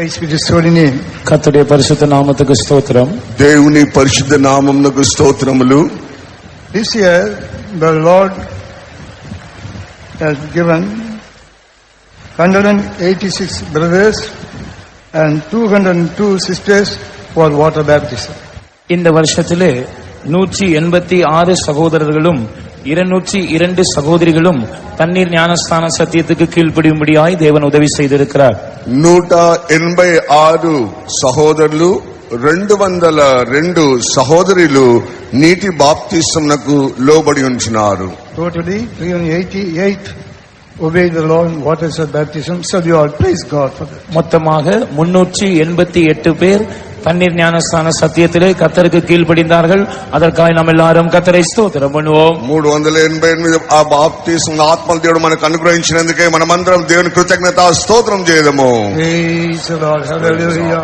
Praise be to His holy name. கர்த்தருடைய பரிசுத்த நாமத்துக்கு ஸ்தோத்திரம். దేవుని పరిశుద్ధ నామమునకు స్తోత్రములు. This year the Lord has given 186 brothers and 202 sisters for water baptism. இந்த வருஷத்திலே 186 சகோதரர்களும் 202 சகோதரிகளும் தண்ணீர் ஞானஸ்தான சத்தியத்துக்கு கீழ்ப்படியும்படியாய் தேவன் உதவி செய்திருக்கிறார். 186 సహోదరులు 202 సహోదరులు నీటి బాప్తిస్మమునకు లోబడి ఉంటున్నారు. Totally 388 obey the Lord in waters of baptism. So you all praise God for that. மொத்தமாக 388 பேர் தண்ணீர் ஞானஸ்தான சத்தியத்திலே கர்த்தருக்கு கீழ்ப்படிந்தார்கள். அதற்காக நாம் எல்லாரும் கர்த்தரை ஸ்தோத்திரம் பண்ணுவோம். 388 ఆ బాప్తిస్మ ఆత్మల దేవుడు మనకు అనుగ్రహించినందుకే మనమందరం దేవుని కృతజ్ఞతా స్తోత్రం చేద్దాము. Praise the Lord. Hallelujah.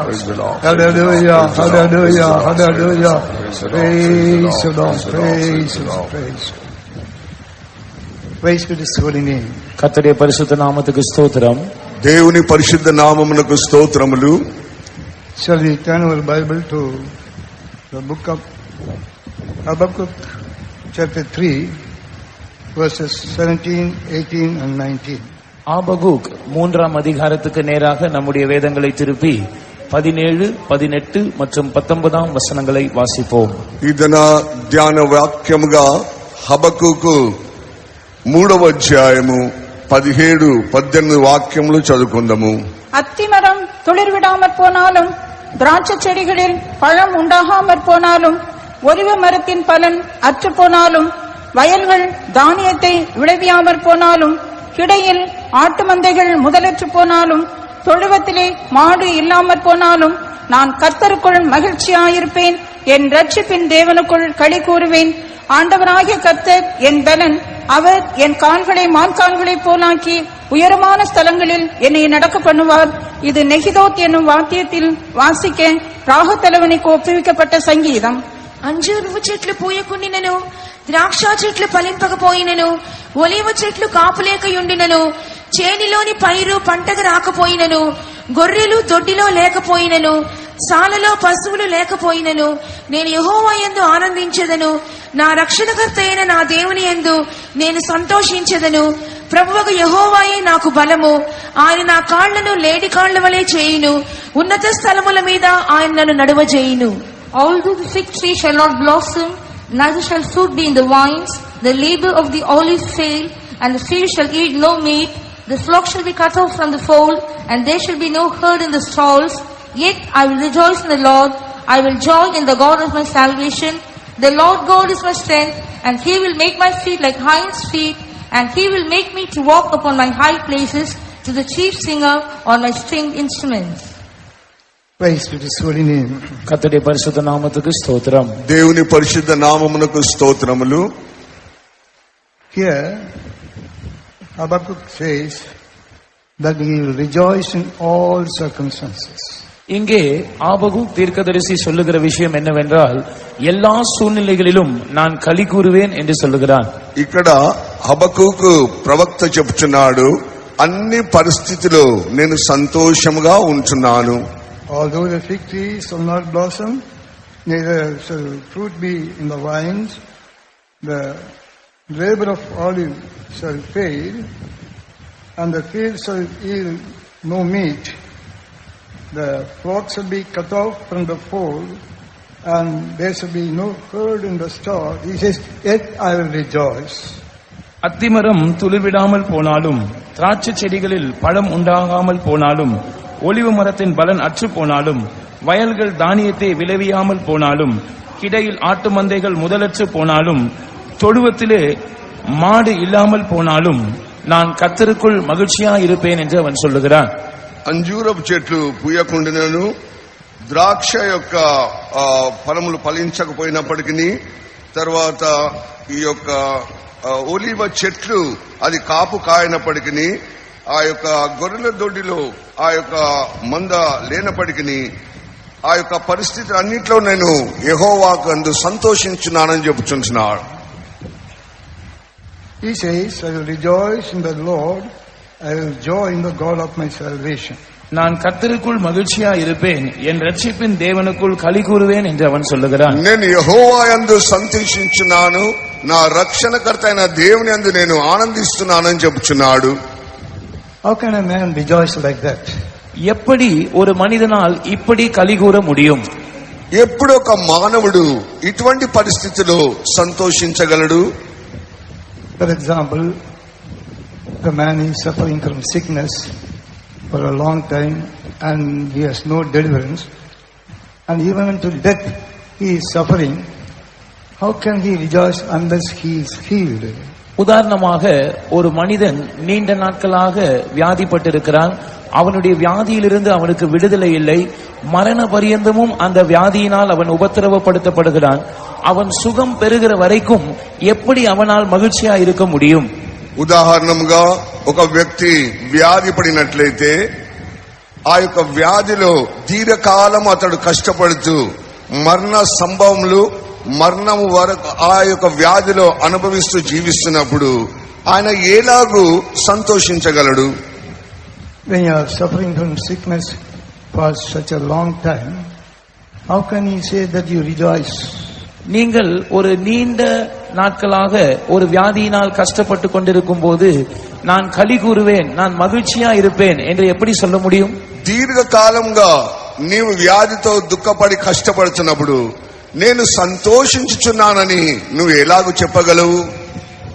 Hallelujah. Hallelujah. Hallelujah. Praise the Lord. Praise the Lord. Praise be to His holy name. கர்த்தருடைய பரிசுத்த நாமத்துக்கு ஸ்தோத்திரம். దేవుని పరిశుద్ధ నామమునకు స్తోత్రములు. Shall we turn our Bible to the book of Habakkuk, chapter 3, verses 17, 18 and 19. Habakkuk 3ஆம் அதிகாரத்துக்கு நேராக நம்முடைய வேதங்களை திருப்பி 17, 18 மற்றும் 19ஆம் வசனங்களை வாசிப்போம். ఇదన ధ్యాన వాక్యముగా హబక్కుకు 3వ అధ్యాయము 17, 18 వాక్యములు చదువుకుందాము. அத்திமரம் துளிர் விடாமற் போனாலும் திராட்சை செடிகளில் பழம் உண்டாகாமற் போனாலும் ஒலிவ மரத்தின் பலன் அற்று போனாலும் வயல்கள் தானியத்தை விளைவியாமற் போனாலும் கிடையில் ஆட்டு மந்தைகள் முதலற்று போனாலும் தொழுவத்திலே மாடு இல்லாமற் போனாலும் நான் கர்த்தருக்குள் மகிழ்ச்சியாயிருப்பேன், என் இரட்சிப்பின் தேவனுக்குள் களி கூறுவேன். ஆண்டவராகிய கர்த்தர் என் பலன், அவர் என் கால்களை மான்கால்களை போலாக்கி உயரமான ஸ்தலங்களில் என்னை நடக்க பண்ணுவார். இது நெகிதோத் என்னும் வாத்தியத்தில் வாசிக்க ராகத்தலைவனுக்கு ஒப்புவிக்கப்பட்ட சங்கீதம். అంజూరపు చెట్లు పూయకుండినను, ద్రాక్ష చెట్లు ఫలింపకపోయినను, ఒలీవ చెట్లు కాపులేకయుండినను, చేనిలోని పైరు పంటకు రాకపోయినను, గొర్రెలు దొడ్డిలో లేకపోయినను, సాలలో పశువులు లేకపోయినను, నేను యెహోవా యందు ఆనందించెదను, నా రక్షణకర్త అయిన నా దేవుని యందు నేను సంతోషించెదను. ప్రభువగు యెహోవాయే నాకు బలము, ఆయన నా కాళ్లను లేడి కాళ్ల వలె చేయును, ఉన్నత స్థలముల మీద ఆయన నన్ను నడువజేయును. Although the fig tree shall not blossom, neither shall fruit be in the vines, the labor of the olive fail, and the field shall eat no meat, the flock shall be cut off from the fold, and there shall be no herd in the stalls. Yet I will rejoice in the Lord, I will joy in the God of my salvation. The Lord God is my strength, and He will make my feet like hinds' feet, and He will make me to walk upon my high places, to the chief singer on my stringed instruments. Praise be to His holy name. கர்த்தருடைய பரிசுத்த நாமத்துக்கு ஸ்தோத்திரம். దేవుని పరిశుద్ధ నామమునకు స్తోత్రములు. Here Habakkuk says that he will rejoice in all circumstances. இங்கே ஆபகுக் தீர்க்கதரிசி சொல்லுகிற விஷயம் என்னவென்றால், எல்லா சூழ்நிலைகளிலும் நான் களி கூறுவேன் என்று சொல்லுகிறான். ఇక్కడ హబక్కుకు ప్రవక్త చెప్తున్నాడు, అన్ని పరిస్థితుల్లో నేను సంతోషముగా ఉంటున్నాను. Although the fig tree shall not blossom, neither shall fruit be in the vines, the labor of olive shall fail, and the field shall yield no meat, the flock shall be cut off from the fold, and there shall be no herd in the stall. He says, yet I will rejoice. அத்திமரம் துளிர்விடாமல் போனாலும், திராட்சை செடிகளில் பழம் உண்டாகாமல் போனாலும், ஒலிவ மரத்தின் பலன் அற்று போனாலும், வயல்கள் தானியத்தை விளைவியாமல் போனாலும், கிடையில் ஆட்டு மந்தைகள் முதலற்று போனாலும், தொழுவத்திலே மாடு இல்லாமல் போனாலும், நான் கர்த்தருக்குள் மகிழ்ச்சியா இருப்பேன் என்று அவன் சொல்லுகிறான். అంజూరపు చెట్లు పూయకుండినను, ద్రాక్ష యొక్క ఫలములు ఫలించకపోయినప్పటికీ, తర్వాత ఈ యొక్క ఒలివ చెట్లు అది కాపు కాయనప్పటికీ, ఆ యొక్క గొర్రెల దొడ్డిలో ఆ యొక్క మంద లేనప్పటికీ, ఆ యొక్క పరిస్థితి అన్నిట్లో నేను యెహోవాకు అందు సంతోషించున్నానని చెప్పుచున్నాడు. He says, I will rejoice in the Lord, I will joy in the God of my salvation. நான் கர்த்தருக்குள் மகிழ்ச்சியா இருப்பேன், என் ரட்சிப்பின் தேவனுக்குள் களி கூறுவேன் என்று அவன் சொல்லுகிறான். నేను యెహోవా యందు సంతోషించున్నాను, నా రక్షణకర్త అయిన దేవుని యందు నేను ఆనందిస్తున్నానని చెప్పుచున్నాడు. How can a man rejoice like that? எப்படி ஒரு மனிதனால் இப்படி களி கூற முடியும்? ఎప్పుడు ఒక మానవుడు ఇటువంటి పరిస్థితిలో సంతోషించగలడు? For example, the man is suffering from sickness for a long time and he has no deliverance, and even until death he is suffering. How can he rejoice unless he is healed? உதாரணமாக, ஒரு மனிதன் நீண்ட நாட்களாக வியாதிப்பட்டிருக்கிறான். அவனுடைய வியாதியிலிருந்து அவனுக்கு விடுதலை இல்லை. மரண பரியந்தமும் அந்த வியாதியினால் அவன் உபத்திரவப்படுத்தப்படுகிறான். அவன் சுகம் பெறுகிற வரைக்கும் எப்படி அவனால் மகிழ்ச்சியா இருக்க முடியும்? ఉదాహరణంగా ఒక వ్యక్తి వ్యాధి పడినట్లయితే ఆ యొక్క వ్యాధిలో దీర్ఘకాలం అతడు కష్టపడుతూ మరణ సంభవములు మరణం వరకు ఆ యొక్క వ్యాధిలో అనుభవిస్తూ జీవిస్తున్నప్పుడు ఆయన ఎలాగూ సంతోషించగలడు? When you are suffering from sickness for such a long time, how can he say that you rejoice? நீங்கள் ஒரு நீண்ட நாட்களாக ஒரு வியாதியினால் கஷ்டப்பட்டு கொண்டிருக்கும் போது நான் களி கூறுவேன், நான் மகிழ்ச்சியா இருப்பேன் என்று எப்படி சொல்ல முடியும்? దీర్ఘకాలంగా నీవు వ్యాధితో దుఃఖపడి కష్టపడుతున్నప్పుడు నేను సంతోషించుచున్నానని నువ్వు ఎలాగూ చెప్పగలవు?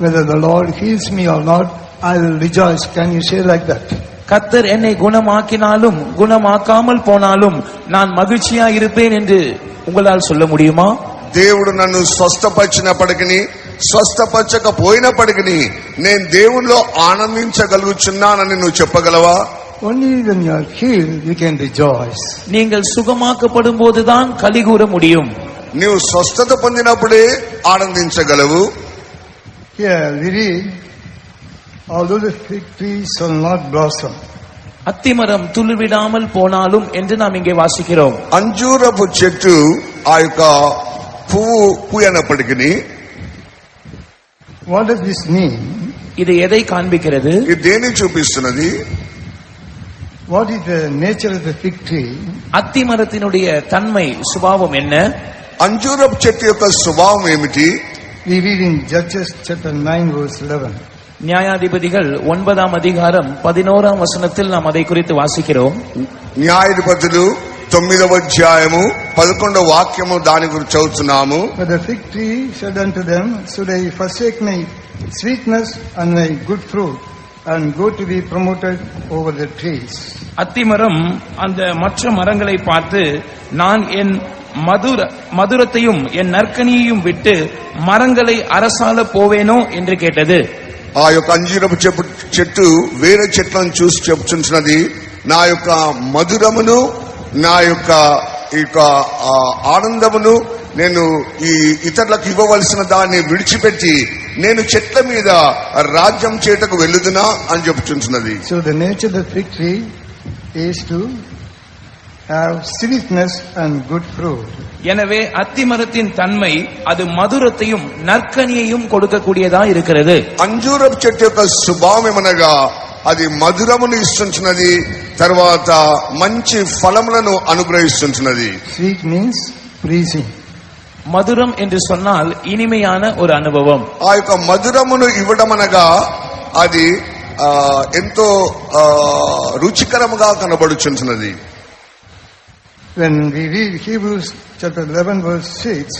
Whether the Lord heals me or not, I will rejoice. Can you say like that? கர்த்தர் என்னை குணமாக்கினாலும் குணமாக்காமல் போனாலும் நான் மகிழ்ச்சியா இருப்பேன் என்று உங்களால் சொல்ல முடியுமா? దేవుడు నన్ను స్వస్థపరిచినప్పటికీ స్వస్థపరచకపోయినప్పటికీ నేను దేవునిలో ఆనందించగలుగుచున్నానని నువ్వు చెప్పగలవా? Only when you are healed, you can rejoice. நீங்கள் சுகமாக்கப்படும் போதுதான் களி கூற முடியும். నీవు స్వస్థత పొందినప్పుడే ఆనందించగలవు. Here we read, although the fig tree shall not blossom, அத்திமரம் துளிர்விடாமல் போனாலும் என்று நாம் இங்கே வாசிக்கிறோம். అంజూరపు చెట్టు ఆ యొక్క పువ్వు పూయనప్పటికీ what does this mean? இது எதை காண்பிக்கிறது? ఇది దేని చూపిస్తున్నది? What is the nature of the fig tree? அத்திமரத்தினுடைய தன்மை சுபாவம் என்ன? అంజూరపు చెట్టు యొక్క స్వభావం ఏమిటి? We read in Judges chapter 9 verse 11. நியாயாதிபதிகள் 9ஆம் அதிகாரம் 11ஆம் வசனத்தில் நாம் அதை குறித்து வாசிக்கிறோம். న్యాయాధిపతులు 9వ అధ్యాయము 11వ వాక్యము దాని గురించి చదువుతున్నాము. But the fig tree said unto them, should I forsake my sweetness and my good fruit and go to be promoted over the trees? அத்திமரம் அந்த மற்ற மரங்களை பார்த்து, நான் என் மதுரத்தையும் என் நற்கனியையும் விட்டு மரங்களை அரசால போவேனோ என்று கேட்டது. ఆ యొక్క అంజీరపు చెట్టు వేరే చెట్లను చూసి చెప్తున్నది, నా యొక్క మధురమును నా యొక్క ఆనందమును నేను ఈ ఇతరులకు ఇవ్వవలసిన దాన్ని విడిచిపెట్టి నేను చెట్ల మీద రాజ్యం చేయటకు వెళ్ళుదునా అని చెప్తున్నది. So the nature of the fig tree is to have sweetness and good fruit. எனவே அத்திமரத்தின் தன்மை அது மதுரத்தையும் நற்கனியையும் கொடுக்கக்கூடியதா இருக்கிறது. అంజూరపు చెట్టు యొక్క స్వభావం ఏమనగా అది మధురమును ఇస్తుంటున్నది, తర్వాత మంచి ఫలములను అనుగ్రహిస్తుంటున్నది. Sweet means pleasing. மதுரம் என்று சொன்னால் இனிமையான ஒரு அனுபவம். ఆ యొక్క మధురమును ఇవ్వడం అనగా అది ఎంతో రుచికరముగా కనబడుచున్నది. When we read Hebrews chapter 11 verse 6,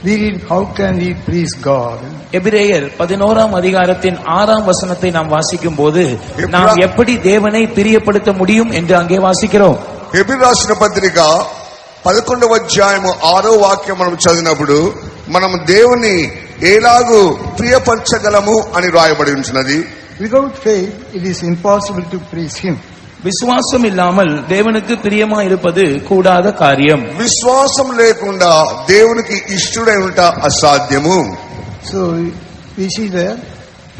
we read, how can we please God? எபிரேயர் 11ஆம் அதிகாரத்தின் 6ஆம் வசனத்தை நாம் வாசிக்கும் போது நாம் எப்படி தேவனை பிரியப்படுத்த முடியும் என்று அங்கே வாசிக்கிறோம். హెబ్రీ రాసిన పత్రిక 11వ అధ్యాయము 6వ వాక్యం మనం చదివినప్పుడు మనం దేవుని ఎలాగూ ప్రియపరచగలము అని రాయబడి ఉంటున్నది. Without faith, it is impossible to please Him. விசுவாசம் இல்லாமல் தேவனுக்கு பிரியமா இருப்பது கூடாத காரியம். విశ్వాసం లేకుండా దేవునికి ఇష్టడై ఉంట అసాధ్యము. So we see there,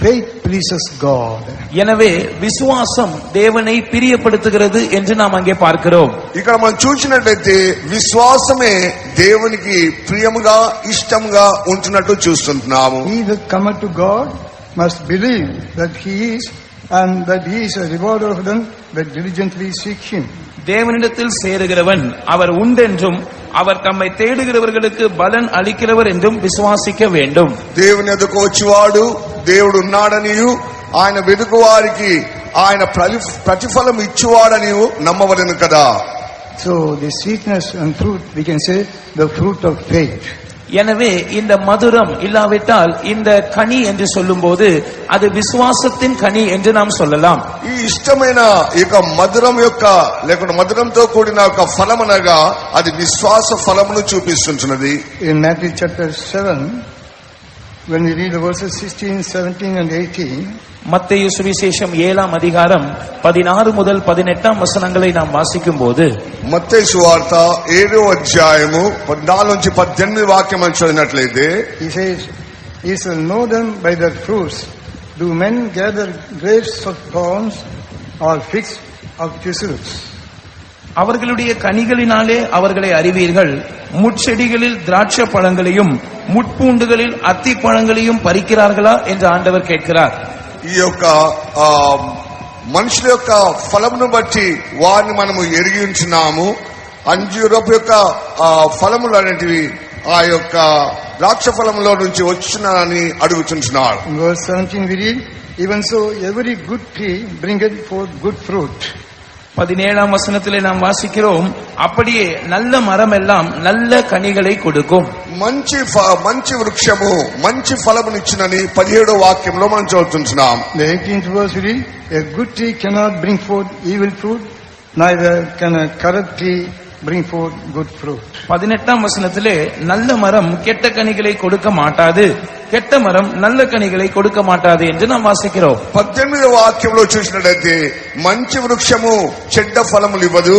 faith pleases God. எனவே விசுவாசம் தேவனை பிரியப்படுத்துகிறது என்று நாம் அங்கே பார்க்கிறோம். ఇక్కడ మనం చూసినట్లయితే విశ్వాసమే దేవునికి ప్రియముగా ఇష్టంగా ఉంటున్నట్టు చూస్తున్నాము. He that cometh to God must believe that He is, and that he is a rewarder of them that diligently seek him. தேவனிடத்தில் சேருகிறவன் அவர் உண்டென்றும் அவர் தம்மை தேடுகிறவர்களுக்கு பலன் అలిக்கிறவர் என்றும் విశ్వాసిக்க வேண்டும். దేవుని ఎదుకు వచ్చేవాడు దేవుడు ఉన్నాడనియు ఆయన వెదుకు వారికి ఆయన ప్రతిఫలం ఇచ్చేవాడని నమ్మవలెను కదా. So the sweetness and fruit, we can say the fruit of faith. எனவே இந்த மதுரம் இல்லாவிட்டால் இந்த கனி என்று சொல்லும்போது அது விசுவாசத்தின் கனி என்று நாம் சொல்லலாம். ఈ ఇష్టమైన ఇక మధురం యొక్క లేకుంటే మధురంతో కూడిన ఒక ఫలం అనగా అది విశ్వాస ఫలమును చూపిస్తున్నది. In Matthew chapter 7, when we read the verses 16, 17 and 18, மத்தேயு சுவிசேஷம் 7ஆம் அதிகாரம் 16 முதல் 18ஆம் வசனங்களை நாம் வாசிக்கும் போது మత్తయి సువార్త 7వ అధ్యాయము 14 నుంచి 18 వాక్యం చదివినట్లయితే he says, "Ye shall know them by their fruits. Do men gather grapes of thorns or figs of thistles?" அவர்களுடைய கனிகளினாலே அவர்களை அறிவீர்கள். முட்செடிகளில் திராட்சை பழங்களையும் முட்பூண்டுகளில் அத்தி பழங்களையும் பறிக்கிறார்களா என்று ஆண்டவர் கேட்கிறார். ఈ యొక్క మనుషుల యొక్క ఫలమును బట్టి వారిని మనము ఎరిగి ఉంచున్నాము. అంజూరపు యొక్క ఫలములు అనేటివి ఆ యొక్క ద్రాక్ష ఫలములో నుంచి వచ్చినారని అడుగుచున్నాడు. Verse 17 we read, "Even so every good tree bringeth forth good fruit." 17ஆம் வசனத்திலே நாம் வாசிக்கிறோம், அப்படியே நல்ல மரம் எல்லாம் நல்ல கனிகளை கொடுக்கும். మంచి వృక్షము మంచి ఫలమునిచ్చునని 17వ వాక్యంలో మనం చదువుతున్నాం. The 18th verse we read, "A good tree cannot bring forth evil fruit, neither can a corrupt tree bring forth good fruit." 18ஆம் வசனத்திலே நல்ல மரம் கெட்ட கனிகளை கொடுக்க மாட்டாது, கெட்ட மரம் நல்ல கனிகளை கொடுக்க மாட்டாது என்று நாம் வாசிக்கிறோம். 18వ వాక్యంలో చూసినట్లయితే మంచి వృక్షము చెడ్డ ఫలములు ఇవ్వదు,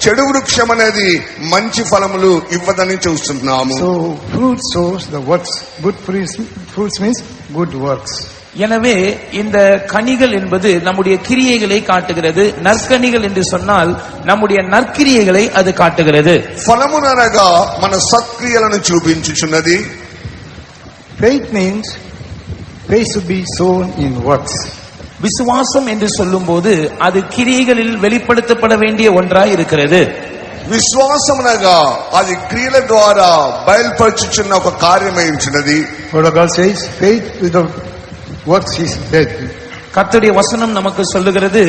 చెడు వృక్షం అనేది మంచి ఫలములు ఇవ్వదని చూస్తున్నాము. So fruit shows the works. Good fruits means good works. எனவே இந்த கனிகள் என்பது நம்முடைய கிரியைகளை காட்டுகிறது. நற்கனிகள் என்று சொன்னால் நம்முடைய நற்கிரியைகளை அது காட்டுகிறது. ఫలముననగా మన సత్క్రియలను చూపించుచున్నది. Faith means faith should be sown in works. விசுவாசம் என்று சொல்லும்போது அது கிரியைகளில் வெளிப்படுத்தப்பட வேண்டிய ஒன்றாய் இருக்கிறது. విశ్వాసమునగా అది క్రియల ద్వారా బయలుపరచుచున్న ఒక కార్యమై ఉంటున్నది. Word of God says, faith without works is dead. கர்த்தருடைய வசனம் நமக்கு சொல்லுகிறது,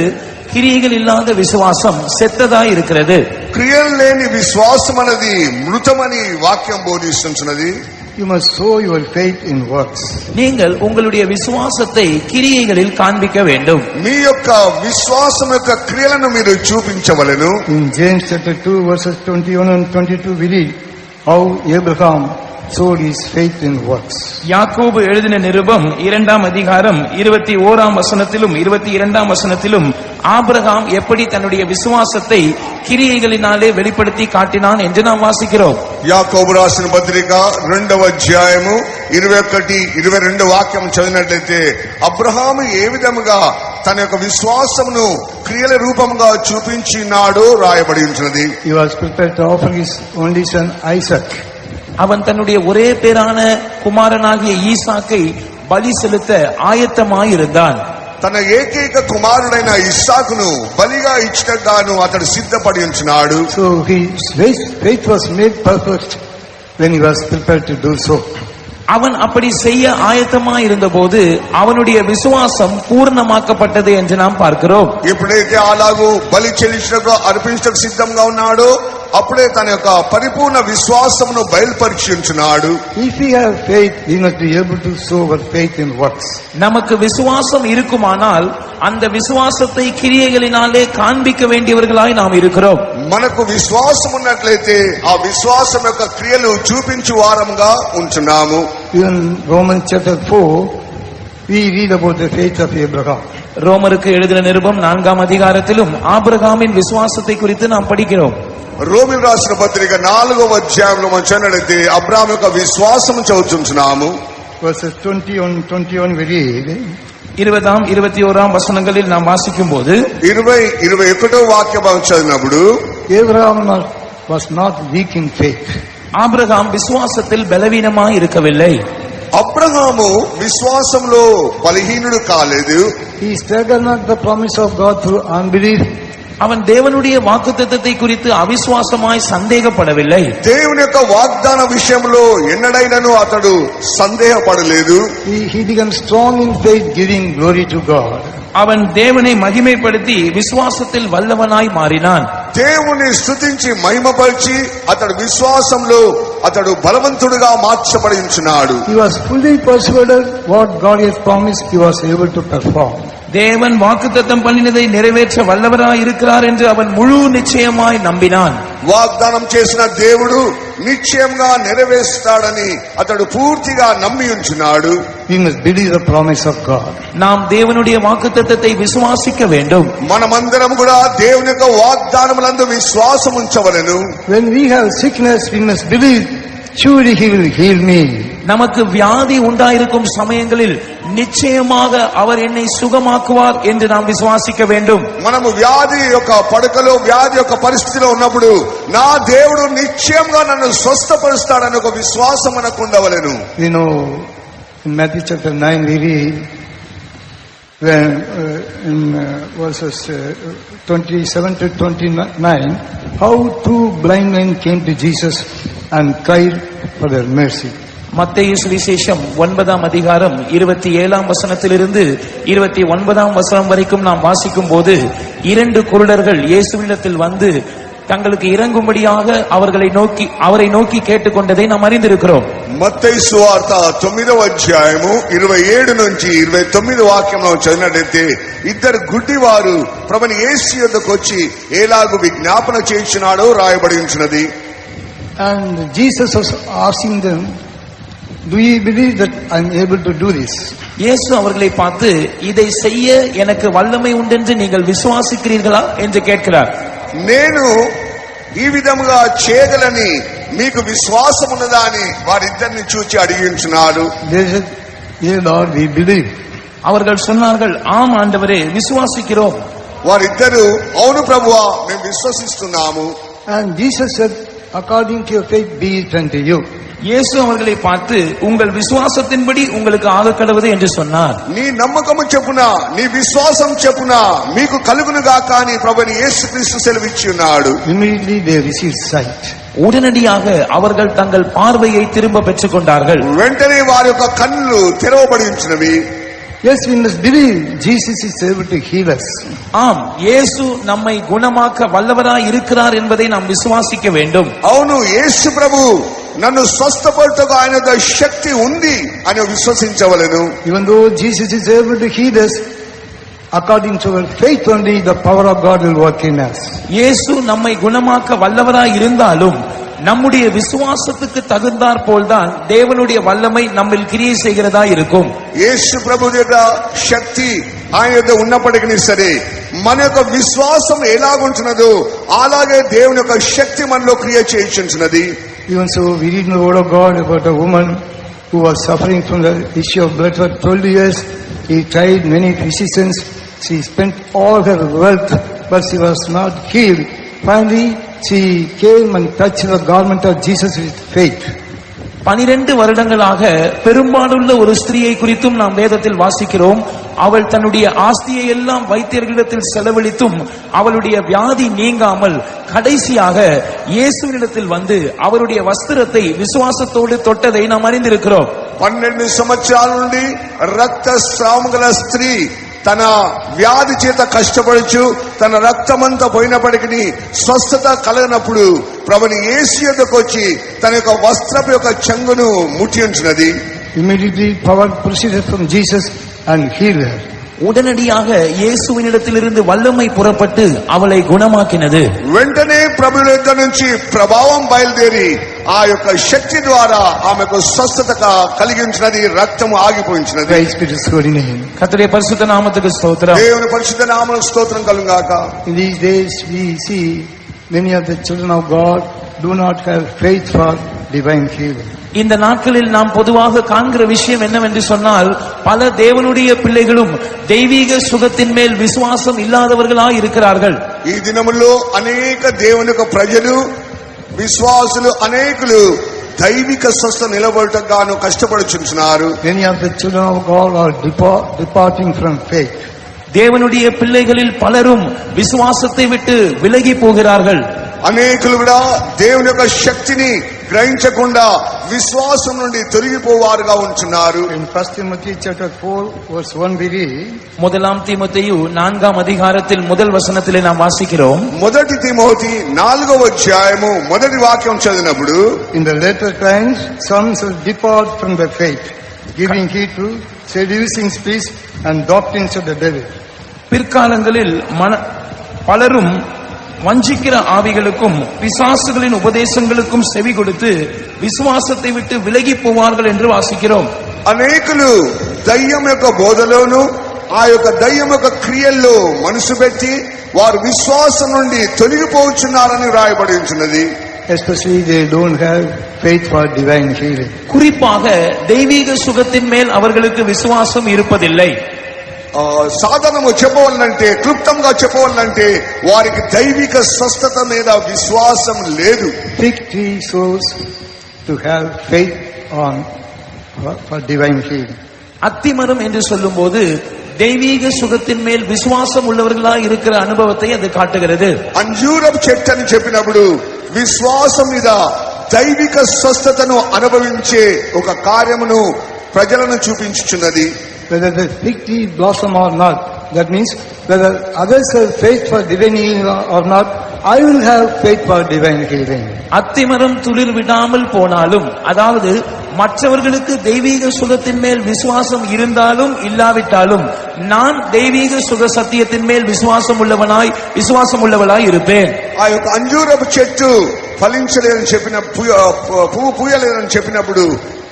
கிரியைகள் இல்லாத விசுவாசம் செத்ததா இருக்கிறது. క్రియలు లేని విశ్వాసం అనేది మృతమని వాక్యం బోధిస్తున్నది. You must sow your faith in works. நீங்கள் உங்களுடைய விசுவாசத்தை கிரியைகளில் காண்பிக்க வேண்டும். మీ యొక్క విశ్వాసం యొక్క క్రియలను మీరు చూపించవలెను. In James chapter 2 verses 21 and 22 we read how Abraham sowed his faith in works. யாக்கோபு எழுதின நிருபம் 2ஆம் அதிகாரம் 21ஆம் வசனத்திலும் 22ஆம் வசனத்திலும் ஆபிரகாம் எப்படி தன்னுடைய விசுவாசத்தை கிரியைகளினாலே வெளிப்படுத்தி காட்டினான் என்று நாம் வாசிக்கிறோம். యాకోబు రాసిన పత్రిక 2వ అధ్యాయము 21, 22 వాక్యం చదివినట్లయితే అబ్రహాము ఏ విధముగా తన యొక్క విశ్వాసమును క్రియల రూపంగా చూపించినాడో రాయబడి ఉన్నది. He was prepared to offer his only son Isaac. அவன் தன்னுடைய ஒரே பேரான குமாரனாகிய ஈசாக்கை பலி செலுத்த ஆயத்தமாயிருந்தான். తన ఏకైక కుమారుడైన ఇస్సాకును బలిగా ఇచ్చటగాను అతడు సిద్ధపడి ఉంచినాడు. So his faith was made perfect when he was prepared to do so. அவன் அப்படி செய்ய ஆயத்தமாயிருந்த போது அவனுடைய விசுவாசம் பூர்ணமாக்கப்பட்டது என்று நாம் பார்க்கிறோம். ఎప్పుడైతే అలాగూ బలి చెల్లించడానికి అర్పించడానికి సిద్ధంగా ఉన్నాడో అప్పుడే తన యొక్క పరిపూర్ణ విశ్వాసమును బయలుపరిచి ఉంచున్నాడు. If we have faith, we must be able to sow our faith in works. நமக்கு விசுவாசம் இருக்குமானால் அந்த விசுவாசத்தை கிரியைகளினாலே காண்பிக்க வேண்டியவர்களாய் நாம் இருக்கிறோம். మనకు విశ్వాసం ఉన్నట్లయితే ఆ విశ్వాసం యొక్క క్రియలు చూపించు వారంగా ఉంటున్నాము. In Romans chapter 4 we read about the faith of Abraham. ரோமருக்கு எழுதின நிருபம் 4ஆம் அதிகாரத்திலும் ஆபிரகாமின் விசுவாசத்தை குறித்து நாம் படிக்கிறோம். రోమిల్ రాసిన పత్రిక 4వ అధ్యాయంలో మనం చదివితే అబ్రహాము యొక్క విశ్వాసం చదువుతున్నాము. Verses 20-21 we read 20, 21 வசனங்களில் நாம் வாசிக்கும் போது 20-21 వాక్యం చదివినప్పుడు Abraham was not weak in faith. Abraham விசுவாசத்தில் பலவீனமாய் இருக்கவில்லை. అబ్రహాము విశ్వాసంలో బలహీనుడు కాలేదు. He staggered not the promise of God through unbelief. அவன் தேவனுடைய வாக்குத்தத்தத்தை குறித்து அவிசுவாசமாய் சந்தேகப்படவில்லை. దేవుని యొక్క వాగ్దాన విషయంలో ఎన్నడైనను అతడు సందేహపడలేదు. He became strong in faith, giving glory to God. அவன் தேவனை மகிமைப்படுத்தி விசுவாசத்தில் வல்லவனாய் மாறினான். దేవుని స్తుతించి మహిమపరిచి అతడు విశ్వాసంలో అతడు బలవంతుడిగా మార్చబడించున్నాడు. He was fully persuaded what God has promised, he was able to perform. தேவன் வாக்குத்தத்தம் பண்ணினதை நிறைவேற்ற வல்லவராய் இருக்கிறார் என்று அவன் முழு நிச்சயமாய் நம்பினான். వాగ్దానం చేసిన దేవుడు నిశ్చయంగా నెరవేర్స్తాడని అతడు పూర్తిగా నమ్మి ఉంచున్నాడు. We must believe the promise of God. நாம் தேவனுடைய வாக்குத்தத்தத்தை விசுவாசிக்க வேண்டும். మనమందరం కూడా దేవుని యొక్క వాగ్దానములందు విశ్వాసం ఉంచవలెను. When we have sickness, we must believe surely he will heal me. நமக்கு வியாதி உண்டாயிருக்கும் சமயங்களில் நிச்சயமாக அவர் என்னை சுகமாக்குவார் என்று நாம் விசுவாசிக்க வேண்டும். మనము వ్యాధి యొక్క పడకలో వ్యాధి యొక్క పరిస్థితిలో ఉన్నప్పుడు నా దేవుడు నిశ్చయంగా నన్ను స్వస్థపరుస్తాడని ఒక విశ్వాసం మనకు ఉండవలెను. You know, in Matthew chapter 9 we read when in verses 27 to 29 how two blind men came to Jesus and cried for their mercy. மத்தேயு சுவிசேஷம் 9ஆம் அதிகாரம் 27ஆம் வசனத்திலிருந்து 29ஆம் வசனம் வரைக்கும் நாம் வாசிக்கும் போது 2 குருடர்கள் இயேசுவினிடத்தில் வந்து தங்களுக்கு இறங்கும்படியாக அவரை நோக்கி கேட்டுக்கொண்டதை நாம் அறிந்திருக்கிறோம். మత్తయి సువార్త 9వ అధ్యాయము 27 నుంచి 29 వాక్యంలో చదివినట్లయితే ఇద్దరు గుడ్డివారు ప్రభుని యేసు యొద్దకు వచ్చి ఎలాగు విజ్ఞాపన చేయించినాడో రాయబడి ఉన్నది. And Jesus was asking them, do you believe that I am able to do this? இயேசு அவர்களை பார்த்து இதை செய்ய எனக்கு வல்லமை உண்டென்று நீங்கள் விசுவாசிக்கிறீர்களா என்று கேட்கிறார். నేను ఈ విధముగా చేయగలని మీకు విశ్వాసం ఉన్నదా అని వారిద్దరిని చూచి అడిగించున్నాడు. They said, "Yes, Lord, we believe." அவர்கள் சொன்னார்கள், ஆம் ஆண்டவரே, விசுவாசிக்கிறோம். వారిద్దరు అవును ప్రభువా మేము విశ్వసిస్తున్నాము. And Jesus said, according to your faith be it unto you. இயேசு அவர்களை பார்த்து உங்கள் விசுவாசத்தின்படி உங்களுக்கு ஆகக்கடவது என்று சொன்னார். నీ నమ్మకము చెప్పున నీ విశ్వాసం చెప్పున మీకు కలుగును గాక అని ప్రభుని యేసుక్రీస్తు సెలవిచ్చి ఉన్నాడు. Immediately they received sight. உடனடியாக அவர்கள் தங்கள் பார்வையை திரும்ப பெற்றுக் கொண்டார்கள். వెంటనే వారి యొక్క కన్నులు తెరవబడి ఉంచినవి. Yes, we must believe Jesus is able to heal us. ஆம், இயேசு நம்மை குணமாக்க வல்லவராய் இருக்கிறார் என்பதை நாம் விசுவாசிக்க வேண்டும். అవును యేసు ప్రభు నన్ను స్వస్థపరచుటకు ఆయన శక్తి ఉంది అని విశ్వసించవలెను. Even though Jesus is able to heal us, according to our faith only the power of God will work in us. இயேசு நம்மை குணமாக்க வல்லவராய் இருந்தாலும் நம்முடைய விசுவாசத்துக்கு தகுந்தாற் போல்தான் தேவனுடைய வல்லமை நம்மில் கிரியை செய்கிறதா இருக்கும். యేసు ప్రభు యొక్క శక్తి ఆయన యొక్క ఉన్నప్పటికీ సరే మన యొక్క విశ్వాసం ఎలాగుంటున్నదో అలాగే దేవుని యొక్క శక్తి మనలో క్రియ చేయించున్నది. Even so, we read in the word of God about a woman who was suffering from the issue of blood for 12 years. He tried many physicians. She spent all her wealth, but she was not healed. Finally, she came and touched the garment of Jesus with faith. 12 வருடங்களாக பெரும்பாலுள்ள ஒரு ஸ்திரீயை குறித்தும் நாம் வேதத்தில் வாசிக்கிறோம். அவள் தன்னுடைய ஆஸ்தியை எல்லாம் வைத்தியர்களிடத்தில் செலவழித்தும் அவளுடைய வியாதி நீங்காமல் கடைசியாக இயேசுவினிடத்தில் வந்து அவருடைய வஸ்திரத்தை விசுவாசத்தோடு தொட்டதை நாம் அறிந்திருக்கிறோம். 12 సంవత్సరాల నుండి రక్తస్రావం గల స్త్రీ తన వ్యాధి చేత కష్టపడుచు తన రక్తమంతా పోయినప్పటికీ స్వస్థత కలగనప్పుడు ప్రభుని యేసు యొద్దకు వచ్చి తన యొక్క వస్త్రపు యొక్క చెంగును ముట్టి ఉంచినది. Immediately power proceeded from Jesus and healed her. உடனடியாக இயேசுவினிடத்திலிருந்து வல்லமை புறப்பட்டு அவளை குணமாக்கினது. వెంటనే ప్రభువు యొద్ద నుంచి ప్రభావం బయలుదేరి ఆ యొక్క శక్తి ద్వారా ఆమెకు స్వస్థత కలిగించినది, రక్తము ఆగిపోయించినది. Praise be to His holy name. கர்த்தருடைய பரிசுத்த நாமத்துக்கு ஸ்தோத்திரம். దేవుని పరిశుద్ధ నామమునకు స్తోత్రం కలుగుగాక. In these days we see many of the children of God do not have faith for divine healing. இந்த நாட்களில் நாம் பொதுவாக காண்கிற விஷயம் என்னவென்று சொன்னால், பல தேவனுடைய பிள்ளைகளும் தெய்வீக சுகத்தின் மேல் விசுவாசம் இல்லாதவர்களாய் இருக்கிறார்கள். ఈ దినముల్లో అనేక దేవుని యొక్క ప్రజలు విశ్వాసులు అనేకులు దైవిక స్వస్థ నిలబడటం గాను కష్టపడుచున్నారు. Many of the children of God are departing from faith. தேவனுடைய பிள்ளைகளில் பலரும் விசுவாசத்தை விட்டு விலகி போகிறார்கள். అనేకులు కూడా దేవుని యొక్క శక్తిని గ్రహించకుండా విశ్వాసం నుండి తొలగిపోవారుగా ఉంటున్నారు. In 1 Timothy chapter 4 verse 1 we read, முதலாம் தீமோத்தேயு 4ஆம் அதிகாரத்தில் முதல் வசனத்திலே நாம் வாசிக்கிறோம். మొదటి తిమోతి 4వ అధ్యాయము మొదటి వాక్యం చదివినప్పుడు, in the later times some shall depart from the faith, giving heed to seducing spirits and doctrines of the devil. பிற்காலங்களில் பலரும் வஞ்சிக்கிற ஆவிகளுக்கும் பிசாசுகளின் உபதேசங்களுக்கும் செவி கொடுத்து விசுவாசத்தை விட்டு விலகி போவார்கள் என்று வாசிக்கிறோம். అనేకులు దయ్యం యొక్క బోధలోను ఆ యొక్క దయ్యం యొక్క క్రియల్లో మనసు పెట్టి వారు విశ్వాసం నుండి తొలగిపోతున్నారని రాయబడి ఉన్నది. Especially they don't have faith for divine healing. குறிப்பாக தெய்வீக சுகத்தின் மேல் அவர்களுக்கு விசுவாசம் இருப்பதில்லை. సాధారణంగా చెప్పవాలంటే, క్లుప్తంగా చెప్పవాలంటే వారికి దైవిక స్వస్థత మీద విశ్వాసం లేదు. Fig tree shows to have faith on for divine healing. அத்திமரம் என்று சொல்லும் போது தெய்வீக சுகத்தின் மேல் விசுவாசம் உள்ளவர்களா இருக்கிற அனுபவத்தை அது காட்டுகிறது. అంజూరపు చెట్టు అని చెప్పినప్పుడు విశ్వాసం మీద దైవిక స్వస్థతను అనుభవించే ఒక కార్యమును ప్రజలను చూపించుచున్నది. Whether the fig tree blossom or not, that means whether others have faith for divine healing or not, I will have faith for divine healing. அத்திமரம் துளிர் விடாமல் போனாலும், அதாவது மற்றவர்களுக்கு தெய்வீக சுகத்தின் மேல் விசுவாசம் இருந்தாலும் இல்லாவிட்டாலும் நான் தெய்வீக சுக சத்தியத்தின் மேல் விசுவாசம் உள்ளவளாய் இருப்பேன். ఆ యొక్క అంజూరపు చెట్టు ఫలించలేదని చెప్పిన పువ్వు పూయలేదని చెప్పినప్పుడు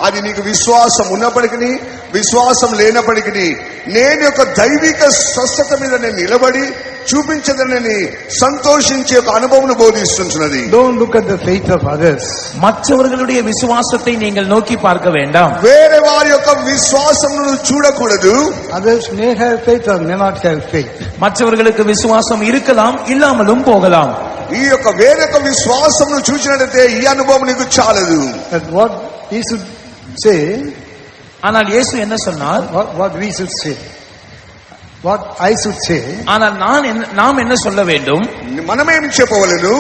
అది నీకు విశ్వాసం ఉన్నప్పటికీ విశ్వాసం లేనప్పటికీ నేను యొక్క దైవిక స్వస్థత మీద నేను నిలబడి చూపించదనని సంతోషించే ఒక అనుభవం బోధిస్తున్నది. Don't look at the faith of others. மற்றவர்களுடைய விசுவாசத்தை நீங்கள் நோக்கி பார்க்க வேண்டாம். వేరే వారి యొక్క విశ్వాసమును చూడకూడదు. Others may have faith or may not have faith. மற்றவர்களுக்கு விசுவாசம் இருக்கலாம், இல்லாமலும் போகலாம். ఈ యొక్క వేరే యొక్క విశ్వాసమును చూసినట్లయితే ఈ అనుభవం నీకు చాలదు. But what he should say, ஆனால் இயேசு என்ன சொன்னார்? what we should say, what I should say, ஆனால் நாம் என்ன சொல்ல வேண்டும்? మనమేమి చెప్పవలెను?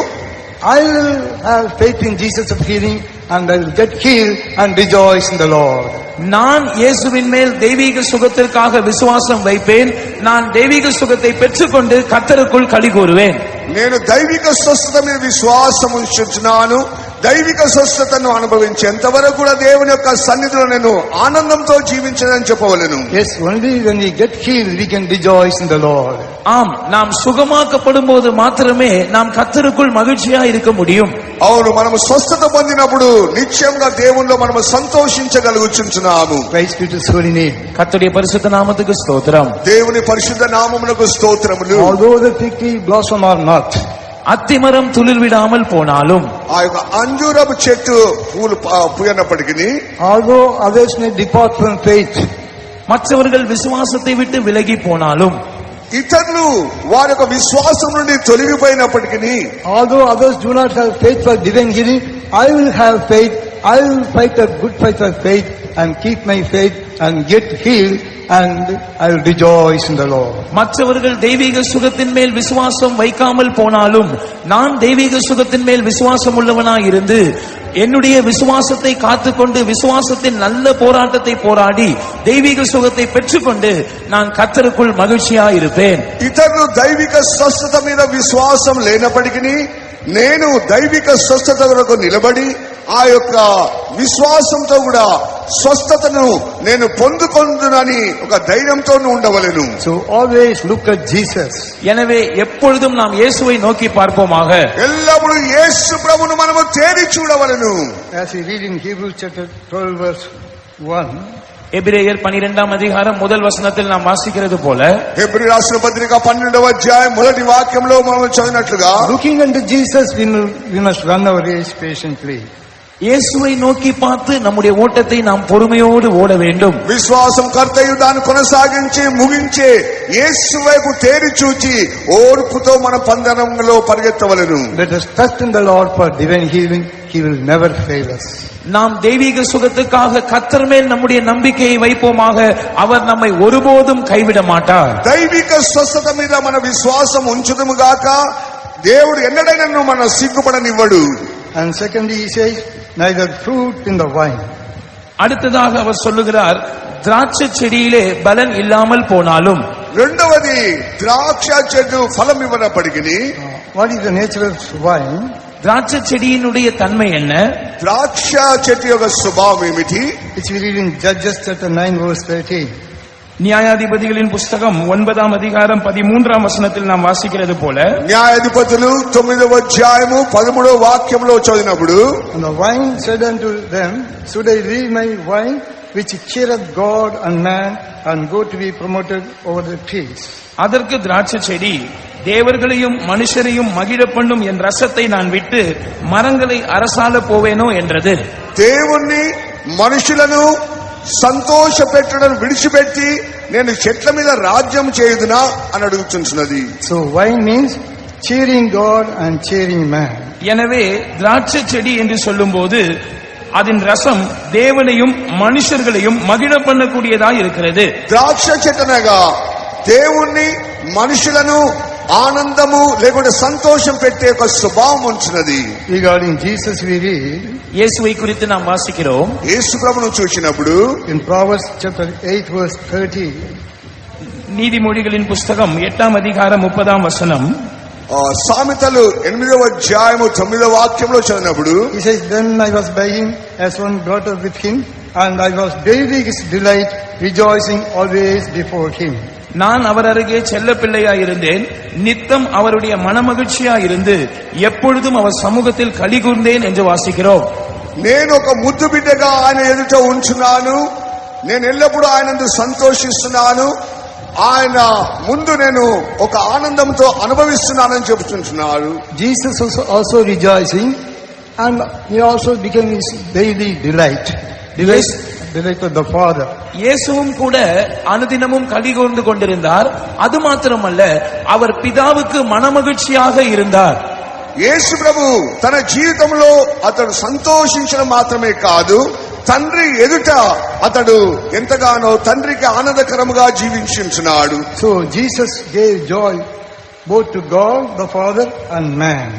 I will have faith in Jesus of healing and I will get healed and rejoice in the Lord. நான் இயேசுவின் மேல் தெய்வீக சுகத்திற்காக விசுவாசம் வைப்பேன். நான் தெய்வீக சுகத்தை பெற்றுக்கொண்டு கர்த்தருக்குள் களி கூறுவேன். నేను దైవిక స్వస్థత మీద విశ్వాసం ఉంచుచున్నాను. దైవిక స్వస్థతను అనుభవించేంత వరకు కూడా దేవుని యొక్క సన్నిధిలో నేను ఆనందంతో జీవించనని చెప్పవలెను. Yes, only when we get healed we can rejoice in the Lord. ஆம், நாம் சுகமாக்கப்படும் போது மாத்திரமே நாம் கர்த்தருக்குள் மகிழ்ச்சியா இருக்க முடியும். అవును, మనము స్వస్థత పొందినప్పుడు నిశ్చయంగా దేవునిలో మనము సంతోషించగలుగుచున్నాము. Praise be to his holy name. கர்த்தருடைய பரிசுத்த நாமத்துக்கு ஸ்தோத்திரம். దేవుని పరిశుద్ధ నామమునకు స్తోత్రములు. Although the fig tree blossom or not, அத்திமரம் துளிர் விடாமல் போனாலும், ఆ యొక్క అంజూరపు చెట్టు పూలు పూయనప్పటికీ, although others may depart from faith, மற்றவர்கள் விசுவாசத்தை விட்டு விலகி போனாலும், ఇతరులు వారి యొక్క విశ్వాసం నుండి తొలగిపోయినప్పటికీ, although others do not have faith for divine healing, I will have faith. I will fight a good fight of faith and keep my faith and get healed and I will rejoice in the Lord. மற்றவர்கள் தெய்வீக சுகத்தின் மேல் விசுவாசம் வைக்காமல் போனாலும் நான் தெய்வீக சுகத்தின் மேல் விசுவாசம் உள்ளவனாய் இருந்து என்னுடைய விசுவாசத்தை காத்துக்கொண்டு விசுவாசத்தின் நல்ல போராட்டத்தை போராடி தெய்வீக சுகத்தை பெற்றுக்கொண்டு நான் கர்த்தருக்குள் மகிழ்ச்சியாய் இருப்பேன். ఇతరులు దైవిక స్వస్థత మీద విశ్వాసం లేనప్పటికీ నేను దైవిక స్వస్థత వరకు నిలబడి ఆ యొక్క విశ్వాసంతో కూడా స్వస్థతను నేను పొందుకొందునని ఒక ధైర్యంతో ఉండవలెను. So always look at Jesus. எனவே எப்பொழுதும் நாம் இயேசுவை நோக்கி பார்ப்போமாக. ఎల్లప్పుడూ యేసు ప్రభువును మనము తేరి చూడవలెను. As we read in Hebrews chapter 12 verse 1, எபிரேயர் 12ஆம் அதிகாரம் முதல் வசனத்தில் நாம் வாசிக்கிறது போல, హెబ్రీ రాసిన పత్రిక 12వ అధ్యాయం మొదటి వాక్యంలో మనం చదివినట్లుగా, looking unto Jesus we must run our race patiently. இயேசுவை நோக்கி பார்த்து நம்முடைய ஓட்டத்தை நாம் பொறுமையோடு ஓட வேண்டும். విశ్వాసం కర్తయు దాన్ని కొనసాగించి ముగించే యేసు వైపు తేరి చూచి ఓర్పుతో మన పందెంలో పరిగెత్తవలెను. Let us trust in the Lord for divine healing. He will never fail us. நாம் தெய்வீக சுகத்துக்காக கர்த்தர் மேல் நம்முடைய நம்பிக்கையை வைப்போமாக. அவர் நம்மை ஒருபோதும் கைவிட மாட்டார். దైవిక స్వస్థత మీద మన విశ్వాసం ఉంచుదుము గాక. దేవుడు ఎన్నడైనా మన సిగ్గుపడనివ్వడు. And secondly, he says, neither fruit in the vine. அடுத்ததாக அவர் சொல்லுகிறார், திராட்சை செடியிலே பலன் இல்லாமல் போனாலும். రెండవది ద్రాక్ష చెట్టు ఫలం ఇవ్వనప్పటికీ. What is the nature of vine? திராட்சை செடியினுடைய தன்மை என்ன? ద్రాక్ష చెట్టు యొక్క స్వభావం ఏమిటి? Which we read in Judges chapter 9 verse 13. நியாயாதிபதிகளின் புஸ்தகம் 9ஆம் அதிகாரம் 13ஆம் வசனத்தில் நாம் வாசிக்கிறது போல, న్యాయాధిపతులు 9వ అధ్యాయము 13వ వాక్యంలో చదివినప్పుడు, And the vine said unto them, should I leave my vine which cheereth God and man and go to be promoted over the trees? அதற்கு திராட்சை செடி, தேவர்களையும் மனுஷரையும் மகிழ பண்ணும் என் ரசத்தை நான் விட்டு மரங்களை அரசால போவேனோ என்றது. దేవుణ్ణి మనుషులను సంతోష పెట్టడం విడిచిపెట్టి నేను చెట్ల మీద రాజ్యం చేయుదునా అని అడుగుచున్నది. So vine means cheering God and cheering man. எனவே திராட்சை செடி என்று சொல்லும்போது அதன் ரசம் தேவனையும் மனுஷர்களையும் மகிழ பண்ணக்கூடியதா இருக்கிறது. ద్రాక్ష చెట్టనగా దేవుణ్ణి మనుషులను ఆనందము లేకుంటే సంతోషం పెట్టే ఒక స్వభావం ఉంచున్నది. Regarding Jesus we read, இயேசுவை குறித்து நாம் வாசிக்கிறோம். యేసు ప్రభువును చూసినప్పుడు in Proverbs chapter 8 verse 30, நீதிமொழிகளின் புஸ்தகம் 8ஆம் அதிகாரம் 30ஆம் வசனம், సామెతలు 8వ అధ్యాయము 9వ వాక్యంలో చదివినప్పుడు, he says, then I was by him as one brought up with him, and I was daily his delight, rejoicing always before him. நான் அவர் அருகே செல்ல பிள்ளையாயிருந்தேன், நித்தம் அவருடைய மனமகிழ்ச்சியாயிருந்து எப்பொழுதும் அவர் சமூகத்தில் களி கூர்ந்தேன் என்று வாசிக்கிறோம். నేను ఒక ముద్దు బిడ్డగా ఆయన ఎదుట ఉంచున్నాను, నేను ఎల్లప్పుడూ ఆయనందు సంతోషిస్తున్నాను, ఆయన ముందు నేను ఒక ఆనందంతో అనుభవిస్తున్నానని చెబుతుంటున్నాడు. Jesus was also rejoicing, and he also became his daily delight of the Father. இயேசுவும் கூட அனுதினமும் களி கூர்ந்து கொண்டிருந்தார். அது மாத்திரமல்ல, அவர் பிதாவுக்கு மனமகிழ்ச்சியாக இருந்தார். యేసు ప్రభు తన జీవితంలో అతడు సంతోషించడం మాత్రమే కాదు, తండ్రి ఎదుట అతడు ఎంతగానో తండ్రికి ఆనందకరముగా జీవించుచున్నాడు. So Jesus gave joy both to God the Father and man.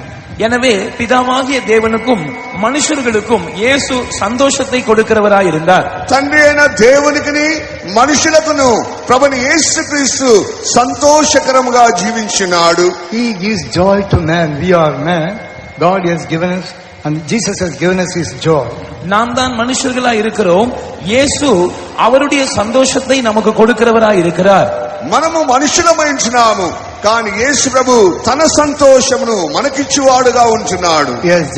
எனவே பிதாவாகிய தேவனுக்கும் மனுஷர்களுக்கும் இயேசு சந்தோஷத்தை கொடுக்கிறவராய் இருந்தார். తండ్రి అయిన దేవునికి మనుషులకును ప్రభుని యేసుక్రీస్తు సంతోషకరముగా జీవించున్నాడు. He gives joy to man. We are man. God has given us, and Jesus has given us his joy. நாம் தான் மனுஷர்களாய் இருக்கிறோம். இயேசு அவருடைய சந்தோஷத்தை நமக்கு கொடுக்கிறவராய் இருக்கிறார். మనము మనుషులమైంచున్నాము, కానీ యేసు ప్రభు తన సంతోషమును మనకిచ్చువాడుగా ఉంటున్నాడు. He has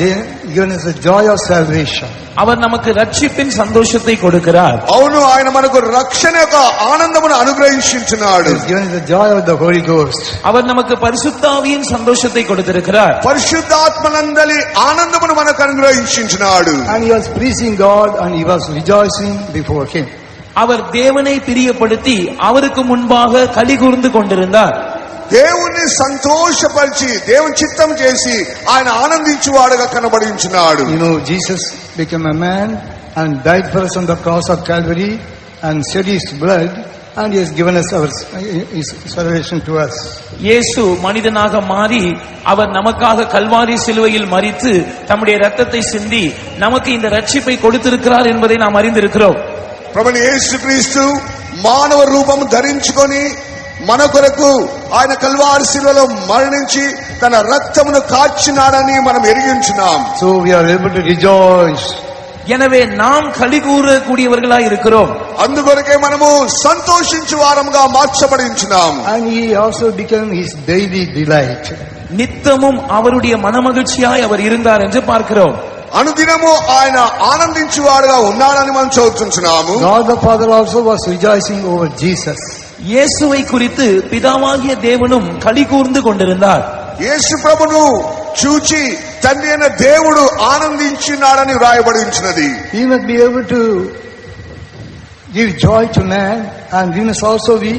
given us the joy of salvation. அவர் நமக்கு ரட்சிப்பின் சந்தோஷத்தை கொடுக்கிறார். అవును, ఆయన మనకు రక్షణ యొక్క ఆనందమును అనుగ్రహించుచున్నాడు. He has given us the joy of the Holy Ghost. அவர் நமக்கு பரிசுத்த ஆவியின் சந்தோஷத்தை கொடுத்திருக்கிறார். పరిశుద్ధాత్మనందలి ఆనందమును మనకు అనుగ్రహించుచున్నాడు. And he was praising God, and he was rejoicing before him. அவர் தேவனை பிரியப்படுத்தி அவருக்கு முன்பாக களி கூர்ந்து கொண்டிருந்தார். దేవుణ్ణి సంతోషపరిచి దేవుని చిత్తం చేసి ఆయన ఆనందించువాడుగా కనబడించున్నాడు. You know, Jesus became a man and died for us on the cross of Calvary and shed his blood, and he has given us his salvation to us. இயேசு மனிதனாக மாறி அவர் நமக்காக கல்வாரி சிலுவையில் மரித்து தம்முடைய இரத்தத்தை சிந்தி நமக்கு இந்த ரட்சிப்பை கொடுத்திருக்கிறார் என்பதை நாம் அறிந்திருக்கிறோம். ప్రభుని యేసుక్రీస్తు మానవ రూపం ధరించుకొని మన కొరకు ఆయన కల్వారి శిలువలో మరణించి తన రక్తమును కార్చినాడని మనం ఎరిగించున్నాం. So we are able to rejoice. எனவே நாம் களி கூறக்கூடியவர்களாய் இருக்கிறோம். అందుకొరకే మనము సంతోషించు వారముగా మార్చబడించున్నాం. And he also became his daily delight. நித்தமும் அவருடைய மனமகிழ்ச்சியாய் அவர் இருந்தார் என்று பார்க்கிறோம். అనుదినము ఆయన ఆనందించువాడుగా ఉన్నాడని మనం చదువుతున్నాము. God the Father also was rejoicing over Jesus. இயேசுவை குறித்து பிதாவாகிய தேவனும் களி கூர்ந்து கொண்டிருந்தார். యేసు ప్రభును చూచి తండ్రి అయిన దేవుడు ఆనందించినాడని వ్రాయబడి ఉంచినది. He must be able to give joy to man, and we must also be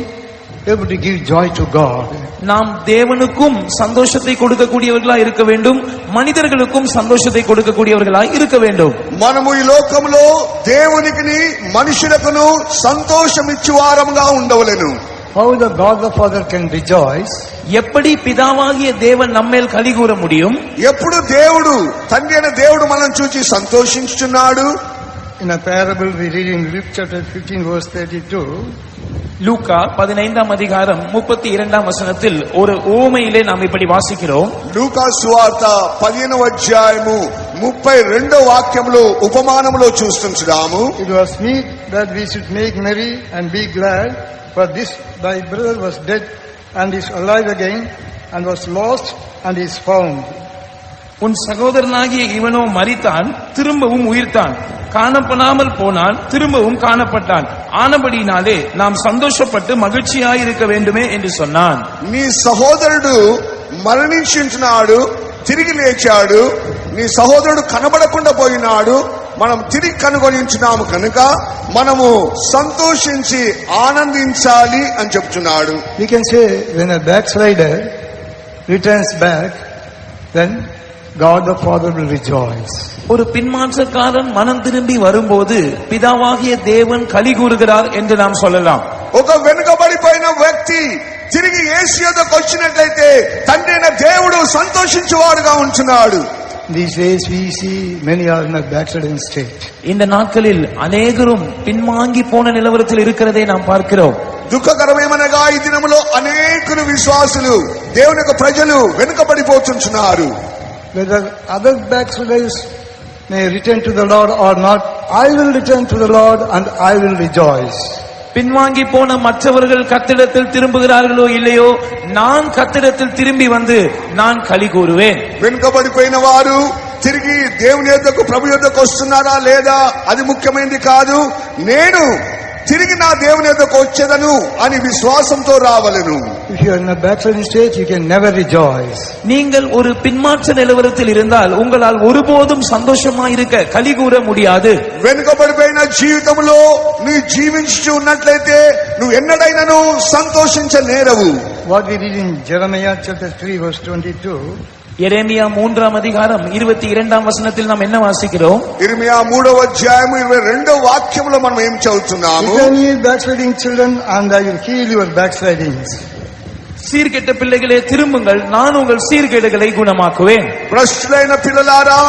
able to give joy to God. நாம் தேவனுக்கும் சந்தோஷத்தை கொடுக்கக்கூடியவர்களாய் இருக்க வேண்டும், மனிதர்களுக்கும் சந்தோஷத்தை கொடுக்கக்கூடியவர்களாய் இருக்க வேண்டும். మనము ఈ లోకంలో దేవునికి మనుషులకును సంతోషం ఇచ్చువారముగా ఉండవలెను. How the God the Father can rejoice? எப்படி பிதாவாகிய தேவன் நம்மேல் களி கூற முடியும்? ఎప్పుడు దేవుడు తండ్రి అయిన దేవుడు మనం చూచి సంతోషించుచున్నాడు? In a parable we read in Luke chapter 15 verse 32. லூக்கா 15ஆம் அதிகாரம் 32ஆம் வசனத்தில் ஒரு ஓமையிலே நாம் இப்படி வாசிக்கிறோம். లూకా సువార్త 15వ అధ్యాయము 32వ వాక్యంలో ఉపమానములో చూస్తున్నాము. It was meet that we should make merry and be glad, for this thy brother was dead and is alive again, and was lost and is found. உன் சகோதரனாகிய இவனோ மரித்தான், திரும்பவும் உயிர்த்தான், காணப்படாமல் போனான், திரும்பவும் காணப்பட்டான், ஆனபடினாலே நாம் சந்தோஷப்பட்டு மகிழ்ச்சியாயிருக்க வேண்டுமே என்று சொன்னான். నీ సహోదరుడు మరణించుచున్నాడు, తిరిగి లేచాడు, నీ సహోదరుడు కనబడకుండా పోయినాడు, మనం తిరిగి కనుగొనించున్నాము కనుక మనము సంతోషించి ఆనందించాలి అని చెప్తున్నాడు. We can say when a backslider returns back, then God the Father will rejoice. ஒரு பின்மாற்றக்காரன் மனம் திரும்பி வரும்போது பிதாவாகிய தேவன் களி கூறுகிறார் என்று நாம் சொல்லலாம். ఒక వెనుకబడిపోయిన వ్యక్తి తిరిగి యేసు యొద్దకు వచ్చినట్లయితే తండ్రి అయిన దేవుడు సంతోషించువాడుగా ఉంటున్నాడు. These days we see many are in a backsliding state. இந்த நாட்களில் அநேகரும் பின்வாங்கி போன நிலவரத்தில் இருக்கிறதை நாம் பார்க்கிறோம். దుఃఖకరమేమనగా ఈ దినములో అనేకులు విశ్వాసులు దేవుని యొక్క ప్రజలు వెనుకబడిపోతున్నారు. Whether other backsliders may return to the Lord or not, I will return to the Lord and I will rejoice. பின்வாங்கி போன மற்றவர்கள் கர்த்தரிடத்தில் திரும்புகிறார்களோ இல்லையோ, நான் கர்த்தரிடத்தில் திரும்பி வந்து நான் களி கூறுவேன். వెనుకబడిపోయిన వారు తిరిగి దేవుని యొద్దకు ప్రభు యొద్దకు వస్తున్నారా లేదా అది ముఖ్యమైనది కాదు. నేను తిరిగి నా దేవుని యొద్దకు వచ్చేదను అని విశ్వాసంతో రావలెను. If you are in a backsliding state, you can never rejoice. நீங்கள் ஒரு பின்மாற்ற நிலவரத்தில் இருந்தால் உங்களால் ஒருபோதும் சந்தோஷமாயிருக்க களி கூற முடியாது. వెనుకబడిపోయిన జీవితంలో నీ జీవించి ఉన్నట్లయితే నువ్వు ఎన్నడైనను సంతోషించనేరవు. What we read in Jeremiah chapter 3 verse 22. எரேமியா 3ஆம் அதிகாரம் 22ஆம் வசனத்தில் நாம் என்ன வாசிக்கிறோம்? ఇర్మియా 3వ అధ్యాయము 22వ వాక్యంలో మనం ఏం చదువుతున్నాము? Return ye backsliding children, and I will heal your backslidings. சீர்கெட்ட பிள்ளைகளே திரும்புங்கள், நான் உங்கள் சீர்கேடுகளை குணமாக்குவேன். భ్రష్టులైన పిల్లలారా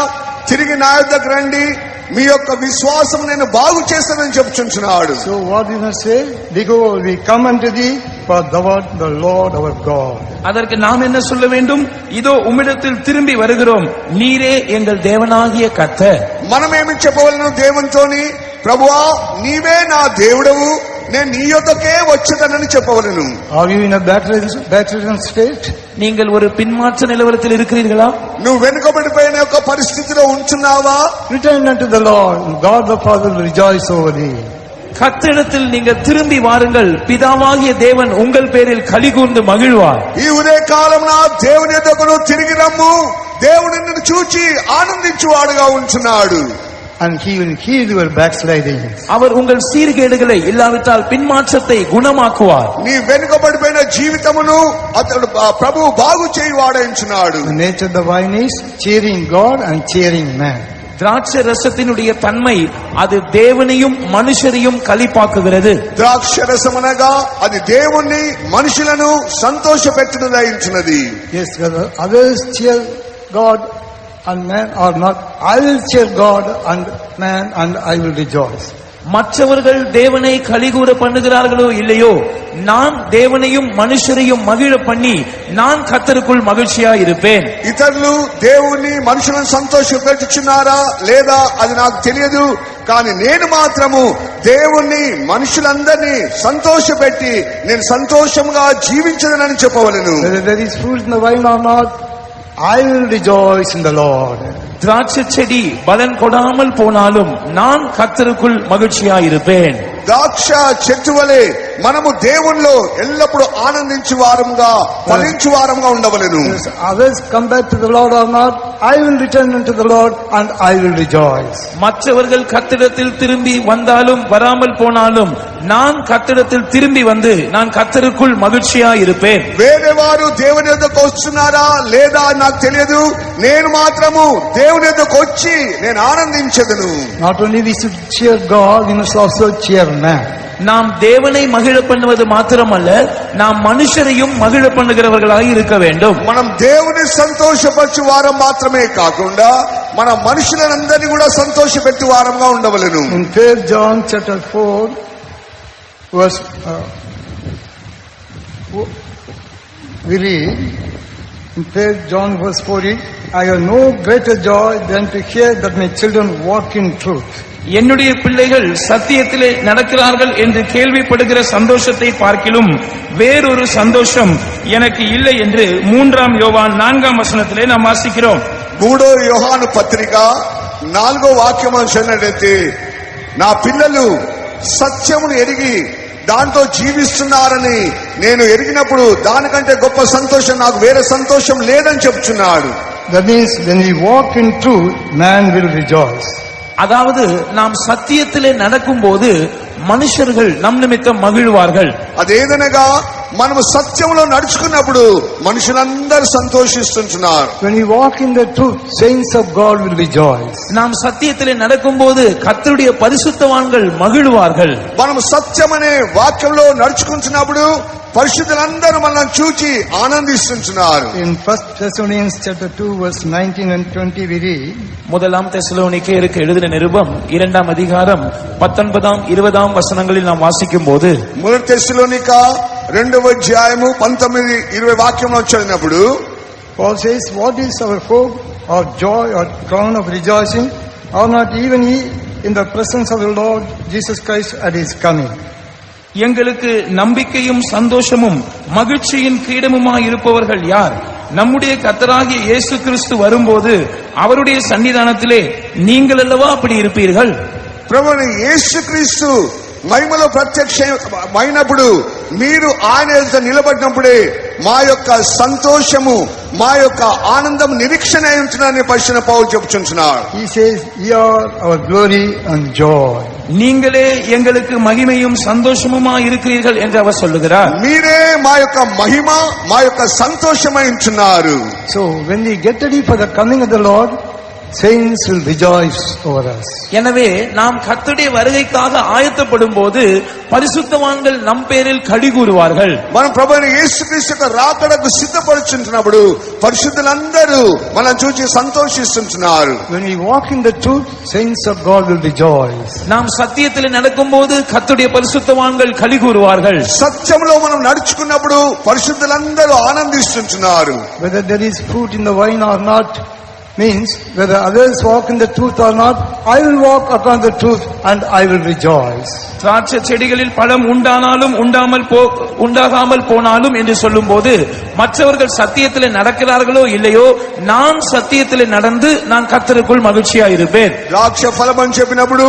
తిరిగి నా యొద్దకు రండి, మీ యొక్క విశ్వాసం నేను బాగు చేస్తానని చెప్తున్నాడు. So what we must say? Behold, we come unto thee, for thou art the Lord our God. அதற்கு நாம் என்ன சொல்ல வேண்டும்? இதோ உம்மிடத்தில் திரும்பி வருகிறோம், நீரே எங்கள் தேவனாகிய கர்த்தர். మనమేమి చెప్పవలను దేవునితోని? ప్రభువా నీవే నా దేవుడవు, నేను నీ యొద్దకే వచ్చేదనని చెప్పవలను. Are you in a backslidden state? நீங்கள் ஒரு பின்மாற்ற நிலவரத்தில் இருக்கிறீர்களா? నువ్వు వెనుకబడిపోయిన యొక్క పరిస్థితిలో ఉంటున్నావా? Return unto the Lord, and God the Father will rejoice over thee. கர்த்தரிடத்தில் நீங்கள் திரும்பி வாருங்கள், பிதாவாகிய தேவன் உங்கள் பேரில் களி கூர்ந்து மகிழ்வார். ఈ ఉదయ కాలమున దేవుని యొద్దకు తిరిగి రమ్ము, దేవుని నిన్ను చూచి ఆనందించువాడుగా ఉంటున్నాడు. And he will heal your backsliding. அவர் உங்கள் சீர்கேடுகளை இல்லாவிட்டால் பின்மாற்றத்தை குணமாக்குவார். నీ వెనుకబడిపోయిన జీవితమును అతడు ప్రభువు బాగు చేయువాడైంచున్నాడు. The nature of the vine is cheering God and cheering man. திராட்சை ரசத்தினுடைய தன்மை அது தேவனையும் மனுஷரையும் களிப்பாக்குகிறது. ద్రాక్షరసమనగా అది దేవుణ్ణి మనుషులను సంతోషపెట్టునదైంచున్నది. Yes, whether others cheer God and man or not, I will cheer God and man, and I will rejoice. மற்றவர்கள் தேவனை களிகூற பண்ணுகிறார்களோ இல்லையோ, நான் தேவனையும் மனுஷரையும் மகிழ பண்ணி நான் கர்த்தருக்குள் மகிழ்ச்சியா இருப்பேன். ఇతరులు దేవుని మనుషులను సంతోషపెట్టుచున్నారా లేదా అది నాకు తెలియదు, కానీ నేను మాత్రము దేవుణ్ణి మనుషులందరినీ సంతోషపెట్టి నేను సంతోషంగా జీవించదనని చెప్పవలెను. Whether there is fruit in the vine or not, I will rejoice in the Lord. திராட்சை செடி பலன் கொடாமல் போனாலும் நான் கர்த்தருக்குள் மகிழ்ச்சியா இருப்பேன். ద్రాక్ష చెట్టు వలె మనము దేవునిలో ఎల్లప్పుడూ ఆనందించు వారంగా ఫలించు వారంగా ఉండవలెను. Others come back to the Lord or not, I will return unto the Lord and I will rejoice. மற்றவர்கள் கர்த்தரிடத்தில் திரும்பி வந்தாலும் வராமல் போனாலும் நான் கர்த்தரிடத்தில் திரும்பி வந்து நான் கர்த்தருக்குள் மகிழ்ச்சியாய் இருப்பேன். వేరే వారు దేవుని యొద్దకు వస్తున్నారా లేదా నాకు తెలియదు, నేను మాత్రము దేవుని యొద్దకు వచ్చి నేను ఆనందించెదను. Not only we should cheer God, we must also cheer man. நாம் தேவனை மகிழ பண்ணுவது மாத்திரமல்ல, நாம் மனுஷரையும் மகிழ பண்ணுகிறவர்களாக இருக்க வேண்டும். మనం దేవుని సంతోషపరచు వారం మాత్రమే కాకుండా మన మనుషులందరినీ కూడా సంతోషపెట్టు వారంగా ఉండవలెను. In 3 John chapter 4 verse we read in 3 John verse 40, I have no greater joy than to hear that my children walk in truth. என்னுடைய பிள்ளைகள் சத்தியத்திலே நடக்கிறார்கள் என்று கேள்விப்படுகிற சந்தோஷத்தை பார்க்கிலும் வேறொரு சந்தோஷம் எனக்கு இல்லை என்று 3 யோவான் 4 வசனத்திலே நாம் வாசிக்கிறோம். 3 యోహాను పత్రిక 4వ వాక్యం చదివినట్లయితే నా పిల్లలు సత్యమును ఎరిగి దాంతో జీవిస్తున్నారని నేను ఎరిగినప్పుడు దానికంటే గొప్ప సంతోషం నాకు వేరే సంతోషం లేదని చెప్తున్నాడు. That means when we walk in truth, man will rejoice. அதாவது நாம் சத்தியத்திலே நடக்கும்போது மனுஷர்கள் நம் நிமித்தம் மகிழ்வார்கள். అదేదనగా మనము సత్యంలో నడుచుకున్నప్పుడు మనుషులందరూ సంతోషిస్తున్నారు. When we walk in the truth, saints of God will rejoice. நாம் సత్యத்திலே நடக்கும்போது కర్తருடைய పరిశుద్ధవాன்கள் మగిழ்வார்கள். మనము సత్యమనే వాక్యంలో నడుచుకుంటున్నప్పుడు పరిశుద్ధులందరూ మనల్ని చూచి ఆనందిస్తున్నారు. In 1 Thessalonians chapter 2 verse 19 and 20 we read, முதலாம் தெசலோனிக்கேயருக்கு எழுதின நிருபம் 2 அதிகாரம் 19 20 வசனங்களில் நாம் வாசிக்கும்போது, మొదటి తెస్సలోనిక 2వ అధ్యాయము 19 20 వాక్యంలో చదివినప్పుడు Paul says, what is our hope or joy or crown of rejoicing? Are not even ye in the presence of the Lord Jesus Christ at his coming? எங்களுக்கு நம்பிக்கையும் சந்தோஷமும் மகிழ்ச்சியின் கிரீடமுமாய் இருப்பவர்கள் யார்? நம்முடைய கர்த்தராகிய இயேசு கிறிஸ்து வரும்போது அவருடைய சன்னிதானத்திலே நீங்கள் அல்லவா அப்படி இருப்பீர்கள். ప్రభువైన యేసుక్రీస్తు మహిమలో ప్రత్యక్షమైనప్పుడు మీరు ఆయన ఎదుట నిలబడినప్పుడే మా యొక్క సంతోషము మా యొక్క ఆనందం నిరీక్షణ అయి ఉంటుందని పరిశుద్ధ పౌలు చెప్పుచున్నాడు. He says, ye are our glory and joy. நீங்களே எங்களுக்கு மகிமையும் சந்தோஷமுமா இருக்கிறீர்கள் என்று அவர் சொல்லுகிறார். మీరే మా యొక్క మహిమ మా యొక్క సంతోషమై ఉంటున్నారు. So when we get ready for the coming of the Lord, saints will rejoice over us. எனவே நாம் கர்த்தருடைய வருகைக்காக ஆயத்தப்படும் போது பரிசுத்தவான்கள் நம் பேரில் களி கூறுவார்கள். మనం ప్రభువైన యేసుక్రీస్తు యొక్క రాకడకు సిద్ధపడుచుంటున్నప్పుడు పరిశుద్ధులందరూ మనం చూసి సంతోషిస్తున్నారు. When we walk in the truth, saints of God will rejoice. நாம் சத்தியத்தில் நடக்கும்போது கர்த்தருடைய பரிசுத்தவான்கள் களி கூறுவார்கள். సత్యంలో మనం నడుచుకున్నప్పుడు పరిశుద్ధులందరూ ఆనందిస్తున్నారు. Whether there is fruit in the vine or not means whether others walk in the truth or not, I will walk upon the truth and I will rejoice. திராட்சை செடிகளில் பழம் உண்டானாலும் உண்டாகாமல் போனாலும் என்று சொல்லும்போது மற்றவர்கள் சத்தியத்திலே நடக்கிறார்களோ இல்லையோ நான் சத்தியத்திலே நடந்து நான் கர்த்தருக்குள் மகிழ்ச்சியா இருப்பேன். ద్రాక్ష ఫలం అని చెప్పినప్పుడు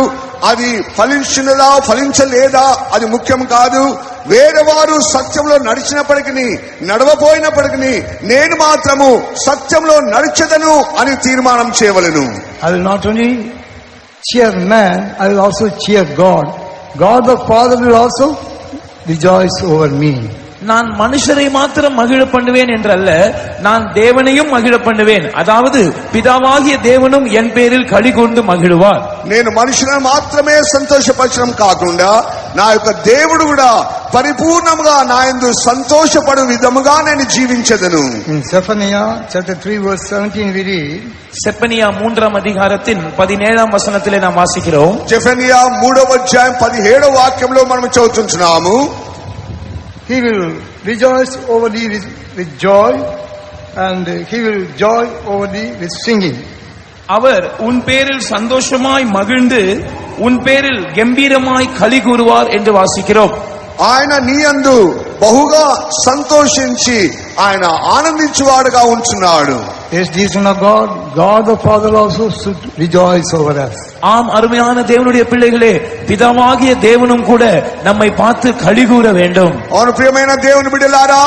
అది ఫలించినదా ఫలించలేదా అది ముఖ్యం కాదు. వేరే వారు సత్యంలో నడిచినప్పటికీ నడవపోయినప్పటికీ నేను మాత్రము సత్యంలో నడిచెదను అని తీర్మానం చేయవలెను. I will not only cheer man, I will also cheer God. God the Father will also rejoice over me. நான் மனுஷரை மாத்திரம் மகிழ பண்ணுவேன் என்றல்ல, நான் தேவனையும் மகிழ பண்ணுவேன். அதாவது பிதாவாகிய தேவனும் என் பேரில் களி கூர்ந்து மகிழுவார். నేను మనుషులను మాత్రమే సంతోషపరచడం కాకుండా నా యొక్క దేవుడు కూడా పరిపూర్ణంగా నా యందు సంతోషపడు విధముగా నేను జీవించెదను. In Zephaniah chapter 3 verse 17 we read, Zephaniah 3 அதிகாரத்தின் 17 வசனத்திலே நாம் வாசிக்கிறோம். జెఫనియా 3వ అధ్యాయం 17వ వాక్యంలో మనం చదువుతున్నాము. He will rejoice over thee with joy and he will joy over thee with singing. அவர் உன் பேரில் சந்தோஷமாய் மகிழ்ந்து உன் பேரில் கம்பீரமாய் களி கூறுவார் என்று வாசிக்கிறோம். ఆయన నీ యందు బహుగా సంతోషించి ఆయన ఆనందించువాడుగా ఉంటున్నాడు. Yes, dear son of God, God the Father also should rejoice over us. ஆம், அருமையான தேவனுடைய பிள்ளைகளே, பிதாவாகிய தேவனும் கூட நம்மை பார்த்து களி கூற வேண்டும். అవును ప్రియమైన దేవుని బిడ్డలారా,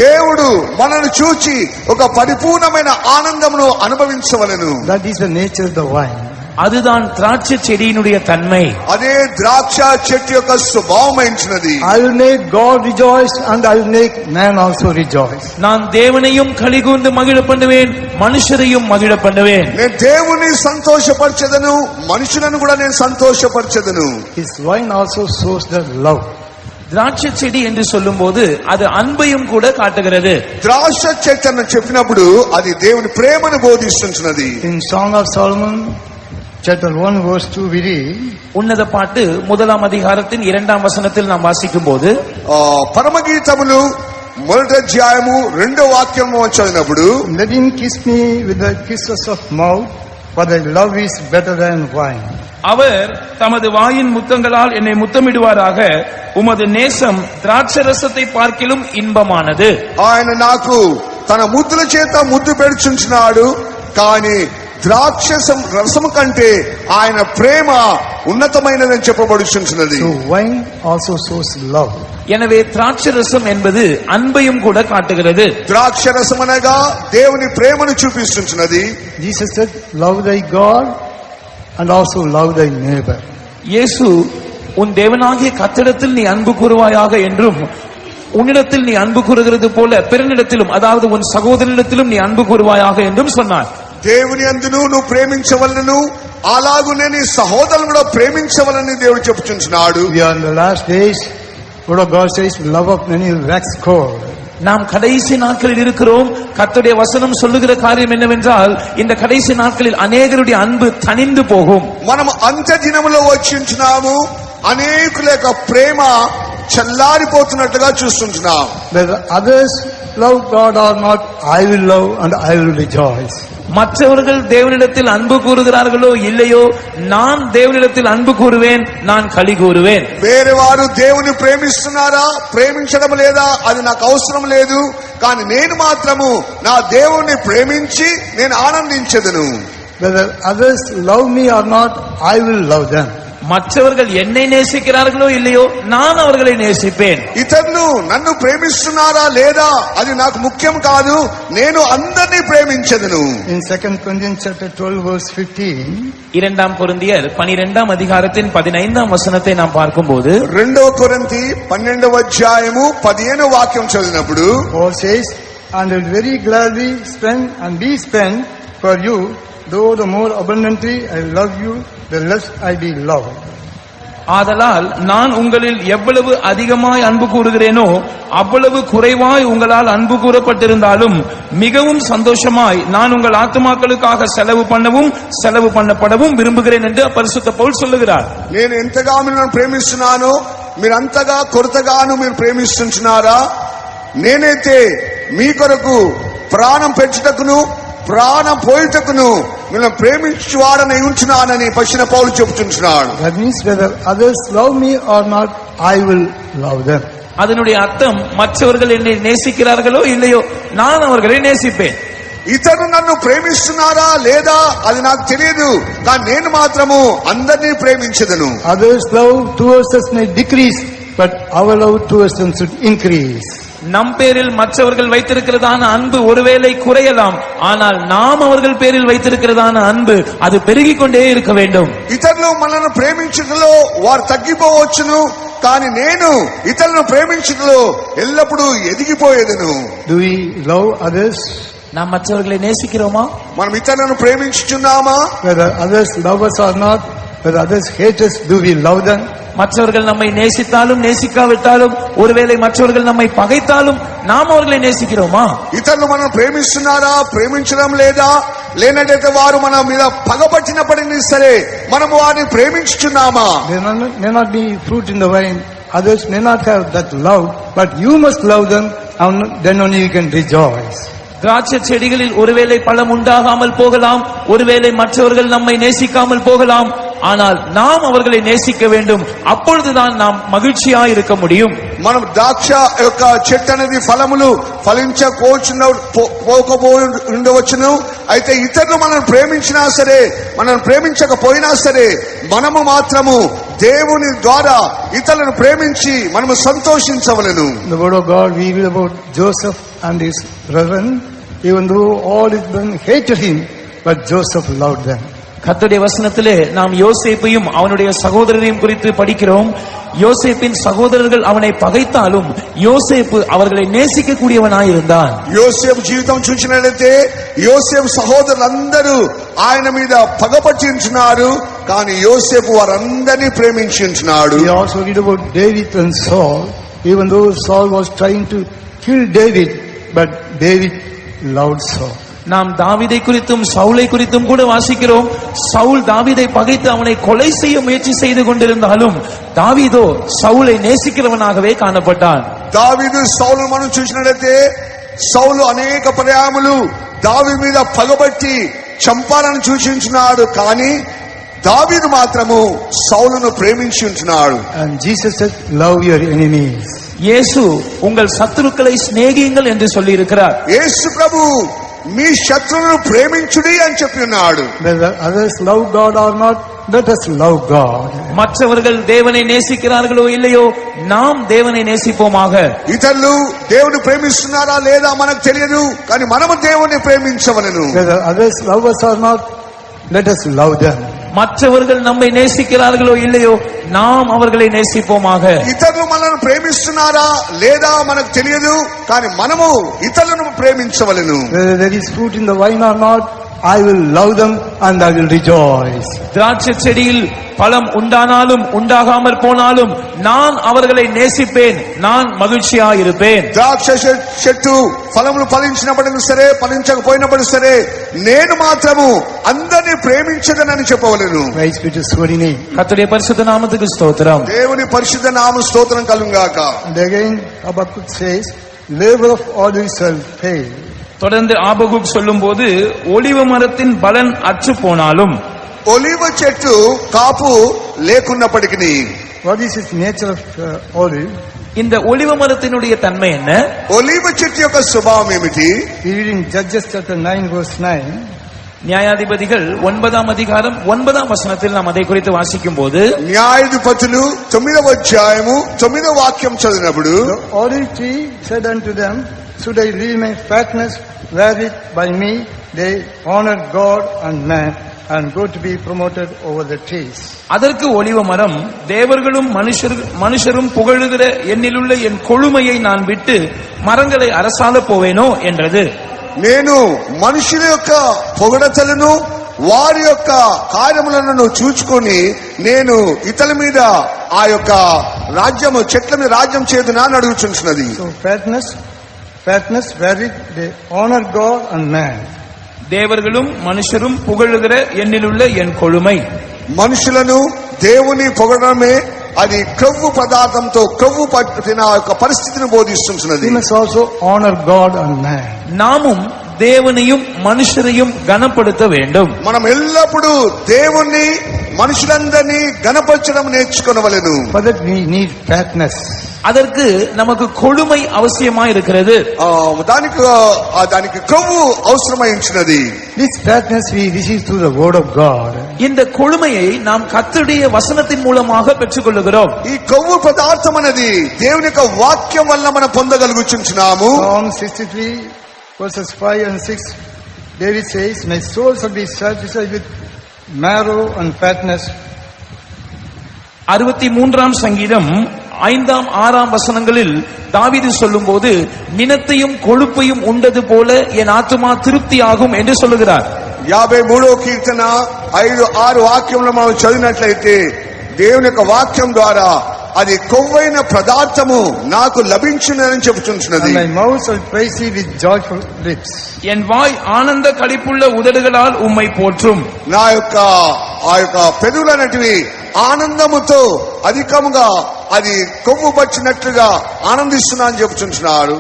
దేవుడు మనల్ని చూచి ఒక పరిపూర్ణమైన ఆనందమును అనుభవించవలెను. That is the nature of the vine. அதுதான் திராட்சை செடியினுடைய தன்மை. అదే ద్రాక్ష చెట్టు యొక్క స్వభావమైనది. I will make God rejoice and I will make man also rejoice. நான் தேவனையும் களிகூர்ந்து மகிழ பண்ணுவேன், மனுஷரையும் மகிழ பண்ணுவேன். నేను దేవుని సంతోషపరచెదను, మనుషులను కూడా నేను సంతోషపరచెదను. His vine also shows the love. திராட்சை செடி என்று சொல்லும் போது அது அன்பையும் கூட காட்டுகிறது. ద్రాక్ష చెట్టు అని చెప్పినప్పుడు అది దేవుని ప్రేమను బోధిస్తున్నది. In Song of Solomon chapter 1 verse 2 we read, உன்னத பாட்டு 1ஆம் அதிகாரத்தின் 2ஆம் வசனத்தில் நாம் வாசிக்கும் போது పరమగీతములు 1వ అధ్యాయము 2వ వాక్యము చదివినప్పుడు, let him kiss me with the kisses of mouth, for thy love is better than wine. அவர் தமது வாயின் முத்தங்களால் என்னை முத்தமிடுவாராக, உமது நேசம் திராட்சரசத்தை பார்க்கிலும் இன்பமானது. ఆయన నాకు తన ముద్దుల చేత ముద్దు పెడుచుంటున్నాడు, కానీ ద్రాక్షసం రసము కంటే ఆయన ప్రేమ ఉన్నతమైనదని చెప్పబడుచున్నది. So wine also shows love. எனவே திராட்சரசம் என்பது அன்பையும் கூட காட்டுகிறது. ద్రాక్షరసం అనగా దేవుని ప్రేమను చూపిస్తున్నది. Jesus said, love thy God and also love thy neighbor. இயேசு உன் தேவனாகிய கர்த்தரிடத்தில் நீ அன்பு கூறுவாயாக என்றும், உன்னிடத்தில் நீ அன்பு கூறுகிறது போல பிறனிடத்திலும், அதாவது உன் சகோதரனிடத்திலும் நீ அன்பு கூறுவாயாக என்றும் சொன்னார். దేవుని అందును నువ్వు ప్రేమించవలను, అలాగునే నీ సహోదరులను కూడా ప్రేమించవలని దేవుడు చెప్పుచున్నాడు. We are in the last days. Word of God says, love of many will wax cold. நாம் கடைசி நாட்களில் இருக்கிறோம். கர்த்தருடைய வசனம் சொல்லுகிற காரியம் என்னவென்றால், இந்த கடைசி நாட்களில் அநேகருடைய அன்பு தணிந்து போகும். మనం అంత్య దినములో వచ్చించున్నాము, అనేకుల యొక్క ప్రేమ చల్లారిపోతున్నట్లుగా చూస్తుంటున్నాం. Whether others love God or not, I will love and I will rejoice. மற்றவர்கள் தேவனிடத்தில் அன்பு கூறுகிறார்களோ இல்லையோ, நான் தேவனிடத்தில் அன்பு கூறுவேன், நான் களி கூறுவேன். వేరే వారు దేవుని ప్రేమిస్తున్నారా ప్రేమించడం లేదా అది నాకు అవసరం లేదు, కానీ నేను మాత్రము నా దేవుణ్ణి ప్రేమించి నేను ఆనందించెదను. Whether others love me or not, I will love them. மற்றவர்கள் என்னை நேசிக்கிறார்களோ இல்லையோ, நான் அவர்களை நேசிப்பேன். ఇతరులు నన్ను ప్రేమిస్తున్నారా లేదా అది నాకు ముఖ్యం కాదు, నేను అందరినీ ప్రేమించెదను. In 2 Corinthians chapter 12 verse 15, 2 கொரிந்தியர் 12ஆம் அதிகாரத்தின் 15ஆம் வசனத்தை நாம் பார்க்கும்போது, 2 కొరింథీ 12వ అధ్యాయము 15వ వాక్యం చదివినప్పుడు, Paul says, and will very gladly spend and be spent for you, though the more abundantly I love you, the less I be loved. ஆதலால் நான் உங்களில் எவ்வளவு அதிகமாய் அன்பு கூறுகிறேனோ அவ்வளவு குறைவாய் உங்களால் அன்பு கூறப்பட்டிருந்தாலும் மிகவும் சந்தோஷமாய் நான் உங்கள் ஆத்துமாக்களுக்காக செலவு பண்ணவும் செலவு பண்ணப்படவும் விரும்புகிறேன் என்று பரிசுத்த பவுல் சொல்லுகிறார். నేను ఎంతగా మిమ్మల్ని ప్రేమిస్తున్నానో మీరు అంతగా కొరతగాను మీరు ప్రేమిస్తున్నారా? నేనైతే మీ కొరకు ప్రాణం పెంచుటకును ప్రాణం పోయిటకును మిమ్మల్ని ప్రేమించువాడని ఉంచున్నానని పశ్చిమ పౌలు చెబుతున్నాడు. That means whether others love me or not, I will love them. அதனுடைய அர்த்தம், மற்றவர்கள் என்னை நேசிக்கிறார்களோ இல்லையோ, நான் அவர்களை நேசிப்பேன். ఇతరులు నన్ను ప్రేమిస్తున్నారా లేదా అది నాకు తెలియదు, కానీ నేను మాత్రము అందరినీ ప్రేమించదను. Others love towards us may decrease, but our love towards them should increase. நம் பேரில் மற்றவர்கள் வைத்திருக்கிறதான அன்பு ஒருவேளை குறையலாம், ஆனால் நாம் அவர்கள் பேரில் வைத்திருக்கிறதான அன்பு அது பெருகிக் கொண்டே இருக்க வேண்டும். ఇతరులు మనల్ని ప్రేమించడంలో వారు తగ్గిపోవచ్చును, కానీ నేను ఇతరులను ప్రేమించడంలో ఎల్లప్పుడూ ఎదిగిపోయేదను. Do we love others? நாம் மற்றவர்களை நேசிக்கிறோமா? మనం ఇతరులను ప్రేమించుచున్నామా? Whether others love us or not, whether others hate us, do we love them? மற்றவர்கள் நம்மை நேசித்தாலும் நேசிக்காவிட்டாலும், ஒருவேளை மற்றவர்கள் நம்மை பகைத்தாலும் நாம் அவர்களை நேசிக்கிறோமா? ఇతరులు మనం ప్రేమిస్తున్నారా ప్రేమించడం లేదా, లేనట్టయితే వారు మన మీద పగపట్టినప్పటికీ సరే మనము వారిని ప్రేమించుచున్నామా? There may not be fruit in the vine, others may not have that love, but you must love them, and then only you can rejoice. திராட்சை செடிகளில் ஒருவேளை பழம் உண்டாகாமல் போகலாம், ஒருவேளை மற்றவர்கள் நம்மை நேசிக்காமல் போகலாம், ஆனால் நாம் அவர்களை நேசிக்க வேண்டும். அப்பொழுதுதான் நாம் மகிழ்ச்சியாய் இருக்க முடியும். మనం ద్రాక్ష యొక్క చెట్టు అనేది ఫలములు ఉండవచ్చును, అయితే ఇతరులు మనం ప్రేమించినా సరే మనం ప్రేమించకపోయినా సరే మనము మాత్రము దేవుని ద్వారా ఇతరులను ప్రేమించి మనము సంతోషించవలెను. The word of God, we read about Joseph and his brethren, even though all his brethren hated him, but Joseph loved them. கர்த்தருடைய வசனத்திலே நாம் யோசேப்பையும் அவனுடைய சகோதரரையும் குறித்து படிக்கிறோம். யோசேப்பின் சகோதரர்கள் அவனை பகைத்தாலும் யோசேப்பு அவர்களை நேசிக்கக்கூடியவனாயிருந்தான். యోసేపు జీవితం చూసినట్లయితే యోసేపు సహోదరులందరూ ఆయన మీద పగపట్టి ఉంటున్నారు, కానీ యోసేపు వారందరినీ ప్రేమించి ఉంటున్నాడు. We also read about David and Saul, even though Saul was trying to kill David, but David loved Saul. நாம் தாவீதை குறித்தும் சவுலை குறித்தும் கூட வாசிக்கிறோம். சவுல் தாவீதை பகைத்து அவனை கொலை செய்ய முயற்சி செய்து கொண்டிருந்தாலும் தாவீதோ சவுலை நேசிக்கிறவனாகவே காணப்பட்டான். దావీదు సౌలు మనం చూసినట్లయితే సౌలు అనేక పర్యాయములు దావీదు మీద పగబట్టి చంపాలని సూచించున్నాడు, కానీ దావీదు మాత్రము సౌలును ప్రేమించి ఉంటున్నాడు. And Jesus said, love your enemies. இயேசு உங்கள் சத்துருக்களை சிநேகியுங்கள் என்று சொல்லி இருக்கிறார். యేసు ప్రభు మీ శత్రువులను ప్రేమించుడి అని చెప్పి ఉన్నాడు. Whether others love God or not, let us love God. மற்றவர்கள் தேவனை நேசிக்கிறார்களோ இல்லையோ நாம் தேவனை நேசிப்போமாக. ఇతరులు దేవుని ప్రేమిస్తున్నారా లేదా మనకు తెలియదు, కానీ మనము దేవుని ప్రేమించవలెను. Whether others love us or not, let us love them. மற்றவர்கள் நம்மை நேசிக்கிறார்களோ இல்லையோ நாம் அவர்களை நேசிப்போமாக. ఇతరులు మనల్ని ప్రేమిస్తున్నారా లేదా మనకు తెలియదు, కానీ మనము ఇతరులను ప్రేమించవలెను. Whether there is fruit in the vine or not, I will love them and I will rejoice. திராட்சை செடியில் பழம் உண்டானாலும் உண்டாகாமற் போனாலும் நான் அவர்களை நேசிப்பேன், நான் மகிழ்ச்சியாயிருப்பேன். ద్రాక్ష చెట్టు ఫలములు ఫలించినప్పటికీ సరే ఫలించకపోయినప్పుడు సరే నేను మాత్రము అందరినీ ప్రేమించదనని చెప్పవలెను. Praise be to His holy name. கர்த்தருடைய பரிசுத்த நாமத்துக்கு ஸ்தோத்திரம். దేవుని పరిశుద్ధ నామ స్తోత్రం కలుగుగాక. And again Habakkuk says, labor of all shall fail. தொடர்ந்து ஆபகுக் சொல்லும்போது ஒலிவ மரத்தின் பலன் அற்று போனாலும், ఒలివ చెట్టు కాపు లేకున్నప్పటికీ, What is its nature of olive? இந்த ஒலிவ மரத்தினுடைய தன்மை என்ன? ఒలివ చెట్టు యొక్క స్వభావం ఏమిటి? We read in Judges chapter 9 verse 9. நியாயாதிபதிகள் 9ஆம் அதிகாரம் 9ஆம் வசனத்தில் நாம் அதை குறித்து வாசிக்கும் போது, న్యాయాధిపతులు 9వ అధ్యాయము 9వ వాక్యం చదివినప్పుడు, The olive tree said unto them, should I leave my fatness wherewith by me they honored God and man, and go to be promoted over the trees. அதற்கு ஒலிவ மரம், தேவர்களும் மனுஷரும் புகழுகிற என்னிலுள்ள என் கொழுமையை நான் விட்டு மரங்களை அரசால போவேனோ என்றது. నేను మనుషుల యొక్క పొగడతలను వారి యొక్క కార్యములను చూచుకొని నేను ఇతరుల మీద ఆ యొక్క రాజ్యము చెట్ల మీద రాజ్యం చేదునా అని అడుగుచున్నది. So fatness wherewith they honor God and man. தேவர்களும் மனுஷரும் புகழுகிற என்னிலுள்ள என் கொழுமை. మనుషులను దేవుని పొగడమే అది క్రొవ్వు పదార్థంతో క్రొవ్వు పట్టిన యొక్క పరిస్థితిని బోధిస్తున్నది. We must also honor God and man. நாமும் தேவனையும் மனுஷரையும் கனப்படுத்த வேண்டும். మనం ఎల్లప్పుడూ దేవుణ్ణి మనుషులందరినీ గణపరచడం నేర్చుకొనవలెను. For that we need fatness. அதற்கு நமக்கு கொழுமை அவசியமா இருக்கிறது. దానికి క్రొవ్వు అవసరమైంచినది. This fatness we receive through the word of God. இந்த கொழுமையை நாம் கர்த்தருடைய வசனத்தின் மூலமாக பெற்றுக்கொள்கிறோம். ఈ కొవ్వు పదార్థం అనేది దేవుని యొక్క వాక్యం వల్ల మనం పొందగలుగుచున్నాము. Psalm 63 verses 5 and 6, David says, my soul shall be satisfied with marrow and fatness. 63ஆம் சங்கீதம் 5ஆம் 6ஆம் வசனங்களில் தாவீது சொல்லும்போது, நினத்தையும் கொழுப்பையும் உண்டது போல என் ஆத்துமா திருப்தியாகும் என்று சொல்லுகிறார். 53వ కీర్తన 5-6 వాక్యంలో మనం చదివినట్లయితే దేవుని యొక్క వాక్యం ద్వారా అది కొవ్వైన పదార్థము నాకు లభించునని చెబుతున్నది. My mouth shall praise thee with joyful lips. என் வாய் ஆனந்த களிப்புள்ள உதடுகளால் உம்மை போற்றும். నా యొక్క ఆ యొక్క పెదవులనేటివి ఆనందముతో అధికముగా అది కొవ్వు పచ్చినట్లుగా ఆనందిస్తున్నా అని చెబుతున్నాడు.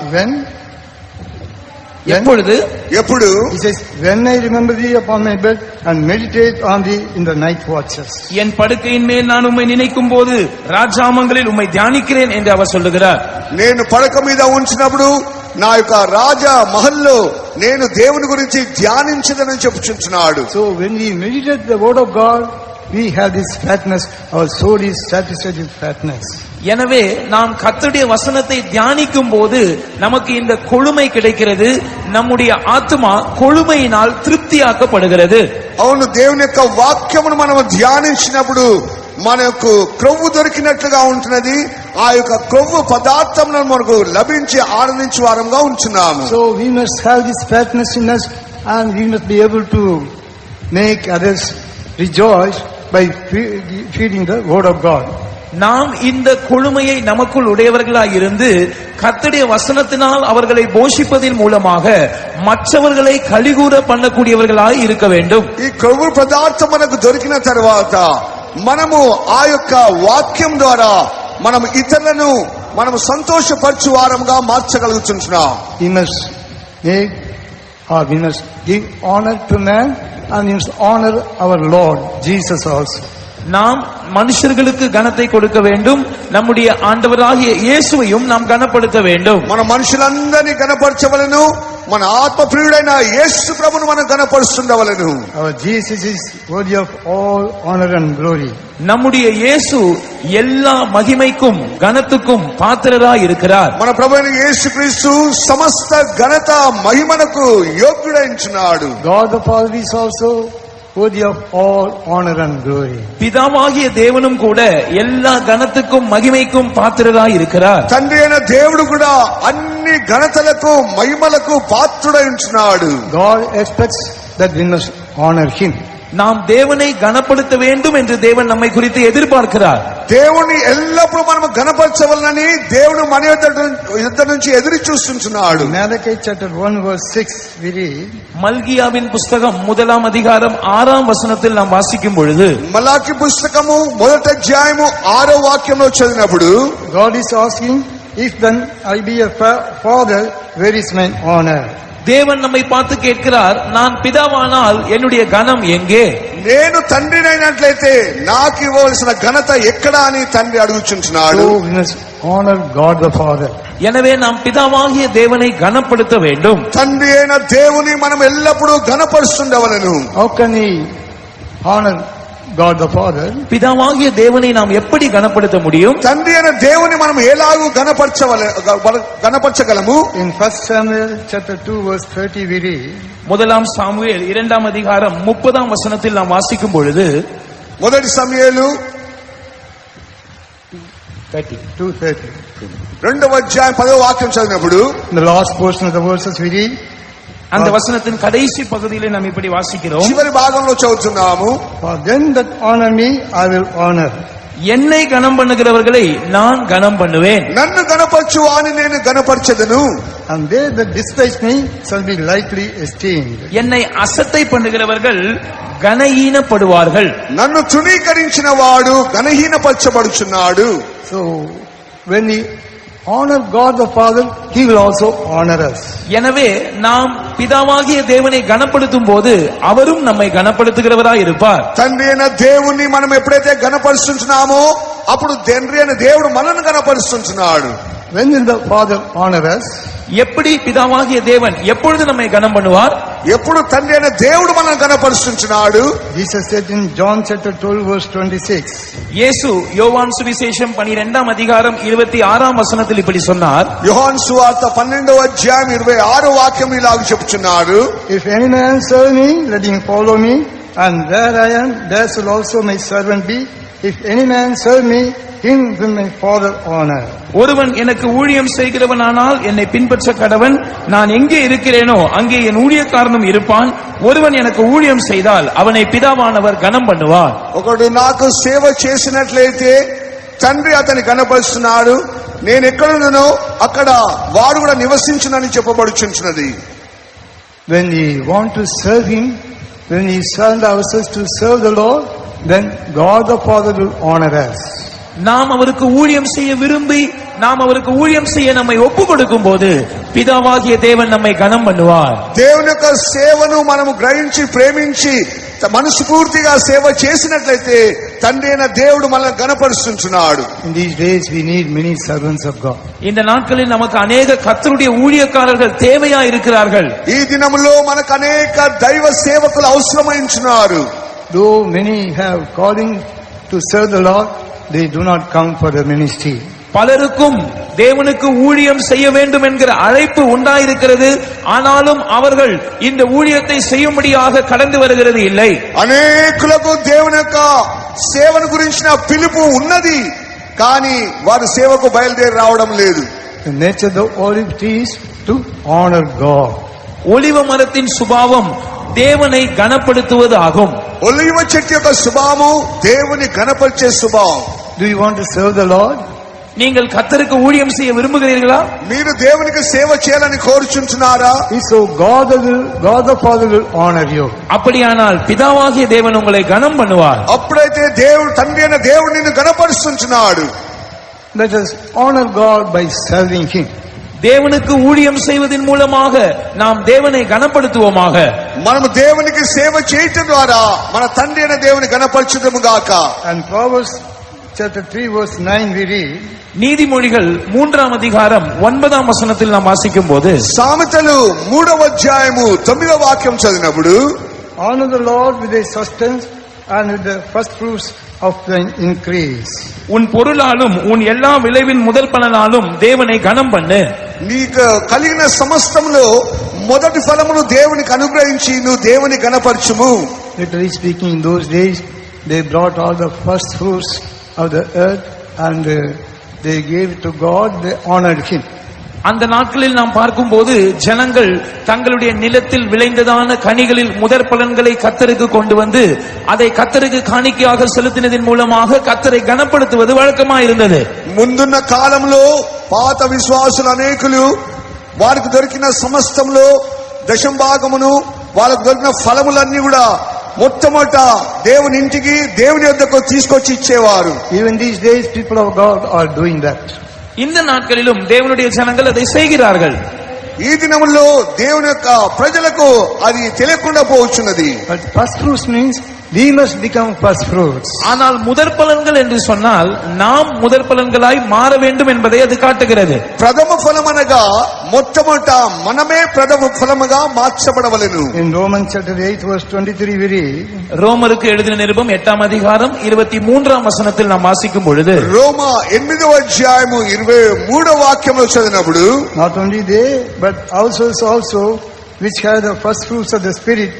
எப்பொழுது? ఎప్పుడు? He says, when I remember thee upon my bed and meditate on thee in the night watches. என் படுக்கையின் மேல் நான் உம்மை நினைக்கும் போது ராஜாமங்களில் உம்மை தியானிக்கிறேன் என்று அவர் சொல்லுகிறார். నేను పడక మీద ఉంచినప్పుడు నా యొక్క రాజా మహల్లో నేను దేవుని గురించి ధ్యానించదనని చెప్పుచున్నాడు. So when we meditate the word of God, we have this fatness, our soul is satisfied with fatness. எனவே நாம் கர்த்தருடைய வசனத்தை தியானிக்கும் போது நமக்கு இந்த கொழுமை கிடைக்கிறது. நம்முடைய ஆத்மா கொழுமையினால் திருப்தியாக்கப்படுகிறது. అవును, దేవుని యొక్క వాక్యమును మనం ధ్యానించినప్పుడు మనకు క్రొవ్వు దొరికినట్లుగా ఉంటున్నది. ఆ యొక్క క్రొవ్వు పదార్థం మనకు లభించి ఆనందించే వారంగా ఉంటున్నాము. So we must have this fatness in us, and we must be able to make others rejoice by feeding the word of God. நாம் இந்த கொழுமையை நமக்குள் உடையவர்களாய் இருந்து கர்த்தருடைய வசனத்தினால் அவர்களை போஷிப்பதின் மூலமாக மற்றவர்களை கலிகூர பண்ணக்கூடியவர்களாய் இருக்க வேண்டும். ఈ క్రొవ్వు పదార్థం మనకు దొరికిన తర్వాత మనము ఆ యొక్క వాక్యం ద్వారా మనం ఇతరులను మనం సంతోషపరచు వారంగా మార్చగలుగుతున్నాం. We must make, or we must give honor to man, and we must honor our Lord Jesus also. நாம் மனுஷர்களுக்கு கனத்தை கொடுக்க வேண்டும், நம்முடைய ஆண்டவராகிய இயேசுவையும் நாம் கனப்படுத்த வேண்டும். మన మనుషులందరినీ గణపరచవలెను, మన ఆత్మ ప్రియుడైన యేసు ప్రభువును మనం గణపరుస్తుండవలెను. Our Jesus is worthy of all honor and glory. நம்முடைய இயேசு எல்லா மகிமைக்கும் கனத்துக்கும் பாத்திரராய் இருக்கிறார். మన ప్రభువైన యేసుక్రీస్తు సమస్త ఘనత మహిమనకు యోగ్యుడైంచున్నాడు. God the Father is also worthy of all honor and glory. பிதாவாகிய தேவனும் கூட எல்லா கனத்துக்கும் மகிமைக்கும் பாத்திரராய் இருக்கிறார். తండ్రి అయిన దేవుడు కూడా అన్ని ఘనతలకు మహిమలకు పాత్రుడై ఉంటున్నాడు. God expects that we must honor him. நாம் தேவனை கனப்படுத்த வேண்டும் என்று தேவன் நம்மை குறித்து எதிர்பார்க்கிறார். దేవుని ఎల్లప్పుడూ మనం గణపరచవలనని దేవుడు మన యుద్ధ నుంచి ఎదురు చూస్తున్నాడు. Malachi chapter 1 verse 6 we read, மல்கியாவின் புஸ்தகம் 1 அதிகாரம் 6 வசனத்தில் நாம் வாசிக்கும் பொழுது, మలాకి పుస్తకము 1వ అధ్యాయము 6వ వాక్యంలో చదివినప్పుడు God is asking, if then I be a father, where is my honor? தேவன் நம்மை பார்த்து கேட்கிறார், நான் பிதாவானால் என்னுடைய கனம் எங்கே? నేను తండ్రినైనట్లయితే నాకు ఇవ్వవలసిన ఘనత ఎక్కడా అని తండ్రి అడుగుచుంటున్నాడు. So we must honor God the Father. எனவே நாம் பிதாவாகிய தேவனை கனப்படுத்த வேண்டும். తండ్రి అయిన దేవుని మనం ఎల్లప్పుడూ ఘనపరుస్తుండవలెను. How can we honor God the Father? பிதாவாகிய தேவனை நாம் எப்படி கனப்படுத்த முடியும்? తండ్రి అయిన దేవుని మనం ఎలాగూ గణపరచగలము? In 1 Samuel chapter 2 verse 30 we read, 1 Samuel 2 அதிகாரம் 30 வசனத்தில் நாம் வாசிக்கும் பொழுது, 1 సమూయేలు 2:30. 2వ అధ్యాయం 10వ వాక్యం చదివినప్పుడు In the last portion of the verses we read, அந்த வசனத்தின் கடைசி பகுதியிலே நாம் இப்படி வாசிக்கிறோம், చివరి భాగంలో చదువుతున్నాము. for them that honor me I will honor. என்னை கனம் பண்ணுகிறவர்களை நான் கனம் பண்ணுவேன். నన్ను గణపరచు అని నేను గణపరచెదను. And they that despise me shall be lightly esteemed. என்னை அசட்டை பண்ணுகிறவர்கள் கனஹீனப்படுவார்கள். నన్ను తృణీకరించిన వాడు గణహీనపరచబడుచున్నాడు. So when we honor God the Father, he will also honor us. எனவே நாம் பிதாவாகிய தேவனை கனப்படுத்தும் போது அவரும் நம்மை கனப்படுத்துகிறவராய் இருப்பார். తండ్రి అయిన దేవుణ్ణి మనం ఎప్పుడైతే గణపరుస్తున్నామో అప్పుడు తండ్రి అయిన దేవుడు మనల్ని గణపరుస్తున్నాడు. When will the Father honor us? எப்படி பிதாவாகிய தேவன் எப்பொழுது நம்மை கனம் பண்ணுவார்? ఎప్పుడు తండ్రి అయిన దేవుడు మనల్ని గణపరుస్తున్నాడు. Jesus said in John chapter 12 verse 26, இயேசு யோவான் சுவிசேஷம் 12 அதிகாரம் 26 வசனத்தில் இப்படி சொன்னார், యోహాను సువార్త 12వ అధ్యాయం 26వ వాక్యం ఇలాగ చెప్తున్నాడు. if any man serve me, let him follow me, and where I am, there shall also my servant be. If any man serve me, him will my Father honor. ஒருவன் எனக்கு ஊழியம் செய்கிறவனானால் என்னை பின்பற்ற கடவன். நான் எங்கே இருக்கிறேனோ அங்கே என் ஊழியக்காரனும் இருப்பான். ஒருவன் எனக்கு ஊழியம் செய்தால் அவனை பிதாவானவர் கனம் பண்ணுவார். ఒకడు నాకు సేవ చేసినట్లయితే తండ్రి అతని గణపరుస్తున్నాడు. నేను ఎక్కడున్నానో అక్కడ వాడు కూడా నివసించునని చెప్పబడుచున్నది. When we want to serve him, when we surrender ourselves to serve the Lord, then God the Father will honor us. நாம் அவருக்கு ஊழியம் செய்ய விரும்பி நாம் அவருக்கு ஊழியம் செய்ய நம்மை ஒப்பு கொடுக்கும் போது பிதாவாகிய தேவன் நம்மை கனம் பண்ணுவார். దేవుని యొక్క సేవను మనము గ్రహించి ప్రేమించి మనస్ఫూర్తిగా సేవ చేసినట్లయితే తండ్రి అయిన దేవుడు మనల్ని గణపరుస్తున్నాడు. In these days we need many servants of God. இந்த நாட்களில் நமக்கு அநேக கர்த்தருடைய ஊழியக்காரர்கள் தேவையா இருக்கிறார்கள். ఈ దినములో మనకు అనేక దైవ సేవకులు అవసరమైంచున్నారు. though many have calling to serve the Lord, they do not come for the ministry. பலருக்கும் தேவனுக்கு ஊழியம் செய்ய வேண்டும் என்கிற அழைப்பு உண்டாயிருக்கிறது, ஆனாலும் அவர்கள் இந்த ஊழியத்தை செய்யும்படியாக கடந்து வருகிறது இல்லை. అనేకులకు దేవుని యొక్క సేవను గురించిన పిలుపు ఉన్నది, కానీ వారు సేవకు బయలుదేరి రావడం లేదు. The nature of the olive tree is to honor God. ஒலிவ மரத்தின் சுபாவம் தேவனை கனப்படுத்துவது ஆகும். ఒలివ చెట్టు యొక్క స్వభావం దేవుని గణపరిచే స్వభావం. Do you want to serve the Lord? நீங்கள் கர்த்தருக்கு ஊழியம் செய்ய விரும்புகிறீர்களா? మీరు దేవునికి సేవ చేయాలని కోరుచుంటున్నారా? So God the Father will honor you. அப்படியானால் பிதாவாகிய தேவன் உங்களை கனம் பண்ணுவார். అప్పుడైతే దేవుడు తండ్రి అయిన దేవుడు నిన్ను గణపరుస్తున్నాడు. Let us honor God by serving Him. தேவனுக்கு ஊழியம் செய்வதன் மூலமாக நாம் தேவனை கனப்படுத்துவோமாக. మనము దేవునికి సేవ చేయటం ద్వారా మన తండ్రి అయిన దేవుని గణపరచుదము గాక. And Proverbs chapter 3 verse 9 we read, நீதிமொழிகள் 3ஆம் அதிகாரம் 9ஆம் வசனத்தில் நாம் வாசிக்கும் போது, సామెతలు 3వ అధ్యాయము 9వ వాక్యం చదివినప్పుడు, honor the Lord with thy substance and with the first fruits of thine increase. உன் பொருளாலும் உன் எல்லா விளைவின் முதல் பலனாலும் தேவனை கனம் பண்ணு. నీకు కలిగిన సమస్తములో మొదటి ఫలమును దేవునికి అనుగ్రహించి నువ్వు దేవుని గణపరచుము. Literally speaking, in those days they brought all the first fruits of the earth and they gave it to God, they honored Him. அந்த நாட்களில் நாம் பார்க்கும்போது ஜனங்கள் தங்களுடைய நிலத்தில் விளைந்ததான கனிகளில் முதற் பலன்களை கர்த்தருக்கு கொண்டு வந்து அதை கர்த்தருக்கு காணிக்கையாக செலுத்தினதின் மூலமாக கர்த்தரை கனப்படுத்துவது வழக்கமாக இருந்தது. ముందున్న కాలంలో పాత విశ్వాసులు అనేకులు వారికి దొరికిన సమస్తంలో దశం భాగమును వాళ్ళకు దొరికిన ఫలములన్నీ కూడా మొట్టమొదట దేవుని ఇంటికి దేవుని యొద్దకు తీసుకొచ్చి ఇచ్చేవారు. Even these days people of God are doing that. இந்த நாட்களிலும் தேவனுடைய ஜனங்கள் அதை செய்கிறார்கள். ఈ దినములో దేవుని యొక్క ప్రజలకు అది తెలియకుండా పోవచ్చున్నది. But first fruits means we must become first fruits. ஆனால் முதற் பலன்கள் என்று சொன்னால் நாம் முதற் பலன்களாய் மாற வேண்டும் என்பதை அது காட்டுகிறது. ప్రథమ ఫలం అనగా మొట్టమొదట మనమే ప్రథమ ఫలముగా మార్చబడవలెను. In Romans chapter 8 verse 23 we read, ரோமருக்கு எழுதின நிருபம் 8ஆம் அதிகாரம் 23ஆம் வசனத்தில் நாம் வாசிக்கும் பொழுது, రోమా 8వ అధ్యాయము 23వ వాక్యంలో చదివినప్పుడు, not only they but ourselves also which have the first fruits of the Spirit,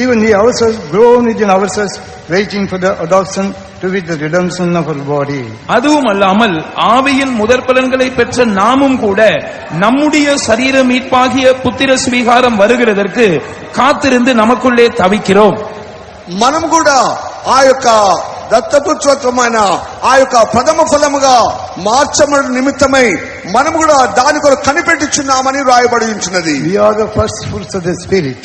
even we ourselves grown within ourselves, waiting for the adoption to be the redemption of our body. அதுவும் அல்லாமல் ஆவியின் முதற் பலன்களை பெற்ற நாமும் கூட நம்முடைய சரீர மீட்பாகிய புத்திர ஸ்வீகாரம் வருகிறதற்கு காத்திருந்து நமக்குள்ளே தவிக்கிறோம். మనం కూడా ఆ యొక్క దత్తపుత్రత్వమైన ఆ యొక్క ప్రథమ ఫలముగా మార్చబడ నిమిత్తమై మనం కూడా దాని కొరకు కనిపెట్టుచున్నామని రాయబడి ఉంటున్నది. We are the first fruits of the Spirit.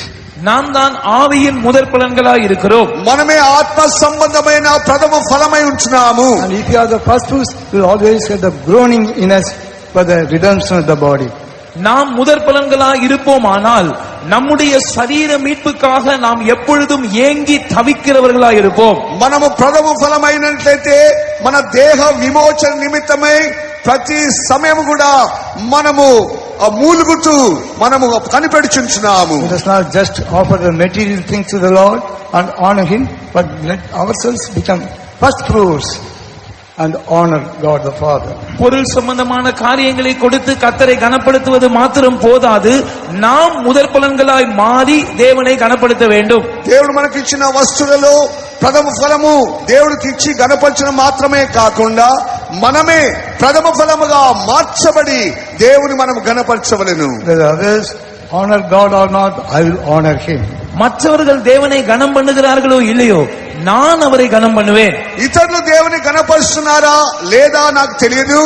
நாம் தான் ஆவியின் முதற் பலன்களாய் இருக்கிறோம். మనమే ఆత్మ సంబంధమైన ప్రథమ ఫలమై ఉంటున్నాము. And if you are the first fruits, you will always have the groaning in us for the redemption of the body. நாம் முதற் பலன்களாய் இருப்போமானால் நம்முடைய சரீர மீட்புக்காக நாம் எப்பொழுதும் ஏங்கி தவிக்கிறவர்களாய் இருப்போம். మనము ప్రథమ ఫలమైనట్లయితే మన దేహ విమోచన నిమిత్తమై ప్రతి సమయం కూడా మనము మూలుగుతూ మనము కనిపెడుచున్నాము. Let us not just offer the material things to the Lord and honor Him, but let ourselves become first fruits and honor God the Father. பொருள் சம்பந்தமான காரியங்களை கொடுத்து கர்த்தரை கனப்படுத்துவது மாத்திரம் போதாது, நாம் முதற் பலன்களாய் மாறி தேவனை கனப்படுத்த வேண்டும். దేవుడు మనకి ఇచ్చిన వస్తువులలో ప్రథమ ఫలము దేవుడికి ఇచ్చి గణపరచడం మాత్రమే కాకుండా మనమే ప్రథమ ఫలముగా మార్చబడి దేవుని మనం గణపరచవలెను. Whether others honor God or not, I will honor Him. மற்றவர்கள் தேவனை கனம் பண்ணுகிறார்களோ இல்லையோ, நான் அவரை கனம் பண்ணுவேன். ఇతరులు దేవుని గణపరుస్తున్నారా లేదా నాకు తెలియదు,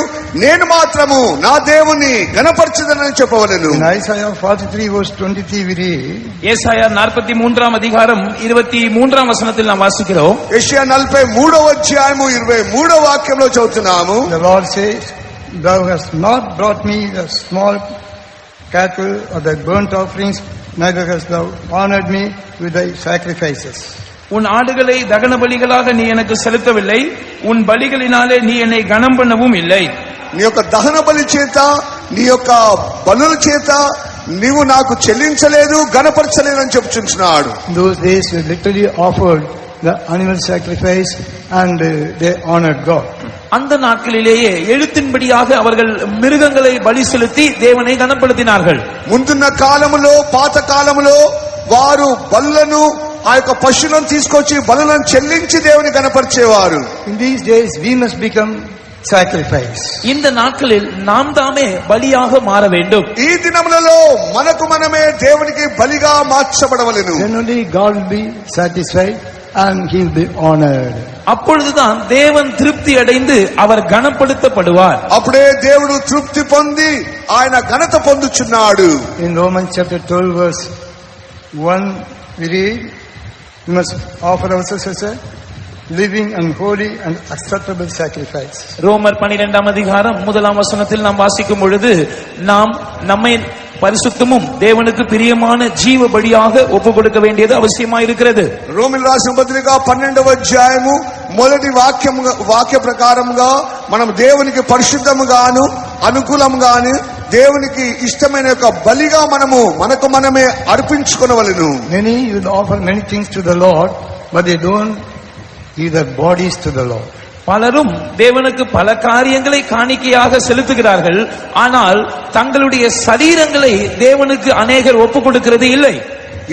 నేను మాత్రము నా దేవుని గణపరచదనని చెప్పవలెను. In Isaiah 43 verse 23 we read, ஏசாயா 43ஆம் அதிகாரம் 23ஆம் வசனத்தில் நாம் வாசிக்கிறோம். యెషయా 43వ అధ్యాయము 23వ వాక్యంలో చదువుతున్నాము. the Lord says, Thou hast not brought me the small cattle or the burnt offerings, neither hast thou honored me with thy sacrifices. உன் ஆடுகளை தகன பலிகளாக நீ எனக்கு செலுத்தவில்லை, உன் பலிகளினாலே நீ என்னை கனம் பண்ணவும் இல்லை. నీ యొక్క దహన బలి చేత నీ యొక్క బలుల చేత నీవు నాకు చెల్లించలేదు, గణపరచలేదు అని చెప్పుచున్నాడు. In those days we literally offered the animal sacrifice and they honored God. அந்த நாட்களிலேயே எழுத்தின்படியாக அவர்கள் மிருகங்களை பலி செலுத்தி தேவனை கனப்படுத்தினார்கள். ముందున్న కాలములో పాత కాలములో వారు బలులను ఆ యొక్క పశువులను తీసుకొచ్చి బలులను చెల్లించి దేవుని కనపరిచేవారు. In these days we must become sacrifice. இந்த நாட்களில் நாம் தாமே பலியாக மாற வேண்டும். ఈ దినములలో మనకు మనమే దేవునికి బలిగా మార్చబడవలెను. Then only God will be satisfied and he will be honored. அப்பொழுதுதான் தேவன் திருப்தி அடைந்து அவர் கனப்படுத்தப்படுவார். అప్పుడే దేవుడు తృప్తి పొంది ఆయన ఘనత పొందుచున్నాడు. In Romans chapter 12 verse 1 we read, we must offer ourselves as a living and holy and acceptable sacrifice. ரோமர் 12ஆம் அதிகாரம் 1ஆம் வசனத்தில் நாம் வாசிக்கும் பொழுது நாம் நம்மை பரிசுத்தமும் தேவனுக்கு பிரியமான ஜீவ பலியாக ஒப்பு கொடுக்க வேண்டியது அவசியமாக இருக்கிறது. రోమిల్ రాసిన పత్రిక 12వ అధ్యాయము మొదటి వాక్య ప్రకారముగా మనం దేవునికి పరిశుద్ధముగాను అనుకూలముగాను దేవునికి ఇష్టమైన యొక్క బలిగా మనకు మనమే అర్పించుకొనవలెను. Many will offer many things to the Lord, but they don't give their bodies to the Lord. பலரும் தேவனுக்கு பல காரியங்களை காணிக்கையாக செலுத்துகிறார்கள், ஆனால் தங்களுடைய சரீரங்களை தேவனுக்கு அநேகர் ஒப்பு கொடுக்கிறது இல்லை.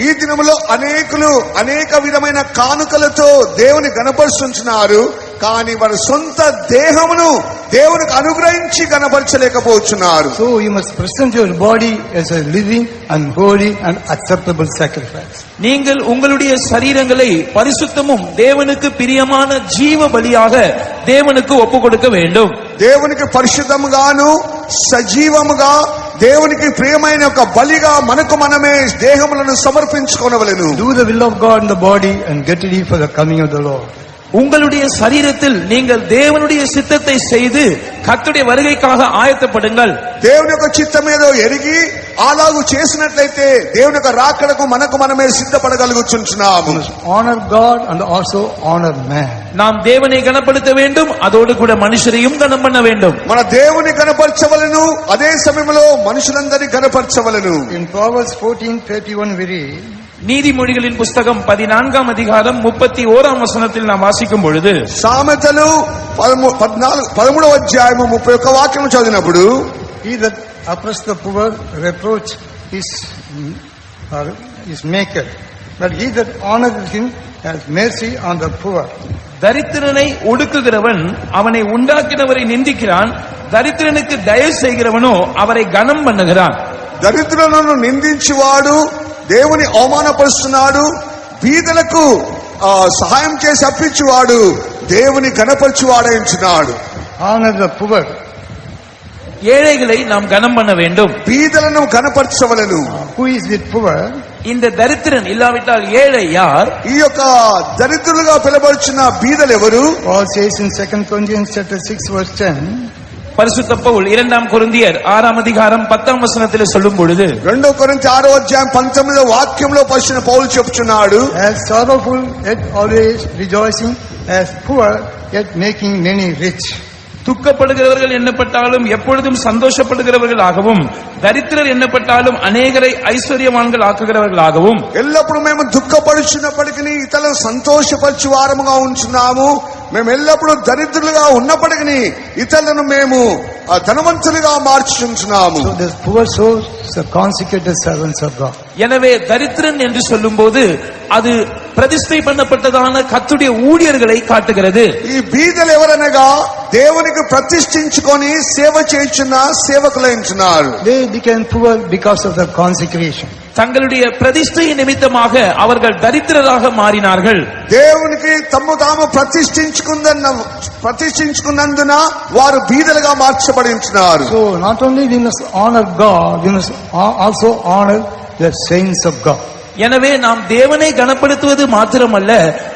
ఈ దినములో అనేకులు అనేక విధమైన కానుకలతో దేవుని గణపరుస్తున్నారు, కానీ వారి సొంత దేహమును దేవునికి అనుగ్రహించి గణపరచలేకపోతున్నారు. So you must present your body as a living and holy and acceptable sacrifice. நீங்கள் உங்களுடைய சரீரங்களை பரிசுத்தமும் தேவனுக்கு பிரியமான ஜீவ பலியாக தேவனுக்கு ஒப்பு கொடுக்க வேண்டும். దేవునికి పరిశుద్ధముగాను సజీవముగా దేవునికి ప్రియమైన ఒక బలిగా మనకు మనమే దేహములను సమర్పించుకొనవలెను. Do the will of God in the body and get ready for the coming of the Lord. உங்களுடைய சரீரத்தில் நீங்கள் தேவனுடைய சித்தத்தை செய்து கர்த்தருடைய வருகைக்காக ஆயத்தப்படுங்கள். దేవుని యొక్క చిత్తమేదో ఎరిగి అలాగు చేసినట్లయితే దేవుని యొక్క రాకడకు మనకు మనమే సిద్ధపడగలుగుచున్నాము. Honor God and also honor man. நாம் தேவனை கனப்படுத்த வேண்டும், அதோடு கூட மனுஷரையும் கனம் பண்ண வேண்டும். మన దేవుని కనపరచవలెను, అదే సమయంలో మనుషులందరినీ కనపరచవలెను. In Proverbs 14:31 we read, நீதிமொழிகளின் புஸ்தகம் 14ஆம் அதிகாரம் 31ஆம் வசனத்தில் நாம் வாசிக்கும் பொழுது, సామెతలు 13వ అధ్యాయము 31వ వాక్యం చదివినప్పుడు, he that oppresses the poor reproach his maker, but he that honoreth him has mercy on the poor. தரித்திரனை ஒடுக்குகிறவன் அவனை உண்டாக்கினவரை நிந்திக்கிறான், தரித்திரனுக்கு தயவு செய்கிறவனோ அவரை கனம் பண்ணுகிறான். దరిద్రులను నిందించువాడు దేవుని అవమానపరుస్తున్నాడు, బీదలకు సహాయం చేసి అప్పించువాడు దేవుని గణపరచువాడైంచున్నాడు. Honor the poor. ஏழைகளை நாம் கனம் பண்ண வேண்டும். బీదలను గణపరచవలెను. Who is the poor? இந்த தரித்திரன் இல்லாவிட்டால் ஏழை யார்? ఈ యొక్క దరిద్రులుగా పిలబడుచున్న బీదలు ఎవరు? Paul says in 2 Corinthians chapter 6 verse 10, பரிசுத்த பவுல் 2 கொரிந்தியர் 6ஆம் அதிகாரம் 10ஆம் வசனத்தில் சொல்லும் பொழுது, 2 కొరింథీ 6వ అధ్యాయం 19వ వాక్యంలో పరిశుద్ధ పౌలు చెప్తున్నాడు, as sorrowful yet always rejoicing, as poor yet making many rich. துக்கப்படுகிறவர்கள் எண்ணப்பட்டாலும் எப்பொழுதும் சந்தோஷப்படுகிறவர்களாகவும், தரித்திரர் எண்ணப்பட்டாலும் அநேகரை ஐஸ்வர்யவான்கள் ஆக்குகிறவர்களாகவும், ఎల్లప్పుడు మేము దుఃఖపడుచున్నప్పటికీ ఇతరులను సంతోషపరచు వారముగా ఉంచున్నాము, మేము ఎల్లప్పుడూ దరిద్రులుగా ఉన్నప్పటికీ ఇతరులను మేము ధనవంతులుగా మార్చుచున్నాము. So this poor souls are consecrated servants of God. எனவே தரித்திரன் என்று சொல்லும்போது அது பிரதிஷ்டை பண்ணப்பட்டதான கர்த்தருடைய ஊழியர்களை காட்டுகிறது. ఈ బీదలు ఎవరనగా దేవునికి ప్రతిష్ఠించుకొని సేవ చేయుచున్న సేవకులైంచున్నారు. They became poor because of the consecration. தங்களுடைய பிரதிஷ்டை நிமித்தமாக அவர்கள் தரித்திரராக மாறினார்கள். దేవునికి తమ్ము తాము ప్రతిష్ఠించుకున్నందున వారు బీదలుగా మార్చబడి ఉంటున్నారు. So not only we must honor God, we must also honor the saints of God. எனவே நாம் தேவனை கனப்படுத்துவது மாத்திரமல்ல,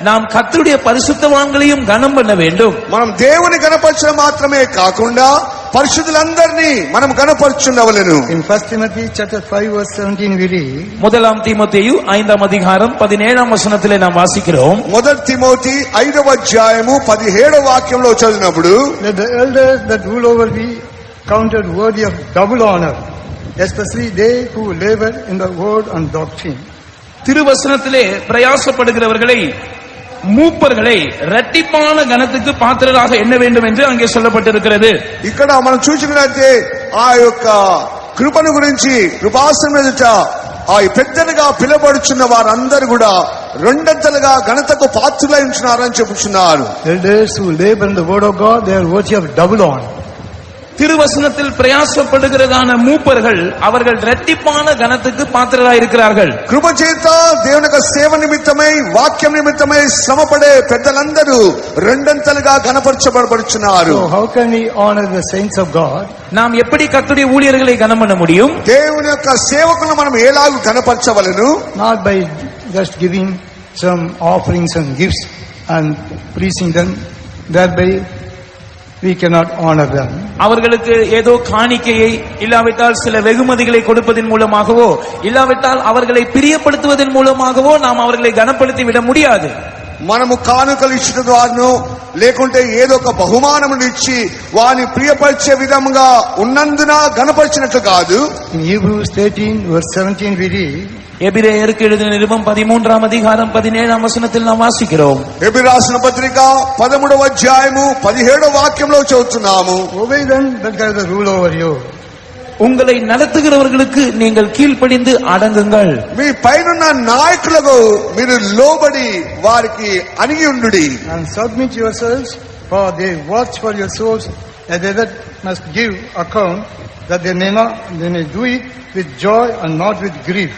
நாம் கர்த்தருடைய பரிசுத்தவான்களையும் கனம் பண்ண வேண்டும். మనం దేవుని గణపరచడం మాత్రమే కాకుండా పరిశుద్ధులందరినీ మనం గణపరచుండవలెను. In 1 Timothy chapter 5 verse 17 we read, முதலாம் தீமோத்தேயு 5ஆம் அதிகாரம் 17ஆம் வசனத்திலே நாம் வாசிக்கிறோம், మొదటి తిమోతి 5వ అధ్యాయము 17వ వాక్యంలో చదివినప్పుడు, let the elders that rule over thee counted worthy of double honor, especially they who labor in the word and doctrine. திருவசனத்திலே பிரயாசப்படுகிறவர்களை மூப்பர்களை இரட்டிப்பான கனத்துக்கு பாத்திரராக எண்ண வேண்டும் என்று அங்கே சொல்லப்பட்டிருக்கிறது. ఇక్కడ మనం చూసినట్లయితే ఆ యొక్క కృపను గురించి కృపాసనం ఎదుట ఆ పెద్దలుగా పిలువబడుచున్న వారందరూ కూడా రెండంతలుగా ఘనతకు పాత్రులై ఉంటున్నారని చెప్పుచున్నారు. Elders who labor in the word of God, they are worthy of double honor. திருவசனத்தில் பிரயாசப்படுகிறதான மூப்பர்கள் அவர்கள் இரட்டிப்பான கனத்துக்கு பாத்திரராய் இருக்கிறார்கள். కృప చేత దేవుని యొక్క సేవ నిమిత్తమై వాక్యం నిమిత్తమై శ్రమపడే పెద్దలందరూ రెండంతలుగా ఘనపరచబడుచున్నారు. So how can we honor the saints of God? நாம் எப்படி கர்த்தருடைய ஊழியர்களை கனம் பண்ண முடியும்? దేవుని యొక్క సేవకులను మనం ఎలాగూ ఘనపరచవలెను? Not by just giving some offerings and gifts and pleasing them. Thereby we cannot honor them. அவர்களுக்கு ஏதோ காணிக்கையை இல்லாவிட்டால் சில வெகுமதிகளை கொடுப்பதன் மூலமாகவோ இல்லாவிட்டால் அவர்களை பிரியப்படுத்துவதன் மூலமாகவோ நாம் அவர்களை கனப்படுத்தி விட முடியாது. మనము కానుకలు ఇచ్చడం ద్వారానో లేకుంటే ఏదో ఒక బహుమానమును ఇచ్చి వారిని ప్రియపరిచే విధముగా ఉన్నందున గణపరిచినట్లు కాదు. In Hebrews 13 verse 17 we read, எபிரேயருக்கு எழுதின நிருபம் 13ஆம் அதிகாரம் 17ஆம் வசனத்தில் நாம் வாசிக்கிறோம். ఎబిరె రాసిన పత్రిక 13వ అధ్యాయము 17వ వాక్యంలో చదువుతున్నాము. obey them that have the rule over you. உங்களை நடத்துகிறவர்களுக்கு நீங்கள் கீழ்ப்படிந்து அடங்குங்கள். మీ పైనున్న నాయకులకు మీరు లోబడి వారికి అణిగి ఉండుడి. And submit yourselves, for they watch for your souls, and they that must give account, that they may do it with joy and not with grief.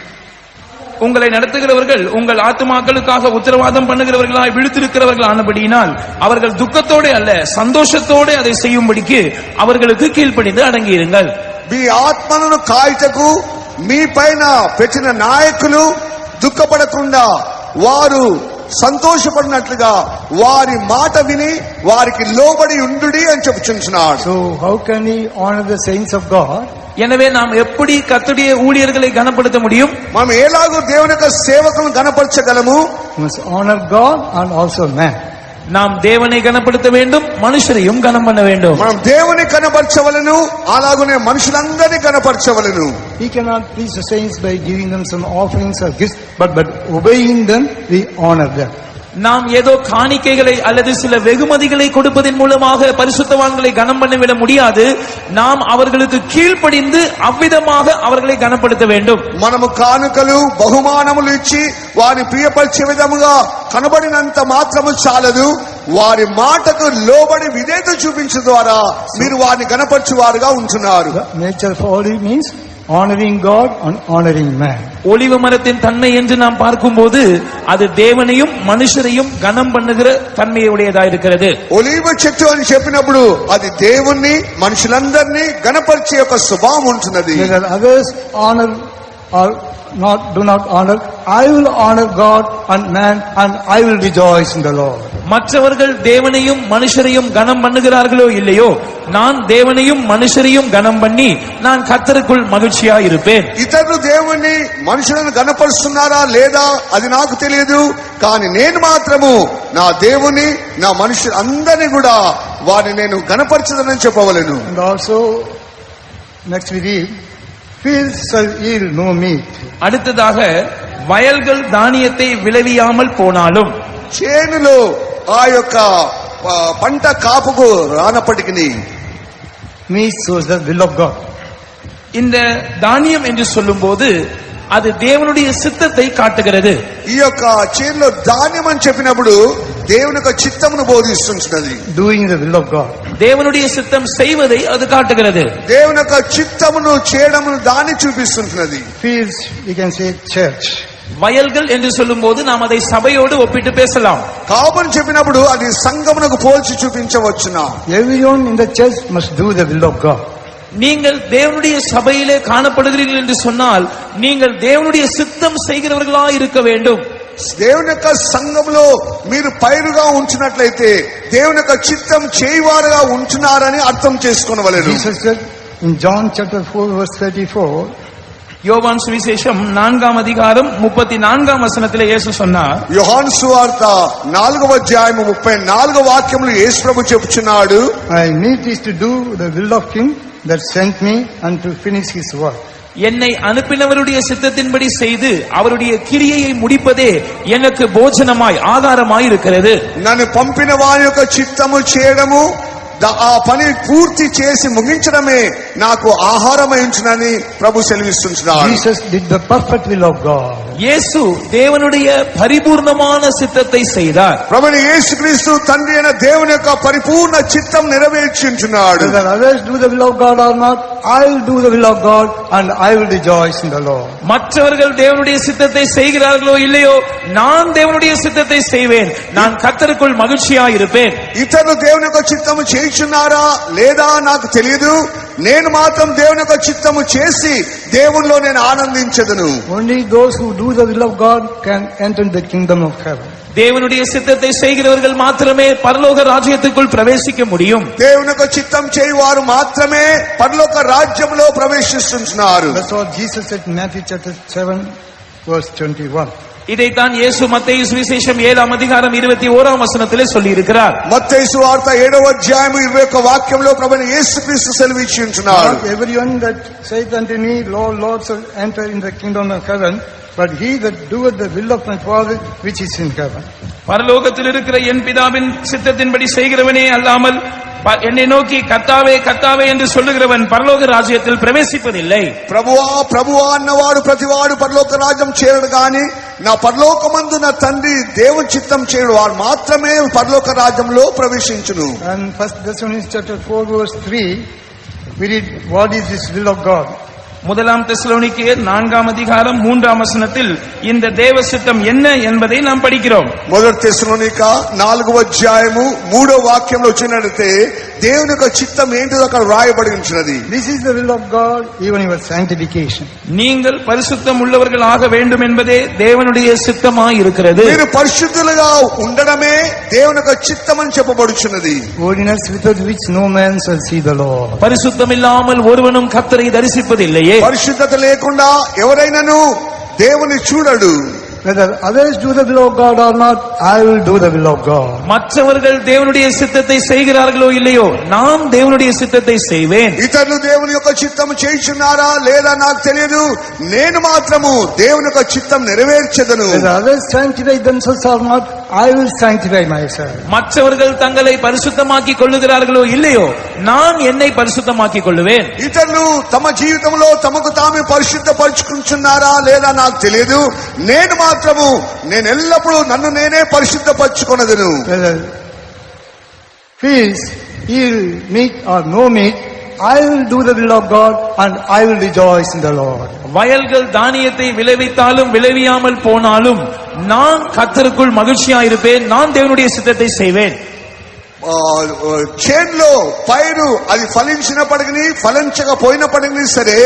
உங்களை நடத்துகிறவர்கள் உங்கள் ஆத்துமாக்களுக்காக உத்தரவாதம் பண்ணுகிறவர்களாய் விழுத்திருக்கிறவர்கள் ஆனபடியினால் அவர்கள் துக்கத்தோடு அல்ல சந்தோஷத்தோடு அதை செய்யும்படிக்கு அவர்களுக்கு கீழ்ப்படிந்து அடங்கியிருங்கள். మీ ఆత్మలను కాయుటకు మీ పైన పెట్టిన నాయకులు దుఃఖపడకుండా వారు సంతోషపడినట్లుగా వారి మాట విని వారికి లోబడి ఉండుడి అని చెప్పుచున్నాడు. So how can we honor the saints of God? எனவே நாம் எப்படி கர்த்தருடைய ஊழியர்களை கனப்படுத்த முடியும்? మనం ఎలాగో దేవుని యొక్క సేవకులను గణపరచగలము? We must honor God and also man. நாம் தேவனை கனப்படுத்த வேண்டும், மனுஷரையும் கனம் பண்ண வேண்டும். మనం దేవుని కనపరచవలెను, అలాగనే మనుషులందరినీ కనపరచవలెను. We cannot please the saints by giving them some offerings or gifts, but obeying them we honor them. நாம் ஏதோ காணிக்கைகளை அல்லது சில வெகுமதிகளை கொடுப்பதன் மூலமாக பரிசுத்தவான்களை கனம் பண்ணிவிட முடியாது. நாம் அவர்களுக்கு கீழ்ப்படிந்து அவ்விதமாக அவர்களை கனப்படுத்த வேண்டும். మనము కానుకలు బహుమానములు ఇచ్చి వారిని ప్రియపరిచే విధముగా కనబడినంత మాత్రము చాలదు. వారి మాటకు లోబడి విధేయత చూపించడం ద్వారా మీరు వారిని గణపరచువారుగా ఉంటున్నారు. The nature of holy means honoring God and honoring man. ஒலிவ மரத்தின் தன்மை என்று நாம் பார்க்கும்போது அது தேவனையும் மனுஷரையும் கனம் பண்ணுகிற தன்மையுடையதா இருக்கிறது. ఒలీవ చెట్టు అని చెప్పినప్పుడు అది దేవుణ్ణి మనుషులందరినీ గణపరిచే ఒక స్వభావం ఉంటున్నది. Whether others honor or do not honor, I will honor God and man, and I will rejoice in the Lord. மற்றவர்கள் தேவனையும் மனுஷரையும் கனம் பண்ணுகிறார்களோ இல்லையோ, நான் தேவனையும் மனுஷரையும் கனம் பண்ணி நான் கர்த்தருக்குள் மகிழ்ச்சியா இருப்பேன். ఇతరులు దేవుణ్ణి మనుషులను గణపరుస్తున్నారా లేదా అది నాకు తెలియదు, కానీ నేను మాత్రము నా దేవుని నా మనుషులు అందరినీ కూడా వారిని నేను గణపరచదనని చెప్పవలెను. And also next we read, fields shall yield no meat. அடுத்ததாக வயல்கள் தானியத்தை விளைவியாமல் போனாலும், చేనులో ఆ యొక్క పంట కాపుకు రానప్పటికీ Meat shows the will of God. இந்த தானியம் என்று சொல்லும்போது அது தேவனுடைய சித்தத்தை காட்டுகிறது. ఈ యొక్క చేనులో ధాన్యం అని చెప్పినప్పుడు దేవుని యొక్క చిత్తమును బోధిస్తున్నది. Doing the will of God. தேவனுடைய சித்தம் செய்வதை அது காட்டுகிறது. దేవుని యొక్క చిత్తమును చేయడమును దాన్ని చూపిస్తున్నది. Fields, we can say church. வயல்கள் என்று சொல்லும்போது நாம் அதை சபையோடு ஒப்பிட்டு பேசலாம். కాపుని చెప్పినప్పుడు అది సంఘమునకు పోల్చి చూపించవచ్చునా. Everyone in the church must do the will of God. நீங்கள் தேவனுடைய சபையிலே காணப்படுகிறீர்கள் என்று சொன்னால் நீங்கள் தேவனுடைய சித்தம் செய்கிறவர்களா இருக்க வேண்டும். దేవుని యొక్క సంఘములో మీరు పైరుగా ఉంచినట్లయితే దేవుని యొక్క చిత్తం చేయవారుగా ఉంటున్నారని అర్థం చేసుకోవలెను. Jesus said in John chapter 4 verse 34, யோவான் சுவிசேஷம் 4ஆம் அதிகாரம் 34ஆம் வசனத்திலே இயேசு சொன்னார், యోహాను సువార్త 4వ అధ్యాయము 34వ వాక్యములో యేసు ప్రభు చెప్పుచున్నాడు, My meat is to do the will of him that sent me and to finish his work. என்னை అனுపినవరుடைய சித்தத்தின்படி செய்து அவருடைய கிரியையை முடிப்பதே எனக்கு భోజనமாய் ఆధారமாய் இருக்கிறது. నన్ను పంపిన వారి యొక్క చిత్తము చేయడము ఆ పని పూర్తి చేసి ముగించడమే నాకు ఆహారమై ఉంచునని ప్రభు సెలవిస్తున్నాడు. Jesus did the perfect will of God. యేసు దేవునుடைய పరిపూర్ణமான சித்தத்தை செய்தார். ప్రభువైన యేసుక్రీస్తు తండ్రి అయిన దేవుని యొక్క పరిపూర్ణ చిత్తం నెరవేర్చుచున్నాడు. Whether others do the will of God or not, I will do the will of God and I will rejoice in the Lord. மற்றவர்கள் தேவனுடைய சித்தத்தை செய்கிறார்களோ இல்லையோ நான் தேவனுடைய சித்தத்தை செய்வேன், நான் கர்த்தருக்குள் மகிழ்ச்சியாய் இருப்பேன். ఇతరులు దేవుని యొక్క చిత్తము చేయుచున్నారా లేదా నాకు తెలియదు, నేను మాత్రం దేవుని యొక్క చిత్తము చేసి దేవునిలో నేను ఆనందించదును. Only those who do the will of God can enter the kingdom of heaven. தேவனுடைய சித்தத்தை செய்கிறவர்கள் மாத்திரமே பரலோக ராஜ்யத்துக்குள் பிரவேசிக்க முடியும். దేవుని యొక్క చిత్తం చేయువారు మాత్రమే పరలోక రాజ్యంలో ప్రవేశిస్తున్నారు. That's what Jesus said in Matthew chapter 7 verse 21. இதைத்தான் இயேசு மத்தேயு சுவிசேஷம் 7ஆம் அதிகாரம் 21ஆம் வசனத்திலே சொல்லி இருக்கிறார். మత్తయి సువార్త 7వ అధ్యాయం 21వ వాక్యంలో ప్రభువైన యేసుక్రీస్తు సెలవిచ్చుచున్నాడు. Not everyone that saith unto me, Lord, Lord, shall enter in the kingdom of heaven, but he that doeth the will of my Father which is in heaven. பரலோகத்தில் இருக்கிற என் பிதாவின் சித்தத்தின்படி செய்கிறவனே அல்லாமல் என்னை நோக்கி கர்த்தாவே கர்த்தாவே என்று சொல்லுகிறவன் பரலோக ராஜ்யத்தில் பிரவேசிப்பதில்லை. ప్రభువా ప్రభువా అన్నవాడు ప్రతివాడు పరలోక రాజ్యం చేరడు గాని నా పరలోకమందు నా తండ్రి దేవుని చిత్తం చేయడు వారు మాత్రమే పరలోక రాజ్యంలో ప్రవేశించును. And First Thessalonians chapter 4 verse 3 we read, what is this will of God? முதலாம் தெசலோனிக்கேயர் 4ஆம் அதிகாரம் 3ஆம் வசனத்தில் இந்த தேவ சித்தம் என்ன என்பதை நாம் படிக்கிறோம். మొదటి తెస్సలోనిక 4వ అధ్యాయము 3వ వాక్యంలో వచ్చినట్లయితే దేవుని యొక్క చిత్తం ఏంటిదో అక్కడ రాయబడి ఉన్నది. This is the will of God, even your sanctification. நீங்கள் பரிசுத்தம் உள்ளவர்கள் ஆக வேண்டும் என்பதே தேவனுடைய சித்தமாய் இருக்கிறது. మీరు పరిశుద్ధులుగా ఉండడమే దేవుని యొక్క చిత్తం అని చెప్పబడుచున్నది. Holiness without which no man shall see the Lord. பரிசுத்தம் இல்லாமல் ஒருவனும் கர்த்தரை தரிசிப்பதில்லையே. పరిశుద్ధత లేకుండా ఎవరైనాను దేవుని చూడడు. Whether others do the will of God or not, I will do the will of God. மற்றவர்கள் தேவனுடைய சித்தத்தை செய்கிறார்களோ இல்லையோ நான் தேவனுடைய சித்தத்தை செய்வேன். ఇతరులు దేవుని యొక్క చిత్తం చేయుచున్నారా లేదా నాకు తెలియదు, నేను మాత్రము దేవుని యొక్క చిత్తం నెరవేర్చెదను. Whether others sanctify themselves or not, I will sanctify myself. மற்றவர்கள் தங்களை பரிசுத்தமாக்கிக் கொள்ளுகிறார்களோ இல்லையோ நான் என்னை பரிசுத்தமாக்கிக் கொள்ளுவேன். ఇతరులు తమ జీవితంలో తమకు తామే పరిశుద్ధపరచుకుంటున్నారా లేదా నాకు తెలియదు, నేను మాత్రము నేను ఎల్లప్పుడూ నన్ను నేనే పరిశుద్ధపరచుకొనదును. Whether feast, eat, meat or no meat, I will do the will of God and I will rejoice in the Lord. வயல்கள் தானியத்தை விளைவித்தாலும் விளைவியாமல் போனாலும் நான் கர்த்தருக்குள் மகிழ்ச்சியாயிருப்பேன், நான் தேவனுடைய சித்தத்தை செய்வேன். చేన్లో పైరు అది ఫలించినప్పటికీ ఫలించకపోయినప్పటికీ సరే,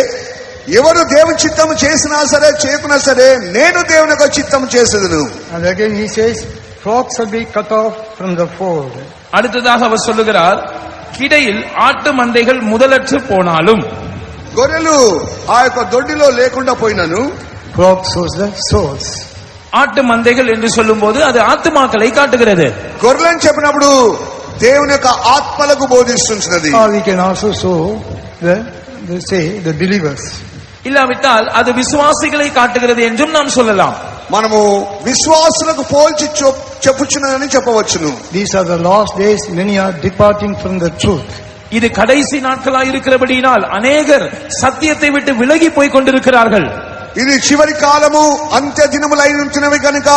ఎవరు దేవుని చిత్తము చేసినా సరే చేయకున్నా సరే నేను దేవుని యొక్క చిత్తము చేసేదను. And again he says, flocks shall be cut off from the fold. அடுத்ததாக அவர் சொல்லுகிறார், கிடையில் ஆட்டு மந்தைகள் முதலற்று போனாலும், గొర్రెలు ఆ యొక్క దొడ్డిలో లేకుండా పోయినను, Flocks shows the souls. ஆட்டு மந்தைகள் என்று சொல்லும் போது அது ஆத்துமாக்களை காட்டுகிறது. గొర్రెలని చెప్పినప్పుడు దేవుని యొక్క ఆత్మలకు బోధిస్తున్నది. Or we can also show the believers. இல்லாவிட்டால் அது விசுவாசிகளை காட்டுகிறது என்றும் நாம் சொல்லலாம். మనము విశ్వాసులకు పోల్చి చెప్పుచున్నదని చెప్పవచ్చును. These are the last days, many are departing from the truth. இது கடைசி நாட்களாய் இருக்கிறபடியினால் அநேகர் சத்தியத்தை விட்டு விலகி போய் கொண்டிருக்கிறார்கள். ఇది చివరి కాలము అంత్య దినములై ఉంటున్నవి కనుక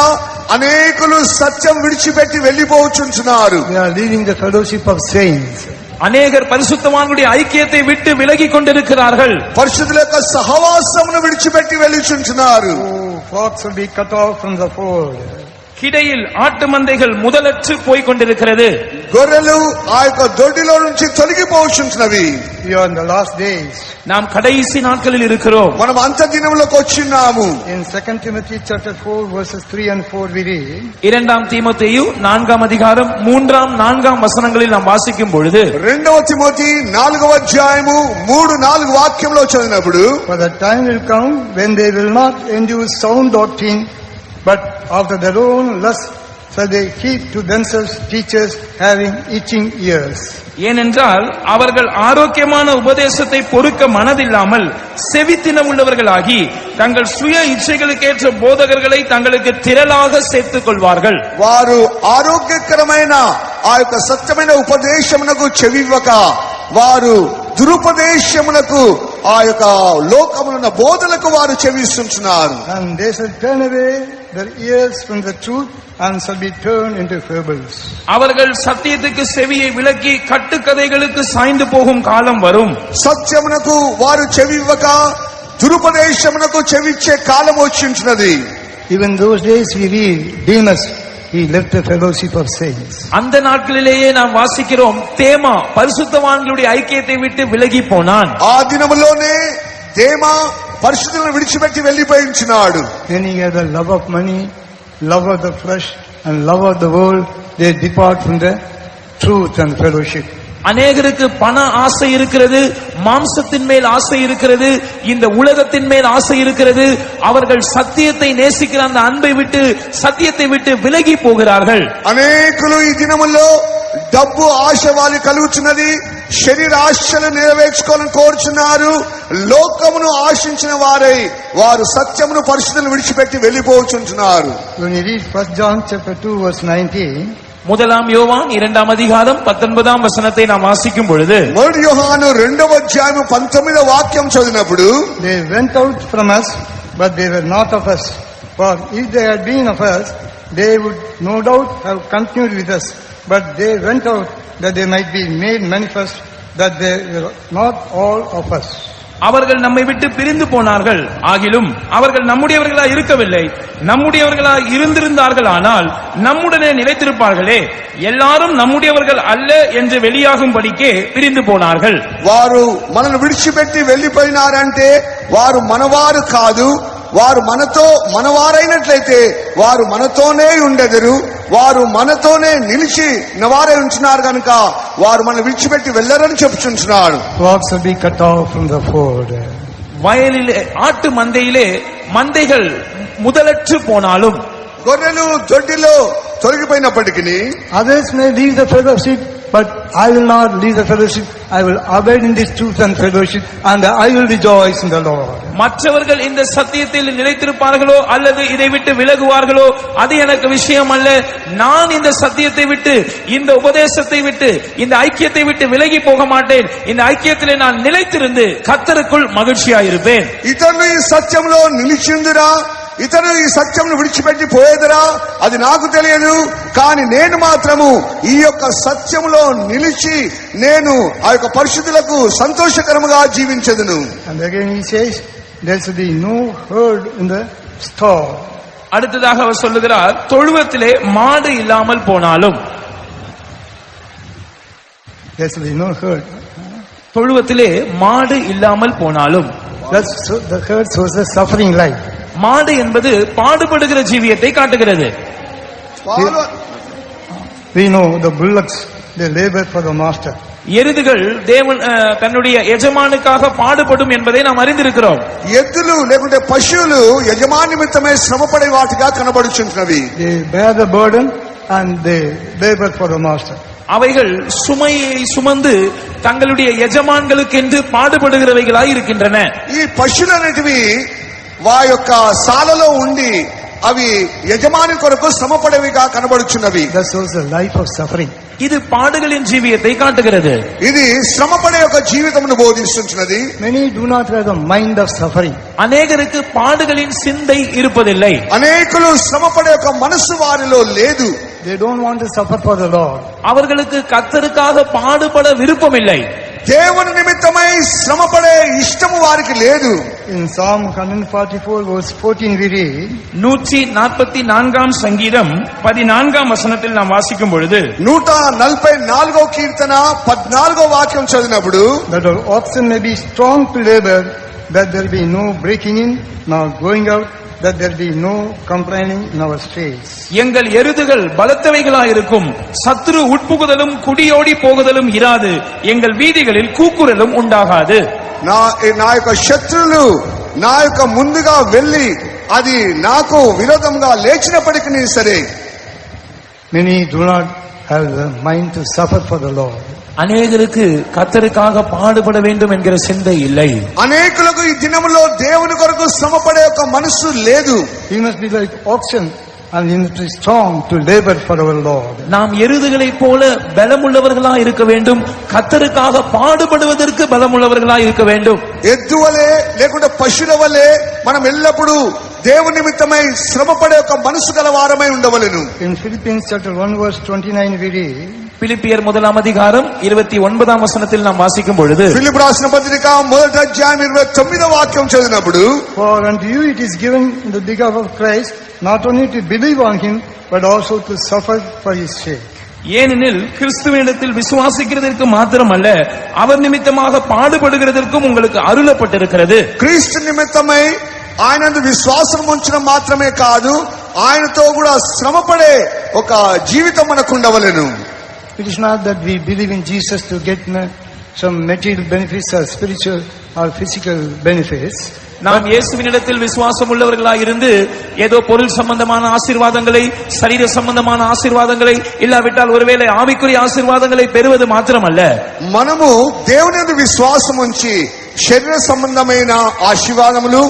అనేకులు సత్యం విడిచిపెట్టి వెళ్లిపోవచ్చున్నారు. They are leaving the fellowship of saints. அநேகர் பரிசுத்தவான்களுடைய ஐக்கியத்தை விட்டு விலகி கொண்டிருக்கிறார்கள். పరిశుద్ధుల యొక్క సహవాసమును విడిచిపెట్టి వెళ్లిచుంటున్నారు. Oh, flocks will be cut off from the fold. கிடையில் ஆட்டு மந்தைகள் முதலற்று போய் கொண்டிருக்கிறது. గొర్రెలు ఆ యొక్క దొడ్డిలో నుంచి తొలగిపోవచ్చున్నవి. We are in the last days. நாம் கடைசி நாட்களில் இருக்கிறோம். మనం అంత్య దినములకు వచ్చినాము. In 2 Timothy chapter 4 verses 3 and 4 we read, 2 தீமோத்தேயு 4ஆம் அதிகாரம் 3ஆம் 4ஆம் வசனங்களில் நாம் வாசிக்கும் பொழுது, 2 తిమోతి 4వ అధ్యాయము 3-4 వాక్యంలో చదివినప్పుడు, for the time will come when they will not endure sound doctrine, but after their own lust So they keep to themselves teachers having itching ears. ஏனென்றால் அவர்கள் ஆரோக்கியமான உபதேசத்தை பொறுக்க மனதில்லாமல் செவித்தினம் உள்ளவர்களாகி தங்கள் சுய இச்சைகளுக்கேற்ற போதகர்களை தங்களுக்கு திரளாக சேர்த்துக் கொள்வார்கள். వారు ఆరోగ్యకరమైన ఆ యొక్క సత్యమైన ఉపదేశమునకు చెవివ్వక వారు దురుపదేశమునకు ఆ యొక్క లోకమున బోధలకు వారు చెవిస్తుంటున్నారు. And they shall turn away their ears from the truth and shall be turned into fables. அவர்கள் சத்தியத்துக்கு செவியை விலக்கி கட்டுக்கதைகளுக்கு சாய்ந்து போகும் காலம் வரும். సత్యమునకు వారు చెవివ్వక దురుపదేశమునకు చెవిచ్చే కాలం వచ్చింటున్నది. Even those days we read Demas, he left the fellowship of saints. அந்த நாட்களிலேயே நாம் வாசிக்கிறோம் தேமா பரிசுத்தவான்களுடைய ஐக்கியத்தை விட்டு விலகி போனான். ఆ దినములోనే దేమా పరిశుద్ధులను విడిచిపెట్టి వెళ్లిపోయించున్నాడు. When he had the love of money, love of the flesh and love of the world, they depart from the truth and fellowship. அநேகருக்கு பண ஆசை இருக்கிறது, மாம்சத்தின் மேல் ஆசை இருக்கிறது, இந்த உலகத்தின் மேல் ஆசை இருக்கிறது. அவர்கள் சத்தியத்தை நேசிக்கிற அந்த அன்பை விட்டு சத்தியத்தை விட்டு விலகி போகிறார்கள். అనేకులు ఈ దినముల్లో డబ్బు ఆశ వారి కలుగుచున్నది, శరీర ఆశలు నెరవేర్చుకోవాలని కోరుచున్నారు. లోకమును ఆశించిన వారై వారు సత్యమును పరిశుద్ధులను విడిచిపెట్టి వెళ్లిపోచుంటున్నారు. When you read 1 John chapter 2 verse 19, முதலாம் யோவான் 2ஆம் அதிகாரம் 19ஆம் வசனத்தை நாம் வாசிக்கும் பொழுது, మొదటి యోహాను 2వ అధ్యాయం 19వ వాక్యం చదివినప్పుడు, they went out from us, but they were not of us. For if they had been of us, they would no doubt have continued with us. But they went out that they might be made manifest that they were not all of us. அவர்கள் நம்மை விட்டு பிரிந்து போனார்கள், ஆகிலும் அவர்கள் நம்முடையவர்களா இருக்கவில்லை. நம்முடையவர்களா இருந்திருந்தார்கள் ஆனால் நம்முடனே நிலைத்திருப்பார்களே. எல்லாரும் நம்முடையவர்கள் அல்ல என்று வெளியாகும்படிக்கே பிரிந்து போனார்கள். వారు మనల్ని విడిచిపెట్టి వెళ్లిపోయినారంటే వారు మనవారు కాదు. వారు మనతో మనవారైనట్లయితే వారు మనతోనే ఉండెదరు. వారు మనతోనే నిలిచి నవారే ఉంటున్నారు కనుక వారు మన విడిచిపెట్టి వెళ్లరని చెప్పుచుంటున్నాడు. Flocks will be cut off from the fold. வயலிலே ஆட்டு மந்தையிலே மந்தைகள் முதலற்று போனாலும், గొర్రెలు దొడ్డిలో తొలగిపోయినప్పటికీ, others may leave the fellowship, but I will not leave the fellowship. I will abide in this truth and fellowship, and I will rejoice in the Lord. மற்றவர்கள் இந்த சத்தியத்தில் நிலைத்திருப்பார்களோ அல்லது இதை விட்டு விலகுவார்களோ அது எனக்கு விஷயம் அல்ல. நான் இந்த சத்தியத்தை விட்டு, இந்த உபதேசத்தை விட்டு, இந்த ஐக்கியத்தை விட்டு விலகி போக மாட்டேன். இந்த ஐக்கியத்திலே நான் நிலைத்திருந்து கர்த்தருக்குள் மகிழ்ச்சியாயிருப்பேன். ఇతరులు ఈ సత్యంలో నిలిచిందిరా, ఇతరులు ఈ సత్యంను విడిచిపెట్టి పోయేదిరా, అది నాకు తెలియదు. కానీ నేను మాత్రము ఈ యొక్క సత్యములో నిలిచి నేను ఆ యొక్క పరిశుద్ధులకు సంతోషకరముగా జీవించెదను. And again he says, there shall be no herd in the stall. அடுத்ததாக அவர் சொல்லுகிறார், தொழுவத்திலே மாடு இல்லாமல் போனாலும். There shall be no herd. தொழுவத்திலே மாடு இல்லாமல் போனாலும். That's the herd shows the suffering life. மாடு என்பது பாடுபடுகிற ஜீவியத்தை காட்டுகிறது. We know the bullocks, they labor for the master. எருதுகள் தேவன் தன்னுடைய எஜமானுக்காக பாடுபடும் என்பதை நாம் அறிந்திருக்கிறோம். ఎద్దులు లేకుంటే పశువులు యజమాని నిమిత్తమే శ్రమపడే వాటిగా కనబడుచుంటున్నవి. They bear the burden and they labor for the master. அவைகள் சுமையை சுமந்து தங்களுடைய எஜமான்களுக்கு என்று பாடுபடுகிறவைகளாய் இருக்கின்றன. ఈ పశువులనేటివి వా యొక్క సాలలో ఉండి అవి యజమాని కొరకు శ్రమపడేవిగా కనబడుచున్నవి. That shows the life of suffering. இது பாடுகளின் ஜீவியத்தை காட்டுகிறது. ఇది శ్రమపడే యొక్క జీవితమును బోధిస్తున్నది. Many do not have the mind of suffering. அநேகருக்கு பாடுகளின் சிந்தை இருப்பதில்லை. అనేకులు శ్రమపడే యొక్క మనస్సు వారిలో లేదు. They don't want to suffer for the Lord. அவர்களுக்கு கர்த்தருக்காக பாடுபட விருப்பமில்லை. దేవుని నిమిత్తమై శ్రమపడే ఇష్టము వారికి లేదు. In Psalm 144 verse 14 we read, 144ஆம் சங்கீதம் 14ஆம் வசனத்தில் நாம் வாசிக்கும் பொழுது, 144వ కీర్తన 14వ వాక్యం చదివినప్పుడు, that our oxen may be strong to labor, that there be no breaking in nor going out, that there be no complaining in our streets. எங்கள் எருதுகள் பலத்தவைகளாயிருக்கும், சத்துரு உட்புகுதலும் குடியோடி போகுதலும் இராது, எங்கள் வீதிகளில் கூக்குரலும் உண்டாகாது. నా యొక్క శత్రులు నా యొక్క ముందుగా వెళ్లి అది నాకు విరోధంగా లేచినప్పటికీ సరే, Many do not have the mind to suffer for the Lord. அநேகருக்கு கர்த்தருக்காக பாடுபட வேண்டும் என்கிற சிந்தை இல்லை. అనేకులకు ఈ దినములో దేవుని కొరకు శ్రమపడే ఒక మనసు లేదు. We must be like oxen and we must be strong to labor for our Lord. நாம் எருதுகளைப் போல பலமுள்ளவர்களாய் இருக்க வேண்டும். கர்த்தருக்காக பாடுபடுவதற்கு பலமுள்ளவர்களாய் இருக்க வேண்டும். ఎద్దు వలె లేకుంటే పశువుల వలె మనం ఎల్లప్పుడూ దేవుని నిమిత్తమై శ్రమపడే ఒక మనసు గల వారమై ఉండవలెను. In Philippians chapter 1 verse 29 we read, பிலிப்பியர் 1:29 வசனத்தில் நாம் வாசிக்கும் பொழுது, ఫిలిప్పీ రాసిన పత్రిక 1:29 వాక్యం చదివినప్పుడు, for unto you it is given in the behalf of Christ not only to believe on him but also to suffer for his sake. ஏனெனில் கிறிஸ்துவினிடத்தில் விசுவாசிக்கிறதற்கு மாத்திரமல்ல, அவர் நிமித்தமாக பாடுபடுகிறதற்கும் உங்களுக்கு அருளப்பட்டிருக்கிறது. క్రీస్తు నిమిత్తమై ఆయనందు విశ్వాసం ఉంచడం మాత్రమే కాదు, ఆయనతో కూడా శ్రమపడే ఒక జీవితం మనకు ఉండవలెను. It is not that we believe in Jesus to get some material benefits or spiritual or physical benefits. நாம் இயேசுவினிடத்தில் விசுவாசம் உள்ளவர்களாய் இருந்து ஏதோ பொருள் சம்பந்தமான ஆசீர்வாதங்களை, சரீர சம்பந்தமான ஆசீர்வாதங்களை, இல்லாவிட்டால் ஒருவேளை ஆவிக்குரிய ஆசீர்வாதங்களை பெறுவது மாத்திரமல்ல, మనము దేవుని యందు విశ్వాసం ఉంచి శరీర సంబంధమైన ఆశీర్వాదములు,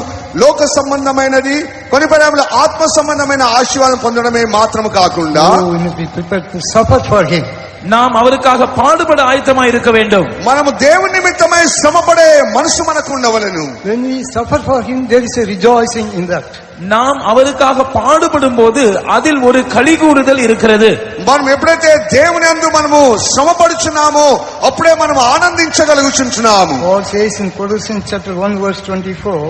లోక సంబంధమైనది, కొన్ని పర్యాలు ఆత్మ సంబంధమైన ఆశీర్వాదం పొందడమే మాత్రము కాకుండా we must be prepared to suffer for him. நாம் அவருக்காக பாடுபட ஆயத்தமாய் இருக்க வேண்டும். మనము దేవుని నిమిత్తమై శ్రమపడే మనసు మనకు ఉండవలెను. When we suffer for him, there is a rejoicing in that. நாம் அவருக்காக பாடுபடும் போது அதில் ஒரு களிகூறுதல் இருக்கிறது. మనం ఎప్పుడైతే దేవుని యందు మనము శ్రమపడుచున్నామో అప్పుడే మనం ఆనందించగలుగుచున్నాము. Paul says in Colossians chapter 1 verse 24,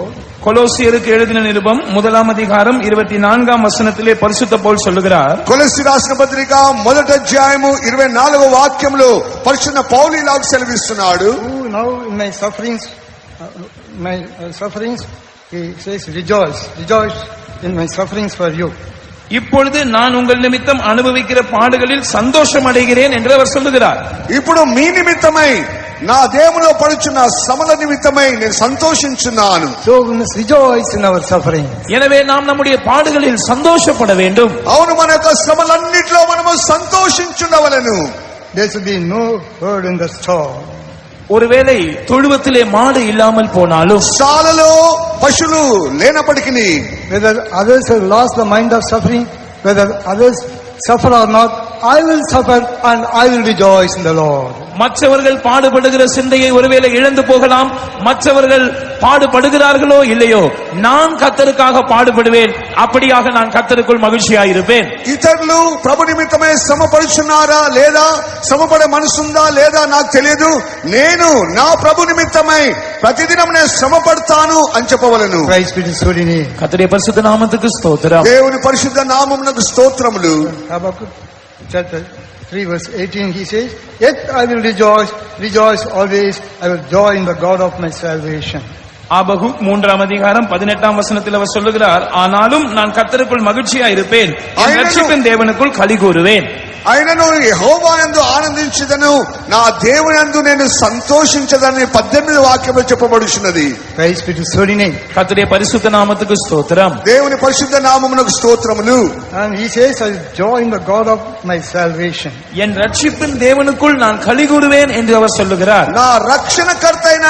கொலோசியருக்கு எழுதின நிருபம் 1:24 வசனத்திலே பரிசுத்த பவுல் சொல்லுகிறார், కొలస్సీ రాసిన పత్రిక 1:24 వాక్యంలో పరిశుద్ధ పౌలు ఇలా సెలవిస్తున్నాడు, who now in my sufferings, he says, rejoice in my sufferings for you. இப்பொழுது நான் உங்கள் நிமித்தம் அனுபவிக்கிற பாடுகளில் சந்தோஷம் அடைகிறேன் என்று அவர் சொல்லுகிறார். ఇప్పుడు మీ నిమిత్తమై నా దేవునిలో పడుచున్న శ్రమల నిమిత్తమై నేను సంతోషించున్నాను. So we must rejoice in our suffering. எனவே நாம் நம்முடைய பாடுகளில் சந்தோஷப்பட வேண்டும். అవును, మన యొక్క శ్రమలన్నిటిలో మనము సంతోషించుండవలెను. There should be no herd in the stall. ஒருவேளை தொழுவத்திலே மாடு இல்லாமல் போனாலும், శాలలో పశువులు లేనప్పటికీ, Whether others have lost the mind of suffering, whether others suffer or not, I will suffer and I will rejoice in the Lord. மற்றவர்கள் பாடுபடுகிற சிந்தையை ஒருவேளை இழந்து போகலாம். மற்றவர்கள் பாடுபடுகிறார்களோ இல்லையோ, நான் கர்த்தருக்காக பாடுபடுவேன். அப்படியாக நான் கர்த்தருக்குள் மகிழ்ச்சியாயிருப்பேன். ఇతరులు ప్రభు నిమిత్తమై శ్రమపడుచున్నారా లేదా, శ్రమపడే మనసుందా లేదా నాకు తెలియదు. నేను నా ప్రభు నిమిత్తమై ప్రతిదినం నేను శ్రమపడతాను అని చెప్పవలను. Christ be his holy name. கர்த்தருடைய பரிசுத்த நாமத்துக்கு ஸ்தோத்திரம். దేవుని పరిశుద్ధ నామమునకు స్తోత్రములు. Habakkuk chapter 3 verse 18 he says, yet I will rejoice always, I will joy in the God of my salvation. Habakkuk 3:18 வசனத்தில் அவர் சொல்லுகிறார், ஆனாலும் நான் கர்த்தருக்குள் மகிழ்ச்சியாயிருப்பேன், என் ரட்சிப்பின் தேவனுக்குள் களிகூறுவேன். ఆయనను యెహోవా యందు ఆనందించుదను, నా దేవుని యందు నేను సంతోషించదని 18 వాక్యంలో చెప్పబడుచున్నది. Christ be his holy name. கர்த்தருடைய பரிசுத்த நாமத்துக்கு ஸ்தோத்திரம். దేవుని పరిశుద్ధ నామమునకు స్తోత్రములు. And he says, I will joy in the God of my salvation. என் ரட்சிப்பின் தேவனுக்குள் நான் களிகூறுவேன் என்று அவர் சொல்லுகிறார். నా రక్షణకర్త అయిన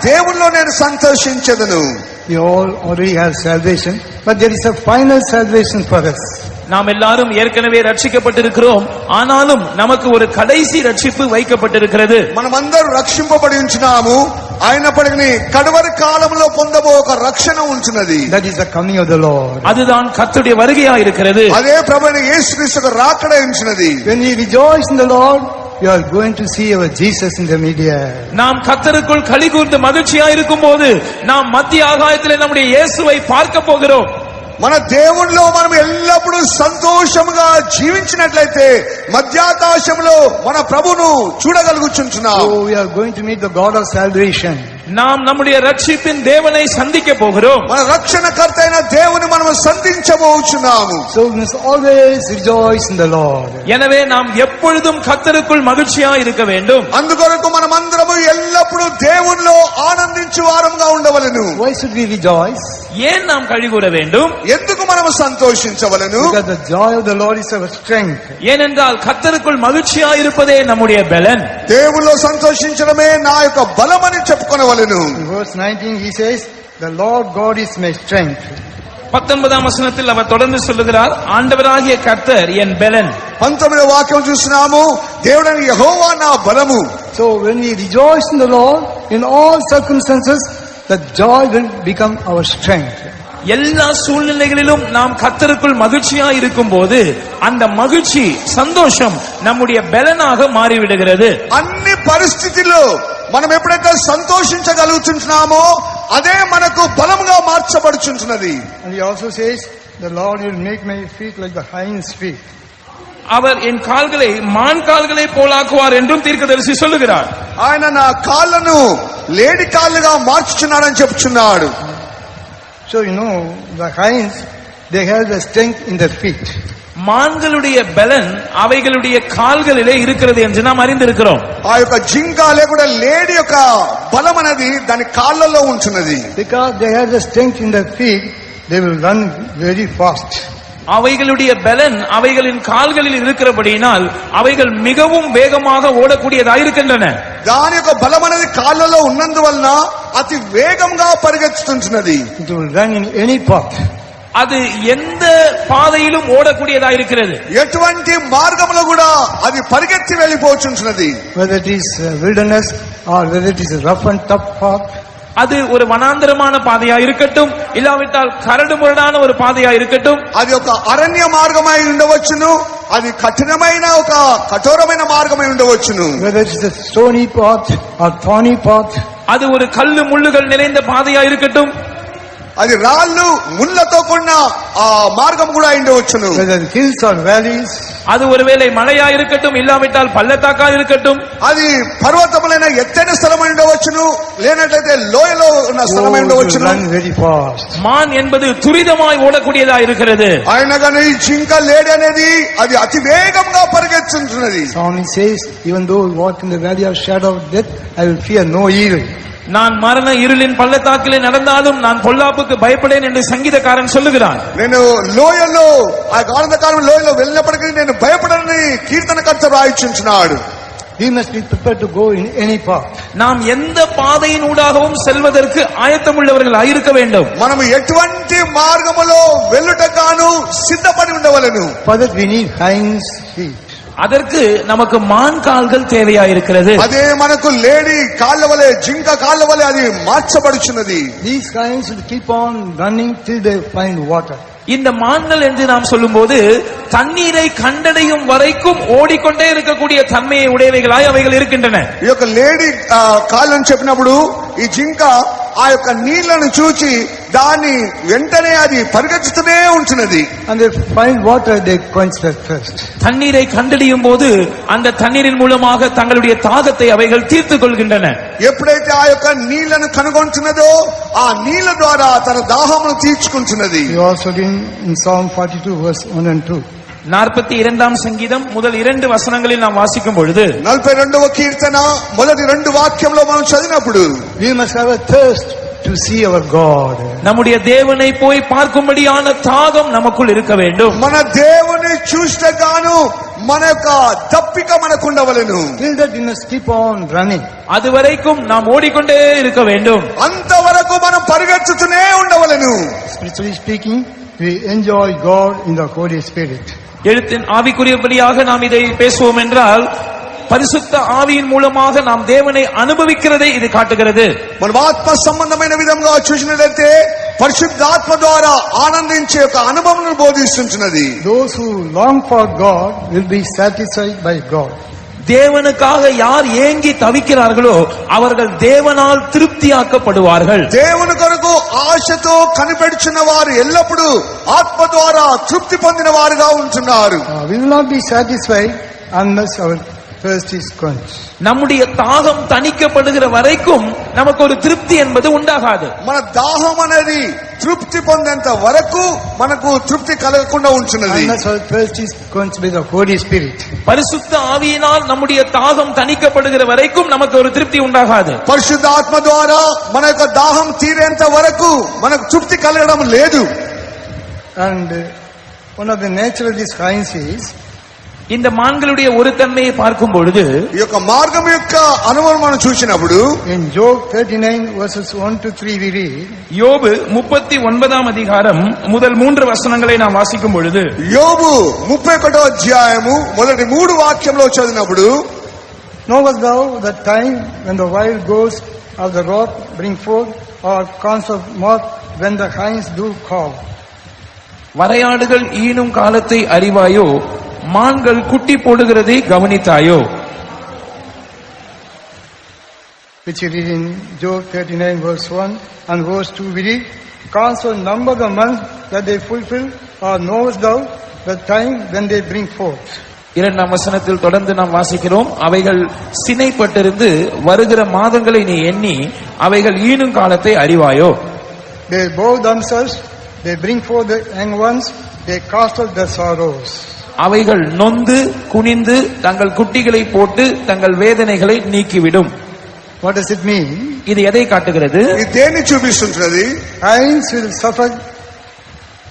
దేవునిలో నేను సంతోషించెదను. We all already have salvation, but there is a final salvation for us. நாம் எல்லாரும் ஏற்கனவே ரட்சிக்கப்பட்டிருக்கிறோம், ஆனாலும் நமக்கு ஒரு கடைசி ரட்சிப்பு வைக்கப்பட்டிருக்கிறது. మనమందరూ రక్షింపబడి ఉంచున్నాము, అయినప్పటికీ కడవరి కాలంలో పొందబో ఒక రక్షణ ఉంచున్నది. That is the coming of the Lord. அதுதான் கர்த்தருடைய வருகையா இருக்கிறது. అదే ప్రభువైన యేసుక్రీస్తు రాకడ ఉంచున్నది. When we rejoice in the Lord, you are going to see our Jesus in the media. நாம் கர்த்தருக்குள் களிகூர்ந்து மகிழ்ச்சியா இருக்கும் போது நாம் மத்திய ஆகாயத்திலே நம்முடைய இயேசுவை பார்க்க போகிறோம். మన దేవునిలో మనం ఎల్లప్పుడూ సంతోషముగా జీవించినట్లయితే మధ్యాకాశంలో మన ప్రభువును చూడగలుగుచున్నాం. So we are going to meet the God of salvation. நாம் நம்முடைய ரட்சிப்பின் தேவனை சந்திக்க போகிறோம். మన రక్షణకర్త అయిన దేవుని మనం సంధించబోచున్నాము. So we must always rejoice in the Lord. எனவே நாம் எப்பொழுதும் கர்த்தருக்குள் மகிழ்ச்சியா இருக்க வேண்டும். అందుకొరకు మనమందరము కొరకు ఎల్లప్పుడూ దేవునిలో ఆనందించు వారంగా ఉండవలెను. Why should we rejoice? ஏன் நாம் கழிகூற வேண்டும்? ఎందుకు మనము సంతోషించవలెను? Because the joy of the Lord is our strength. ஏனென்றால் கர்த்தருக்குள் மகிழ்ச்சியாய் இருப்பதே நம்முடைய பலன். దేవునిలో సంతోషించడమే నా యొక్క బలమని చెప్పుకొనవలెను. In verse 19 he says, the Lord God is my strength. 19ஆம் வசனத்தில் அவர் தொடர்ந்து சொல்லுகிறார், ஆண்டவராகிய கர்த்தர் என் பலன். 19వ వాక్యం చూస్తున్నాము, దేవుడైన యెహోవా నా బలము. So when we rejoice in the Lord in all circumstances, the joy will become our strength. எல்லா சூழ்நிலைகளிலும் நாம் கர்த்தருக்குள் மகிழ்ச்சியாய் இருக்கும் போது அந்த மகிழ்ச்சி சந்தோஷம் நம்முடைய பலனாக மாறிவிடுகிறது. అన్ని పరిస్థితుల్లో మనం ఎప్పుడైతే సంతోషించగలుగుతున్నామో అదే మనకు బలముగా మార్చబడుచుంటున్నది. And he also says, the Lord will make my feet like the hinds feet. அவர் என் கால்களை மான் கால்களை போலாக்குவார் என்றும் தீர்க்கதரிசி சொல்லுகிறார். ఆయన నా కాళ్ళను లేడి కాళ్ళుగా మార్చుచున్నాడని చెప్తున్నాడు. So you know, the hinds, they have the strength in their feet. மான்களுடைய பலன் அவைகளுடைய கால்களிலே இருக்கிறது என்று நாம் அறிந்திருக்கிறோம். ఆ యొక్క జింక లేకుండా లేడి యొక్క బలం అనేది దాని కాళ్ళలో ఉంటున్నది. Because they have the strength in their feet, they will run very fast. அவைகளுடைய பலன் அவைகளின் கால்களில் இருக்கிறபடியினால் அவைகள் மிகவும் வேகமாக ஓடக்கூடியதாக இருக்கின்றன. దాని యొక్క బలం అనేది కాళ్ళలో ఉన్నందువలన అతి వేగంగా పరిగెత్తుతున్నది. It will run in any path. அது எந்த பாதையிலும் ஓடக்கூடியதாக இருக்கிறது. ఎటువంటి మార్గంలో కూడా అది పరిగెత్తి వెళ్ళిపోచుంటున్నది. Whether it is wilderness or whether it is a rough and tough path. அது ஒரு வனாந்தரமான பாதையா இருக்கட்டும், இல்லாவிட்டால் கரடு முரடான ஒரு பாதையா இருக்கட்டும், అది ఒక అరణ్య మార్గమై ఉండవచ్చును, అది కఠినమైన ఒక కఠోరమైన మార్గమై ఉండవచ్చును. Whether it is a stony path or thorny path. அது ஒரு கல்லு முள்ளுகள் நிறைந்த பாதையா இருக்கட்டும், అది రాళ్ళు ముళ్ళతో కూడిన ఆ మార్గం కూడా ఉండవచ్చును. Whether hills or valleys. அது ஒருவேளை மலையா இருக்கட்டும், இல்லாவிட்டால் பள்ளத்தாக்கா இருக்கட்டும், అది పర్వతములైన ఎత్తైన స్థలమై ఉండవచ్చును, లేనట్లయితే లోయలో ఉన్న స్థలమై ఉండవచ్చును. Run very fast. மான் என்பது துரிதமாய் ஓடக்கூடியதா இருக்கிறது. ఆయన కానీ జింక లేడి అనేది అది అతి వేగంగా పరిగెత్తుతున్నది. Psalmist says, even though we walk in the valley of shadow of death, I will fear no evil. நான் மரண இருளின் பள்ளத்தாக்கிலே நடந்தாலும் நான் பொல்லாப்புக்கு பயப்படேன் என்று சங்கீதக்காரன் சொல்லுகிறான். నేను లోయలో ఆ గాఢంధకారం లోయలో వెళ్ళినప్పటికీ నేను భయపడనని కీర్తనకర్త రాయించున్నాడు. We must be prepared to go in any path. நாம் எந்த பாதையின் ஊடாகவும் செல்வதற்கு ஆயத்தமுள்ளவர்களாய் இருக்க வேண்டும். మనం ఎటువంటి మార్గములో వెళ్ళుటగాను సిద్ధపడి ఉండవలెను. For that we need hinds feet. அதற்கு நமக்கு மான் கால்கள் தேவையா இருக்கிறது. అదే మనకు లేడి కాళ్ళ వలె జింక కాళ్ళ వలె అది మార్చబడుచున్నది. These hinds will keep on running till they find water. இந்த மான்கள் என்று நாம் சொல்லும்போது தண்ணீரை கண்டடையும் வரைக்கும் ஓடிக்கொண்டே இருக்கக்கூடிய தன்மையை உடையவைகளாய் அவைகள் இருக்கின்றன. ఈ యొక్క లేడి కాళ్ళని చెప్పినప్పుడు ఈ జింక ఆ యొక్క నీళ్లను చూచి దాన్ని వెంటనే అది పరిగెత్తుతూనే ఉంటున్నది. And they find water, they quench their thirst. தண்ணீரை கண்டடையும் போது அந்த தண்ணீரின் மூலமாக தங்களுடைய தாகத்தை அவைகள் தீர்த்துக் கொள்கின்றன. ఎప్పుడైతే ఆ యొక్క నీళ్లను కనుగొంటున్నదో ఆ నీళ్ల ద్వారా తన దాహమును తీర్చుకుంటున్నది. We also read in Psalm 42 verse 1 and 2. 42ஆம் சங்கீதம் முதல் 2 வசனங்களில் நாம் வாசிக்கும் பொழுது 42వ కీర్తన మొదటి 2 వాక్యంలో మనం చదివినప్పుడు We must have a thirst to see our God. நம்முடைய தேவனை போய் பார்க்கும்படியான தாகம் நமக்குள் இருக்க வேண்டும். మన దేవుని చూస్తగాను మన యొక్క దప్పిక మనకు ఉండవలెను. Till that we must keep on running. அதுவரைக்கும் நாம் ஓடிக்கொண்டே இருக்க வேண்டும். అంతవరకు మనం పరిగెత్తుతూనే ఉండవలెను. Spiritually speaking, we enjoy God in the Holy Spirit. எழுத்தின் ஆவிக்குரியபடியாக நாம் இதை பேசுவோம் என்றால் பரிசுத்த ஆவியின் மூலமாக நாம் தேவனை அனுபவிக்கிறதை இது காட்டுகிறது. మనం ఆత్మ సంబంధమైన విధంగా చూసినట్లయితే పరిశుద్ధాత్మ ద్వారా ఆనందించే ఒక అనుభవం బోధిస్తున్నది. Those who long for God will be satisfied by God. தேவனுக்காக யார் ஏங்கி தவிக்கிறார்களோ அவர்கள் தேவனால் திருப்தியாக்கப்படுவார்கள். దేవుని కొరకు ఆశతో కనిపెడుచున్న వారు ఎల్లప్పుడూ ఆత్మ ద్వారా తృప్తి పొందిన వారుగా ఉంటున్నారు. We will not be satisfied unless our thirst is quenched. நம்முடைய தாகம் தணிக்கப்படுகிற வரைக்கும் நமக்கு ஒரு திருப்தி என்பது உண்டாகாது. మన దాహం అనేది తృప్తి పొందేంత వరకు మనకు తృప్తి కలగకుండా ఉంచున్నది. And that's why thirst is quenched by the Holy Spirit. பரிசுத்த ஆவியினால் நம்முடைய தாகம் தணிக்கப்படுகிற வரைக்கும் நமக்கு ஒரு திருப்தி உண்டாகாது. పరిశుద్ధ ఆత్మ ద్వారా మన యొక్క దాహం తీరేంత వరకు మనకు తృప్తి కలగడం లేదు. And one of the nature of these hinds is, இந்த மான்களுடைய ஒரு தன்மையை பார்க்கும் பொழுது ఈ యొక్క మార్గం యొక్క అనుభవం మనం చూసినప్పుడు in Job 39 verses 1 to 3 we read, யோபு 39ஆம் அதிகாரம் முதல் 3 வசனங்களை நாம் வாசிக்கும் பொழுது యోబు 31వ అధ్యాయము మొదటి 3 వాక్యంలో చదివినప్పుడు, knowest thou the time when the wild goats of the rock bring forth, or corns of moth when the hinds do caw? வரையாடுகள் ஈனும் காலத்தை அறிவாயோ, மான்கள் குட்டி போடுகிறதை கவனித்தாயோ? Which you read in Job 39 verse 1 and verse 2 we read, canst thou number the months that they fulfill, or knowest thou the time when they bring forth? 2ஆம் வசனத்தில் தொடர்ந்து நாம் வாசிக்கிறோம், அவைகள் சினைப்பட்டிருந்து வருகிற மாதங்களை நீ எண்ணி அவைகள் ஈனும் காலத்தை அறிவாயோ? They bow themselves, they bring forth the young ones, they cast out their sorrows. அவைகள் நொந்து குனிந்து தங்கள் குட்டிகளை போட்டு தங்கள் வேதனைகளை நீக்கிவிடும். What does it mean? இது எதை காட்டுகிறது? ఇది దేన్ని చూపిస్తుంటది? Hinds will suffer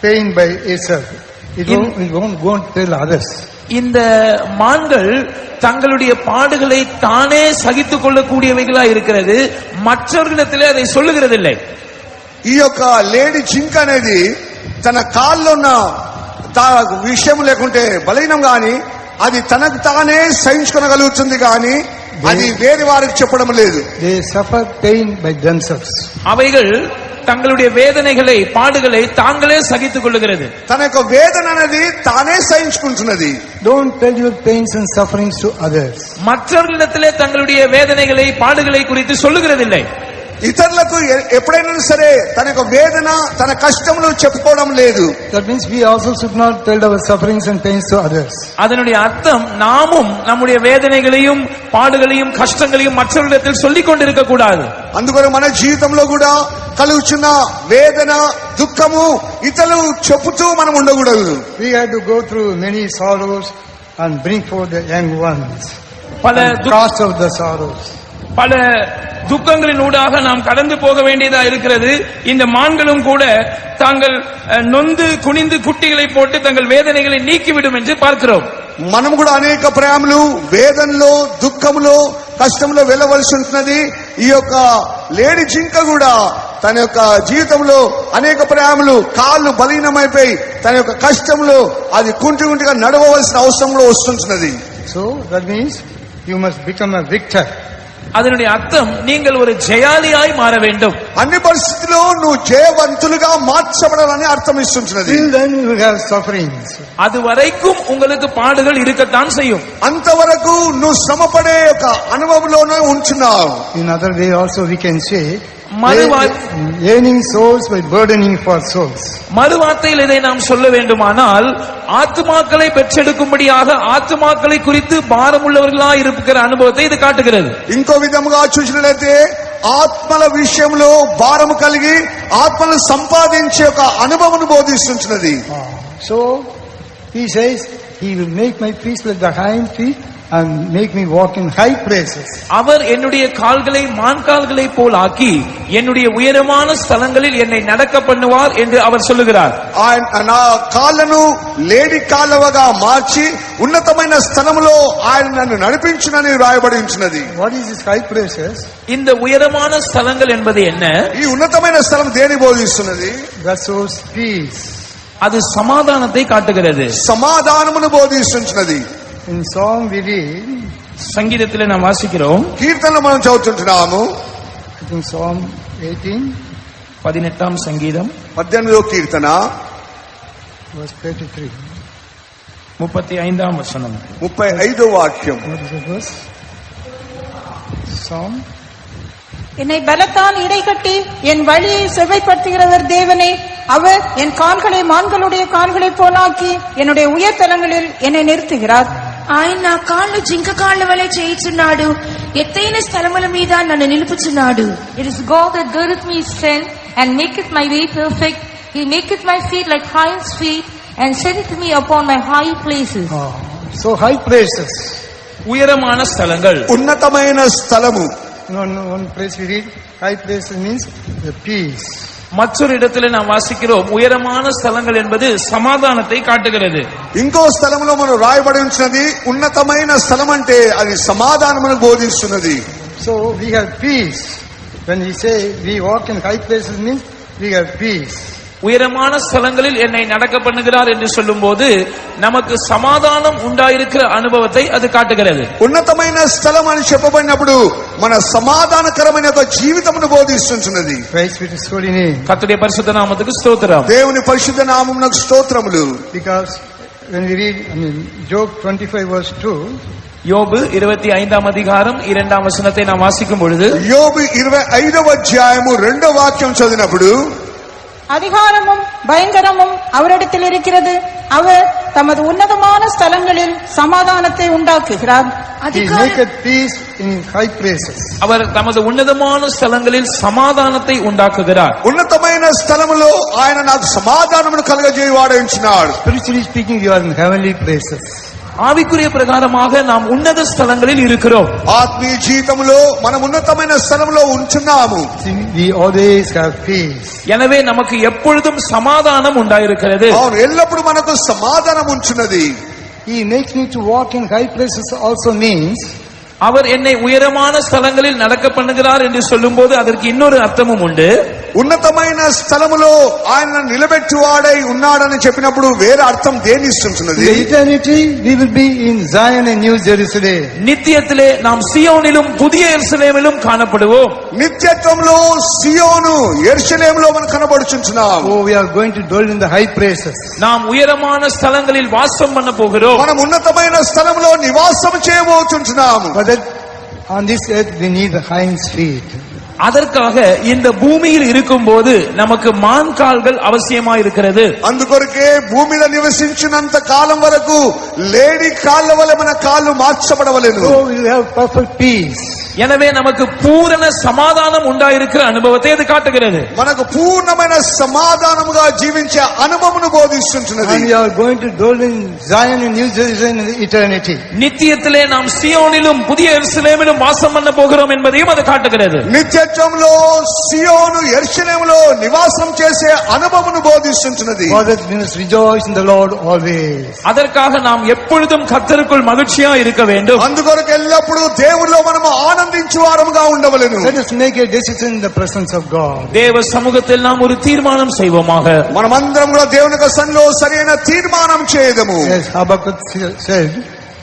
pain by itself. It won't go and tell others. இந்த மான்கள் தங்களுடைய பாடுகளை தானே சகித்துக் கொள்ளக்கூடியவைகளா இருக்கிறது, மற்றவர்களிடத்திலே அதை சொல்லுகிறதில்லை. ఈ యొక్క లేడీ జింక అనేది తన కాల్లో ఉన్న విషయం లేకుంటే బలహీనం గాని అది తనకు తానే సహించుకోగలుగుతుంది గాని అది వేరే వారికి చెప్పడం లేదు. They suffer pain by themselves. அவைகள் தங்களுடைய வேதனைகளை பாடுகளை தாங்களே சகித்துக் கொள்ளுகிறது. తన యొక్క వేదన అనేది తానే సహించుకుంటున్నది. Don't tell your pains and sufferings to others. மற்றவர்களிடத்திலே தங்களுடைய வேதனைகளை பாடுகளை குறித்து சொல்லுகிறதில்லை. ఇతరులకు ఎప్పుడైనా సరే తన యొక్క వేదన తన కష్టములు చెప్పుకోవడం లేదు. That means we also should not tell our sufferings and pains to others. அதனுடைய அர்த்தம் நாமும் நம்முடைய வேதனைகளையும் பாடுகளையும் கஷ்டங்களையும் மற்றவர்களிடத்தில் சொல்லிக் கொண்டிருக்க கூடாது. అందుకని మన జీవితంలో కూడా కలుగుచున్న వేదన దుఃఖము ఇతరులు చెప్పుతూ మనం ఉండకూడదు. We had to go through many sorrows and bring forth the young ones. பல Cast out the sorrows. பல துக்கங்களின் ஊடாக நாம் கடந்து போக வேண்டியதா இருக்கிறது. இந்த மான்களும் கூட தாங்கள் நொந்து குனிந்து குட்டிகளை போட்டு தங்கள் வேதனைகளை நீக்கிவிடும் என்று பார்க்கிறோம். మనం కూడా అనేక ప్రేమలు వేదనలో దుఃఖములో కష్టంలో వెళ్ళవలసి ఉంటున్నది. ఈ యొక్క లేడీ జింక కూడా తన యొక్క జీవితంలో అనేక ప్రేమలు కాళ్ళు బలీనమైపోయి తన యొక్క కష్టంలో అది కుంటిగా నడవవలసిన అవసరంలో వస్తుంటున్నది. So that means you must become a victor. அதனுடைய அர்த்தம் நீங்கள் ஒரு ஜெயாலியாய் மாற வேண்டும். అన్ని పరిస్థితుల్లో నువ్వు జయవంతులుగా మార్చబడాలని అర్థం ఇస్తుంటున్నది. Till then you will have sufferings. அது வரைக்கும் உங்களுக்கு பாடுகள் இருக்கத்தான் செய்யும். అంతవరకు నువ్వు శ్రమపడే ఒక అనుభవంలోనే ఉంటున్నావు. In other way also we can say, ஏனிங் souls by burdening for souls. மறுவார்த்தையில் இதை நாம் சொல்ல வேண்டுமானால், ஆத்துமாக்களை பெற்றெடுக்கும்படியாக ஆத்துமாக்களை குறித்து பாரமுள்ளவர்களாய் இருக்கிற அனுபவத்தை இது காட்டுகிறது. ఇంకో విధముగా చూసినట్లయితే ఆత్మల విషయంలో భారము కలిగి ఆత్మను సంపాదించే ఒక అనుభవమును బోధిస్తున్నది. So he says, he will make my feet like the hind feet and make me walk in high places. அவர் என்னுடைய கால்களை மான் கால்களை போல் ஆக்கி என்னுடைய உயரமான ஸ்தலங்களில் என்னை நடக்க பண்ணுவார் என்று அவர் சொல்லுகிறார். నా కాళ్ళను లేడి కాళ్ళవగా మార్చి ఉన్నతమైన స్థలములో ఆయన నన్ను నడిపించునని రాయబడి ఉంచున్నది. What is this high places? இந்த உயரமான ஸ்தலங்கள் என்பது என்ன? ఈ ఉన్నతమైన స్థలం దేని బోధిస్తున్నది? That shows peace. அது சமாதானத்தை காட்டுகிறது. సమాధానమును బోధిస్తున్నది. In song we read, సంగీతத்திலே நாம் వాసిக்கிறோம், కీర్తనలు మనం చదువుతుంటున్నాము. I think Psalm 18 18ஆம் சங்கீதம் 18వ కీర్తన verse 33. 35ஆம் வசனம் 35వ వాక్యం. What is the verse? Psalm. என்னை பலத்தால் இடைகட்டி என் வழியை செவ்வைப்படுத்துகிறவர் தேவனே. அவர் என் கால்களை மான்களுடைய கால்களை போலாக்கி என்னுடைய உயர்தலங்களில் என்னை நிறுத்துகிறார். ఆయన నా కాళ్ళు జింక కాళ్ళ వలె చేయుచున్నాడు, ఎత్తైన స్థలముల మీద నన్ను నిలుపుచున్నాడు. It is God that giveth me strength and maketh my way perfect. He maketh my feet like hinds feet and setteth me upon my high places. So high places. உயரமான ஸ்தலங்கள், ఉన్నతమైన స్థలము. One place we read, high places means the peace. மற்றொரு இடத்துல நாம் வாசிக்கிறோம் உயரமான ஸ்தலங்கள் என்பது சமாதானத்தை காட்டுகிறது. ఇంకో స్థలంలో మనం రాయబడి ఉంచినది ఉన్నతమైన స్థలం అంటే అది సమాధానమును బోధిస్తున్నది. So we have peace. When we say we walk in high places means we have peace. உயரமான ஸ்தலங்களில் என்னை நடக்க பண்ணுகிறார் என்று சொல்லும் போது நமக்கு சமாதானம் உண்டாயிருக்கிற அனுபவத்தை அது காட்டுகிறது. ఉన్నతమైన స్థలం అని చెప్పబడినప్పుడు మన సమాధానకరమైన ఒక జీవితమును బోధిస్తున్నది. Praise be to His holy name. கர்த்தருடைய பரிசுத்த நாமத்துக்கு ஸ்தோத்திரம். దేవుని పరిశుద్ధ నామమునకు స్తోత్రములు. Because when we read, Job 25 verse 2, யோபு 25ஆம் அதிகாரம் 2ஆம் வசனத்தை நாம் வாசிக்கும் பொழுது, యోబు 25వ అధ్యాయము 2వ వాక్యం చదివినప్పుడు, அதிகாரமும் பயங்கரமும் அவரிடத்தில் இருக்கிறது, அவர் தமது உன்னதமான ஸ்தலங்களில் சமாதானத்தை உண்டாக்குகிறார். He maketh peace in high places. அவர் தமது உன்னதமான ஸ்தலங்களில் சமாதானத்தை உண்டாக்குகிறார். ఉన్నతమైన స్థలములో ఆయన నాకు సమాధానమును కలుగజేయువాడైనాడు. Spiritually speaking, you are in heavenly places. ஆவிக்குரிய பிரகாரமாக நாம் உன்னத ஸ்தலங்களில் இருக்கிறோம். ఆత్మీయ జీవితంలో మనం ఉన్నతమైన స్థలంలో ఉంటున్నాము. We always have peace. எனவே நமக்கு எப்பொழுதும் சமாதானம் உண்டாயிருக்கிறது. అవును, ఎల్లప్పుడు మనకు సమాధానం ఉంటున్నది. He makes me to walk in high places also means அவர் என்னை உயரமான ஸ்தலங்களில் நடக்க பண்ணுகிறார் என்று சொல்லும் போது அதற்கு இன்னொரு அர்த்தமும் உண்டு. ఉన్నతమైన స్థలములో ఆయన నిలబెట్టువాడై ఉన్నాడని చెప్పినప్పుడు వేరే అర్థం దేని ఇస్తున్నది? in eternity we will be in Zion and New Jerusalem. நித்தியத்திலே நாம் சியோனிலும் புதிய எருசலேமிலும் காணப்படுவோம். నిత్యత్వంలో సియోను యెరూషలేములో మనం కనబడుచున్నాం. Oh, we are going to dwell in the high places. நாம் உயரமான ஸ்தலங்களில் வாசம் பண்ண போகிறோம். మనం ఉన్నతమైన స్థలంలో నివాసం చేయబోతున్నాము. But that on this earth we need the hinds feet. அதற்காக இந்த பூமியில் இருக்கும் போது நமக்கு மான் கால்கள் அவசியமா இருக்கிறது. అందుకొరకే భూమిలో నివసించినంత కాలం వరకు లేడి కాళ్ళ వలె మన కాళ్ళు మార్చబడవలెను. So we will have perfect peace. எனவே நமக்கு பூரண சமாதானம் உண்டாயிருக்கிற அனுபவத்தை அது காட்டுகிறது. మనకు పూర్ణమైన సమాధానముగా జీవించే అనుభవమును బోధిస్తున్నది. And we are going to dwell in Zion and New Jerusalem in eternity. நித்தியத்திலே நாம் சியோனிலும் புதிய எருசலேமிலும் வாசம் பண்ண போகிறோம் என்பதையும் அது காட்டுகிறது. నిత్యత్వంలో సియోను యెరూషలేములో నివాసం చేసే అనుభవమును బోధిస్తున్నది. For that we must rejoice in the Lord always. அதற்காக நாம் எப்பொழுதும் கர்த்தருக்குள் மகிழ்ச்சியா இருக்க வேண்டும். అందుకొరకు ఎల్లప్పుడూ దేవునిలో మనము ఆనందించు వారముగా ఉండవలెను. Let us make a decision in the presence of God. தேவ சமூகத்தில் நாம் ஒரு தீர்மானம் செய்வோமாக. మనమందరం కూడా దేవుని యొక్క సన్నిధిలో సరైన తీర్మానం చేయదము. Yes, Habakkuk said,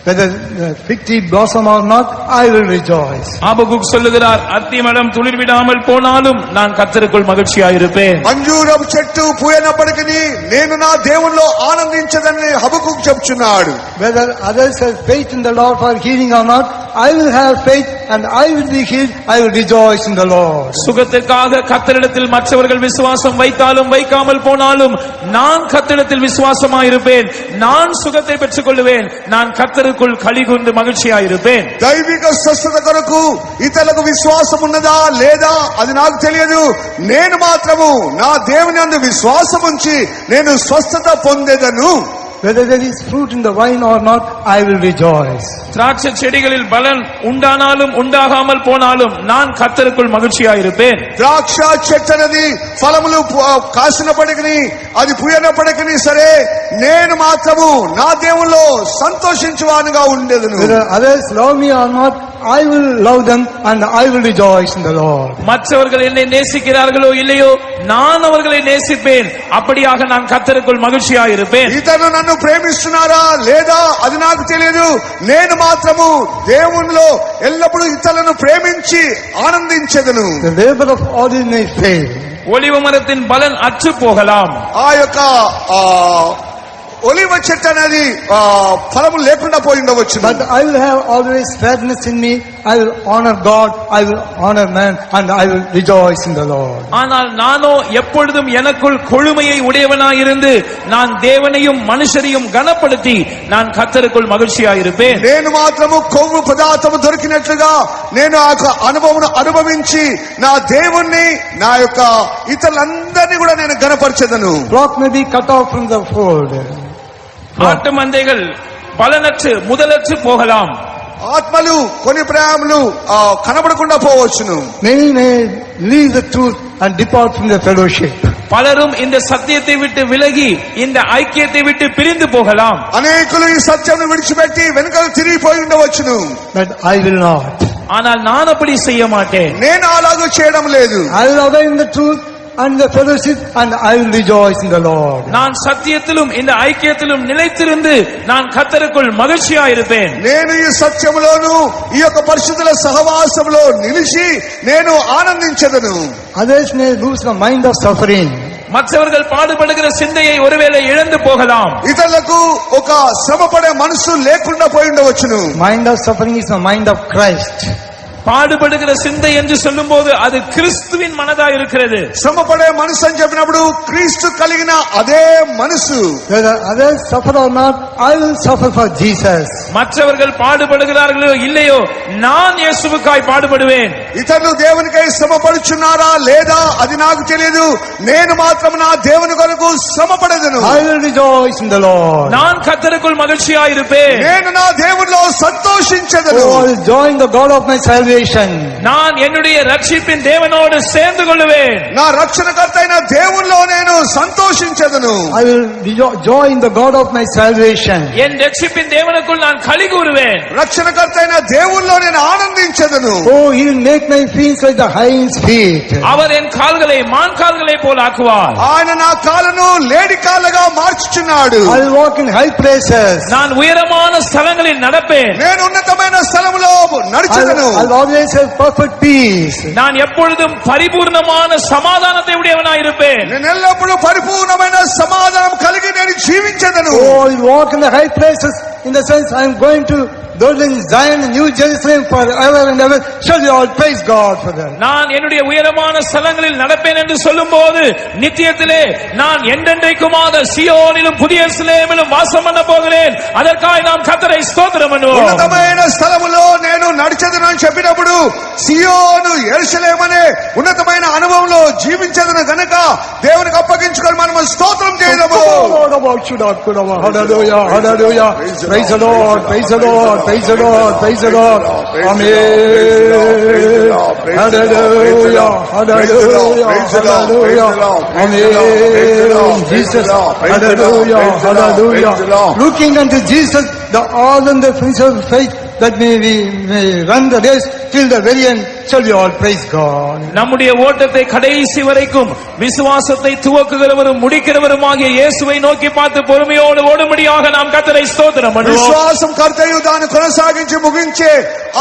whether the fig tree blossom or not, I will rejoice. Habakkuk சொல்லுகிறார், அத்திமரம் துளிர் விடாமல் போனாலும் நான் கர்த்தருக்குள் மகிழ்ச்சியா இருப்பேன். అంజూరపు చెట్టు పూయనప్పటికీ నేను నా దేవునిలో ఆనందించదని హబకుక్ చెప్తున్నాడు. Whether others have faith in the Lord for healing or not, I will have faith and I will be healed. I will rejoice in the Lord. சுகத்திற்காக கர்த்தரிடத்தில் மற்றவர்கள் விசுவாசம் வைத்தாலும் வைக்காமல் போனாலும் நான் கர்த்தரிடத்தில் விசுவாசமா இருப்பேன். நான் சுகத்தை பெற்றுக் கொள்வேன். நான் கர்த்தருக்குள் களிகூர்ந்து மகிழ்ச்சியா இருப்பேன். దైవిక స్వస్థత కొరకు ఇతరులకు విశ్వాసం ఉన్నదా లేదా అది నాకు తెలియదు. నేను మాత్రము నా దేవుని యందు విశ్వాసం ఉంచి నేను స్వస్థత పొందేదను. Whether there is fruit in the vine or not, I will rejoice. திராட்சை செடிகளில் பலன் உண்டானாலும் உண்டாகாமல் போனாலும் நான் கர்த்தருக்குள் மகிழ்ச்சியா இருப்பேன். ద్రాక్ష చెట్టు అనేది ఫలములు కాసినప్పటికీ అది పూయనప్పటికీ సరే నేను మాత్రము నా దేవునిలో సంతోషించువానుగా ఉండేదను. Whether others love me or not, I will love them and I will rejoice in the Lord. மற்றவர்கள் என்னை நேசிக்கிறார்களோ இல்லையோ நான் அவர்களை நேசிப்பேன். அப்படியாக நான் கர்த்தருக்குள் மகிழ்ச்சியா இருப்பேன். ఇతరులు నన్ను ప్రేమిస్తున్నారా లేదా అది నాకు తెలియదు. నేను మాత్రము దేవునిలో ఎల్లప్పుడూ ఇతరులను ప్రేమించి ఆనందించెదను. The labor of olive may fail. ஒலிவ மரத்தின் பலன் அற்று போகலாம். ఆ యొక్క ఒలివ చెట్టు అనేది ఫలము లేకుండా పోయి ఉండవచ్చు. But I will have always fairness in me. I will honor God, I will honor man, and I will rejoice in the Lord. ஆனால் நானோ எப்பொழுதும் எனக்குள் கொழுமையை உடையவனாயிருந்து நான் தேவனையும் மனுஷரையும் கனப்படுத்தி நான் கர்த்தருக்குள் மகிழ்ச்சியாயிருப்பேன். నేను మాత్రము కొవ్వు పదార్థము దొరికినట్లుగా నేను ఆ అనుభవం అనుభవించి నా దేవుణ్ణి నా యొక్క ఇతరులందరినీ కూడా నేను గణపరచెదను. Flock may be cut off from the fold. ஆட்டு மந்தைகள் பலனற்று முதலற்று போகலாம். ఆత్మలు కొన్ని ప్రేమలు కనబడకుండా పోవచ్చును. Many may leave the truth and depart from the fellowship. பலரும் இந்த சத்தியத்தை விட்டு விலகி இந்த ஐக்கியத்தை விட்டு பிரிந்து போகலாம். అనేకులు ఈ సత్యమును విడిచిపెట్టి వెనుకకు తిరిగిపోయి ఉండవచ్చును. But I will not. ஆனால் நான் அப்படி செய்ய மாட்டேன். నేను అలాగ చేయడం లేదు. I will obey in the truth and the fellowship, and I will rejoice in the Lord. நான் சத்தியத்திலும் இந்த ஐக்கியத்திலும் நிலைத்திருந்து நான் கர்த்தருக்குள் மகிழ்ச்சியாயிருப்பேன். నేను ఈ సత్యములోను ఈ యొక్క పరిశుద్ధుల సహవాసములో నిలిచి నేను ఆనందించెదను. Others may lose the mind of suffering. மற்றவர்கள் பாடுபடுகிற சிந்தையை ஒருவேளை இழந்து போகலாம். ఇతరులకు ఒక శ్రమపడే మనసు లేకుండా పోయి ఉండవచ్చును. Mind of suffering is the mind of Christ. பாடுபடுகிற சிந்தை என்று சொல்லும் போது அது கிறிஸ்துவின் மனதா இருக்கிறது. శ్రమపడే మనసు అని చెప్పినప్పుడు క్రీస్తు కలిగిన అదే మనసు. Whether others suffer or not, I will suffer for Jesus. மற்றவர்கள் பாடுபடுகிறார்களோ இல்லையோ நான் இயேசுவுக்காய் பாடுபடுவேன். ఇతరులు దేవునికై శ్రమపడుచున్నారా లేదా అది నాకు తెలియదు. నేను మాత్రం నా దేవుని కొరకు శ్రమపడేదను. I will rejoice in the Lord. நான் கர்த்தருக்குள் மகிழ்ச்சியாயிருப்பேன். నేను నా దేవునిలో సంతోషించెదను. Oh, I will join the God of my salvation. நான் என்னுடைய ரட்சிப்பின் தேவனோடு சேர்ந்து கொள்வேன். నా రక్షణకర్త అయిన దేవునిలో నేను సంతోషించెదను. I will join the God of my salvation. என் ரட்சிப்பின் தேவனுக்குள் நான் களி கூறுவேன். రక్షణకర్త అయిన దేవునిలో నేను ఆనందించెదను. Oh, he will make my feet like the hind's feet. அவர் என் கால்களை மான் கால்களை போல் ஆக்குவார். ఆయన నా కాళ్ళను లేడి కాళ్ళగా మార్చుచున్నాడు. I will walk in high places. நான் உயரமான ஸ்தலங்களில் நடப்பேன். నేను ఉన్నతమైన స్థలములో నడిచెదను. I will always have perfect peace. நான் எப்பொழுதும் பரிபூர்ணமான சமாதானத்தை உடையவனாயிருப்பேன். నేను ఎల్లప్పుడూ పరిపూర్ణమైన సమాధానం కలిగి నేను జీవించెదను. Oh, I will walk in the high places in the sense I am going to dwell in Zion, New Jerusalem forever and ever. Shall we all praise God for that? நான் என்னுடைய உயரமான ஸ்தலங்களில் நடப்பேன் என்று சொல்லும்போது நித்தியத்திலே நான் என்றென்றைக்குமாக சியோனிலும் புதிய எருசலேமிலும் வாசம் பண்ண போகிறேன். அதற்காக நாம் கர்த்தரை ஸ்தோத்திரம் பண்ணுவோம். ఉన్నతమైన స్థలములో నేను నడిచెదను అని చెప్పినప్పుడు సియోను యెరూషలేము అనే ఉన్నతమైన అనుభవంలో జీవించెదను గనుక దేవునికి అప్పగించుకొని మనం స్తోత్రం చేయదము. Hallelujah, hallelujah. Praise the Lord, praise the Lord, praise the Lord, praise the Lord. Amen. Hallelujah, hallelujah, hallelujah. Amen. Jesus, hallelujah, hallelujah. Looking unto Jesus, the all and the finisher of faith, that we may run the race till the very end. Shall we all praise God? நம்முடைய ஓட்டத்தை கடைசி வரைக்கும் விசுவாசத்தை துவக்குகிறவரும் முடிக்கிறவருமாகிய இயேசுவை நோக்கி பார்த்து பொறுமையோடு ஓடும்படியாக நாம் கர்த்தரை ஸ்தோத்திரம் பண்ணுவோம். విశ్వాసం కర్తయు దాన్ని కొనసాగించి ముగించే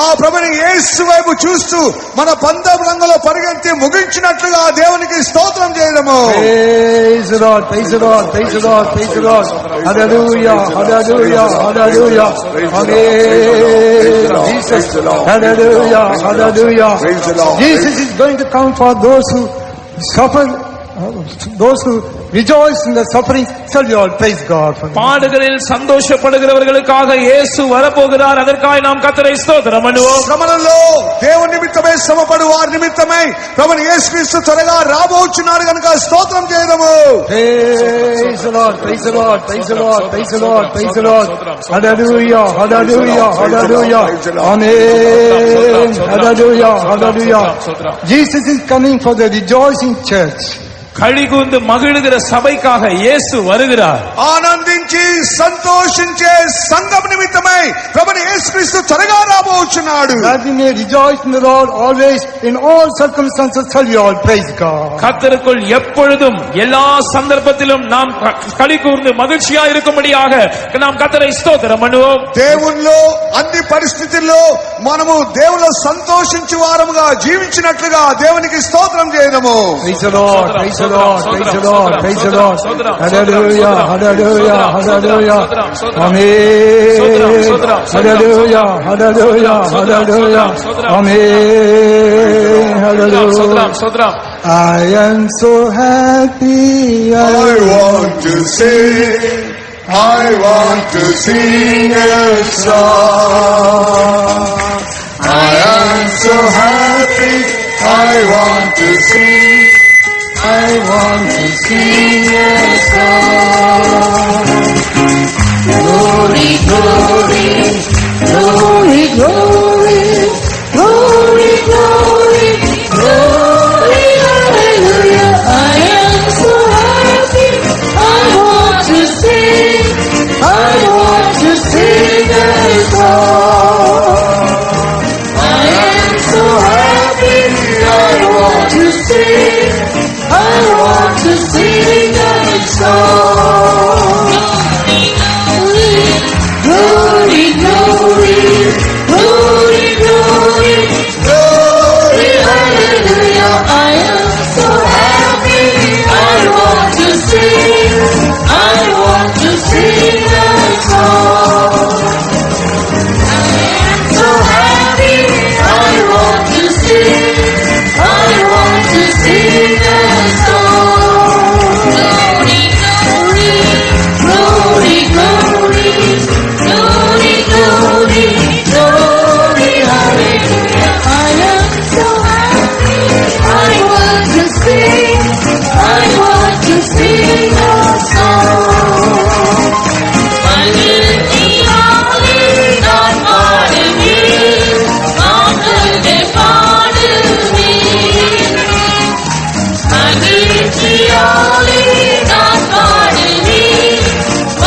ఆ ప్రభుని యేసు వైపు చూస్తూ మన పందెం రంగంలో పరిగెత్తి ముగించినట్లుగా దేవునికి స్తోత్రం చేయడము. Praise the Lord, praise the Lord, praise the Lord, praise the Lord. Hallelujah, hallelujah, hallelujah. Amen. Jesus, hallelujah, hallelujah. Jesus is going to come for those who suffer, those who rejoice in the suffering. Shall we all praise God for that? பாடுகளில் சந்தோஷப்படுகிறவர்களுக்காக இயேசு வரப்போகிறார். அதற்காக நாம் கர்த்தரை ஸ்தோத்திரம் பண்ணுவோம். శ్రమలలో దేవుని నిమిత్తమై శ్రమపడు వారి నిమిత్తమై ప్రభుని యేసుక్రీస్తు త్వరగా రాబోచున్నాడు కనుక స్తోత్రం చేయడము. Praise the Lord, praise the Lord, praise the Lord, praise the Lord, praise the Lord. Hallelujah, hallelujah, hallelujah. Amen. Hallelujah, hallelujah. Jesus is coming for the rejoicing church. கழிகூர்ந்து மகிழுகிற சபைக்காக இயேசு வருகிறார். ఆనందించి సంతోషించే సంఘం నిమిత్తమై ప్రభుని యేసుక్రీస్తు త్వరగా రాబోచున్నాడు. That we may rejoice in the Lord always, in all circumstances. Shall we all praise God? கர்த்தருக்குள் எப்பொழுதும் எல்லா சந்தர்ப்பத்திலும் நாம் கழிகூர்ந்து மகிழ்ச்சியா இருக்கும்படியாக நாம் கர்த்தரை ஸ்தோத்திரம் பண்ணுவோம். దేవునిలో అన్ని పరిస్థితుల్లో మనము దేవునిలో సంతోషించే వారముగా జీవించినట్లుగా దేవునికి స్తోత్రం చేయడము. Praise the Lord, praise the Lord, praise the Lord, praise the Lord. Hallelujah, hallelujah, hallelujah. Amen. Hallelujah, hallelujah, hallelujah. Amen. Hallelujah. I am so happy. I want to sing. I want to sing a song. I am so happy. I want to sing. I want to sing a song. Glory, glory, glory, glory, glory, glory, glory, hallelujah. I am so happy. I want to sing. I want to sing a song. I am so happy. I want to sing. I want to sing a song. Glory, glory, glory, glory, glory, hallelujah. I am so happy. I want to sing. I want to sing a song. I am so happy. I want to sing. I want to sing a song. Glory, glory, glory, glory, glory, glory, hallelujah. I am so happy. I want to sing. I want to sing a song. மகிழ்ச்சியாலே நான் பாடுவேன். ஆண்டவரை பாடுவேன். மகிழ்ச்சியாலே நான் பாடுவேன்.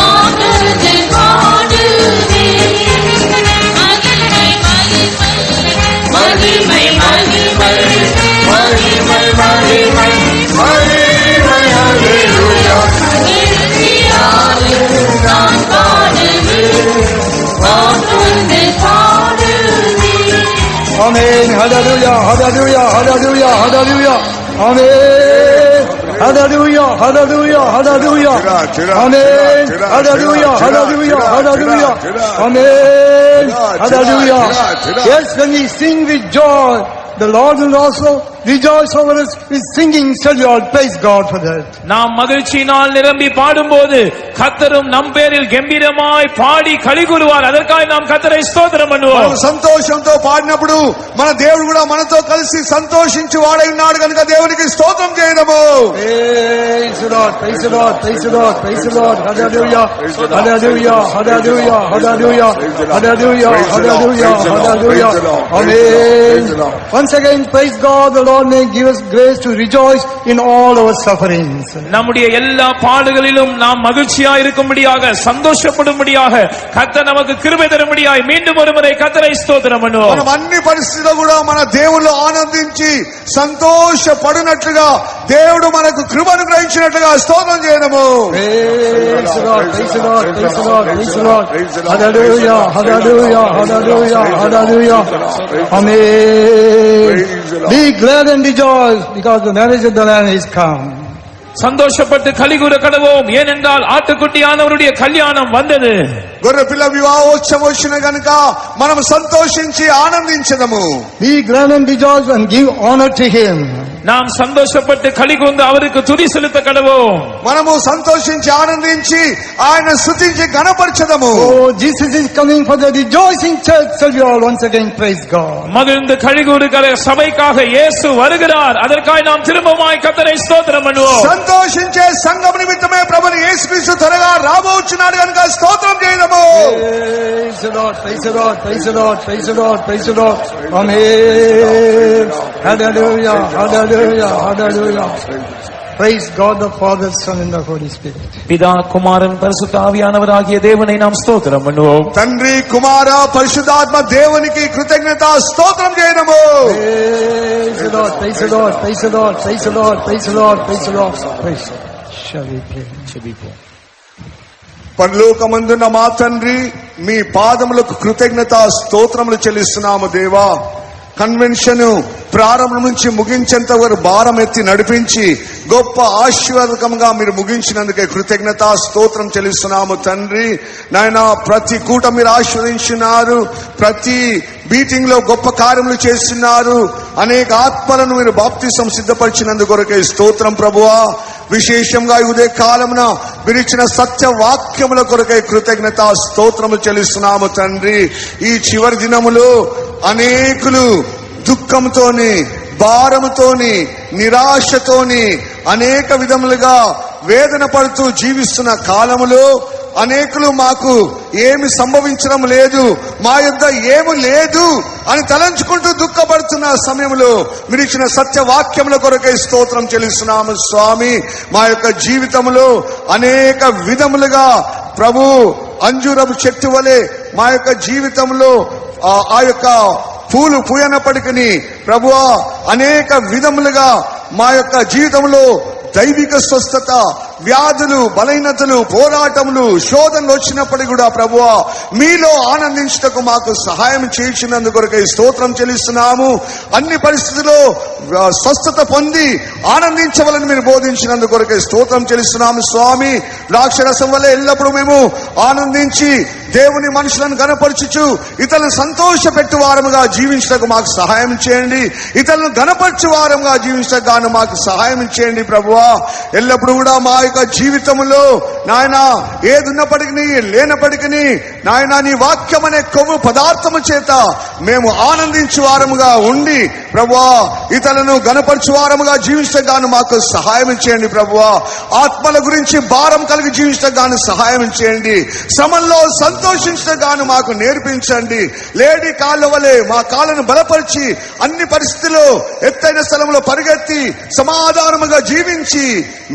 ஆண்டவரை பாடுவேன். மகிமை, மகிமை, மகிமை, மகிமை, மகிமை, ஹல்லேலூயா. மகிழ்ச்சியாலே நான் பாடுவேன். ஆண்டவரை பாடுவேன். Amen. Hallelujah, hallelujah, hallelujah, hallelujah. Amen. Hallelujah, hallelujah, hallelujah. Amen. Hallelujah, hallelujah, hallelujah. Amen. Hallelujah. Yes, when we sing with joy, the Lord will also rejoice over us with singing. Shall we all praise God for that? நாம் மகிழ்ச்சியினால் நிரம்பி பாடும்போது கர்த்தரும் நம் பேரில் கம்பீரமாய் பாடி களி கூறுவார். அதற்காக நாம் கர்த்தரை ஸ்தோத்திரம் பண்ணுவோம். సంతోషంతో పాడినప్పుడు మన దేవుడు కూడా మనతో కలిసి సంతోషించి వాడై ఉన్నాడు కనుక దేవునికి స్తోత్రం చేయడము. Praise the Lord, praise the Lord, praise the Lord, praise the Lord. Hallelujah, hallelujah, hallelujah, hallelujah, hallelujah, hallelujah, hallelujah. Amen. Once again, praise God. The Lord may give us grace to rejoice in all our sufferings. நம்முடைய எல்லா பாடுகளிலும் நாம் மகிழ்ச்சியா இருக்கும்படியாக சந்தோஷப்படும்படியாக கர்த்தர் நமக்கு கிருபை தரும்படியாய் மீண்டும் ஒருமுறை கர்த்தரை ஸ்தோத்திரம் பண்ணுவோம். మనం అన్ని పరిస్థితుల్లో కూడా మన దేవుళ్ళు ఆనందించి సంతోషపడినట్లుగా దేవుడు మనకు కృపను గ్రహించినట్లుగా స్తోత్రం చేయడము. Praise the Lord, praise the Lord, praise the Lord, praise the Lord. Hallelujah, hallelujah, hallelujah, hallelujah. Amen. Be glad and rejoice because the marriage of the Lamb is come. சந்தோஷப்பட்டு களிகூர கடவோம், ஏனென்றால் ஆட்டுக்குட்டியானவருடைய கல்யாணம் வந்தது. గొర్రె పిల్ల వివాహోత్సవం వచ్చిన గనుక మనం సంతోషించి ఆనందించదము. Be glad and rejoice and give honor to him. நாம் சந்தோஷப்பட்டு களிகூர்ந்து அவருக்கு துதி செலுத்த கடவோம். మనము సంతోషించి ఆనందించి ఆయన స్తుతించి గణపరచదము. Oh, Jesus is coming for the rejoicing church. Shall we all once again praise God? மகிழ்ந்து களிகூறுகிற சபைக்காக இயேசு வருகிறார். அதற்காக நாம் திரும்பமாய் கர்த்தரை ஸ்தோத்திரம் பண்ணுவோம். సంతోషించే సంఘం నిమిత్తమే ప్రభువు యేసుక్రీస్తు త్వరగా రాబోచున్నాడు కనుక స్తోత్రం చేయదము. Praise the Lord, praise the Lord, praise the Lord, praise the Lord, praise the Lord. Amen. Hallelujah, hallelujah, hallelujah. Praise God the Father, Son and the Holy Spirit. பிதா குமாரன் பரிசுத்த ஆவியானவராகிய தேவனை நாம் ஸ்தோத்திரம் பண்ணுவோம். తండ్రి కుమార పరిశుద్ధాత్మ దేవునికి కృతజ్ఞత స్తోత్రం చేయడము. Praise the Lord, praise the Lord, praise the Lord, praise the Lord, praise the Lord, praise the Lord. Praise the Lord. Shall we pray? పరలోకమందున్న మా తండ్రి, మీ పాదములకు కృతజ్ఞత స్తోత్రములు చెల్లిస్తున్నాము దేవా. కన్వెన్షన్ ప్రారంభం నుంచి ముగించేంత వరకు భారం ఎత్తి నడిపించి గొప్ప ఆశీర్వాదకంగా మీరు ముగించినందుకే కృతజ్ఞత స్తోత్రం చెల్లిస్తున్నాము తండ్రి. నాయన ప్రతి కూట మీరు ఆశీర్వదించున్నారు, ప్రతి మీటింగ్ లో గొప్ప కార్యములు చేస్తున్నారు, అనేక ఆత్మలను మీరు బాప్తిసం సిద్ధపరిచినందుకు కొరకే స్తోత్రం ప్రభువా. విశేషంగా ఉదయ కాలమున మీరు ఇచ్చిన సత్య వాక్యముల కొరకై కృతజ్ఞత స్తోత్రము చెల్లిస్తున్నాము తండ్రి. ఈ చివరి దినములో అనేకులు దుఃఖంతోని, భారముతోని, నిరాశతోని అనేక విధములుగా వేదన పడుతూ జీవిస్తున్న కాలములో అనేకులు మాకు ఏమి సంభవించడం లేదు, మా యొద్ద ఏమి లేదు అని తలంచుకుంటూ దుఃఖపడుతున్న సమయంలో మీరు ఇచ్చిన సత్యవాక్యముల కొరకై స్తోత్రం చెల్లిస్తున్నాము స్వామి. మా యొక్క జీవితంలో అనేక విధములుగా ప్రభు అంజూరపు చెట్టు వలె మా యొక్క జీవితంలో ఆ యొక్క పూలు పూయనప్పటికీ ప్రభువా అనేక విధములుగా మా యొక్క జీవితంలో దైవిక స్వస్థత, వ్యాధులు, బలహీనతలు, పోరాటములు, శోధనలు వచ్చినప్పటికీ కూడా ప్రభువా మీలో ఆనందించుటకు మాకు సహాయం చేయించినందుకు కొరకై స్తోత్రం చెల్లిస్తున్నాము. అన్ని పరిస్థితుల్లో స్వస్థత పొంది ఆనందించవాలని మీరు బోధించినందుకు కొరకై స్తోత్రం చెల్లిస్తున్నాము స్వామి. ద్రాక్షరసం వల్ల ఎల్లప్పుడూ మేము ఆనందించి దేవుని మనుషులను గణపరచుచు ఇతరులను సంతోష పెట్టు వారముగా జీవించటకు మాకు సహాయం చేయండి. ఇతరులను గణపరచు వారముగా జీవించటకు గాను మాకు సహాయం చేయండి ప్రభువా. ఎల్లప్పుడూ కూడా మా యొక్క జీవితంలో నాయన ఏది ఉన్నప్పటికీ లేనప్పటికీ నాయన నీ వాక్యం అనే కొవ్వు పదార్థము చేత మేము ఆనందించు వారముగా ఉండి ప్రభువా ఇతరులను గణపరచు వారముగా జీవించటకు గాను మాకు సహాయం చేయండి ప్రభువా. ఆత్మల గురించి భారం కలిగి జీవించటకు గాను సహాయం చేయండి. శ్రమల్లో సంతోషించటకు గాను మాకు నేర్పించండి. లేడి కాళ్ళ వలె మా కాళ్ళను బలపరిచి అన్ని పరిస్థితుల్లో ఎత్తైన స్థలంలో పరిగెత్తి సమాధానముగా జీవించి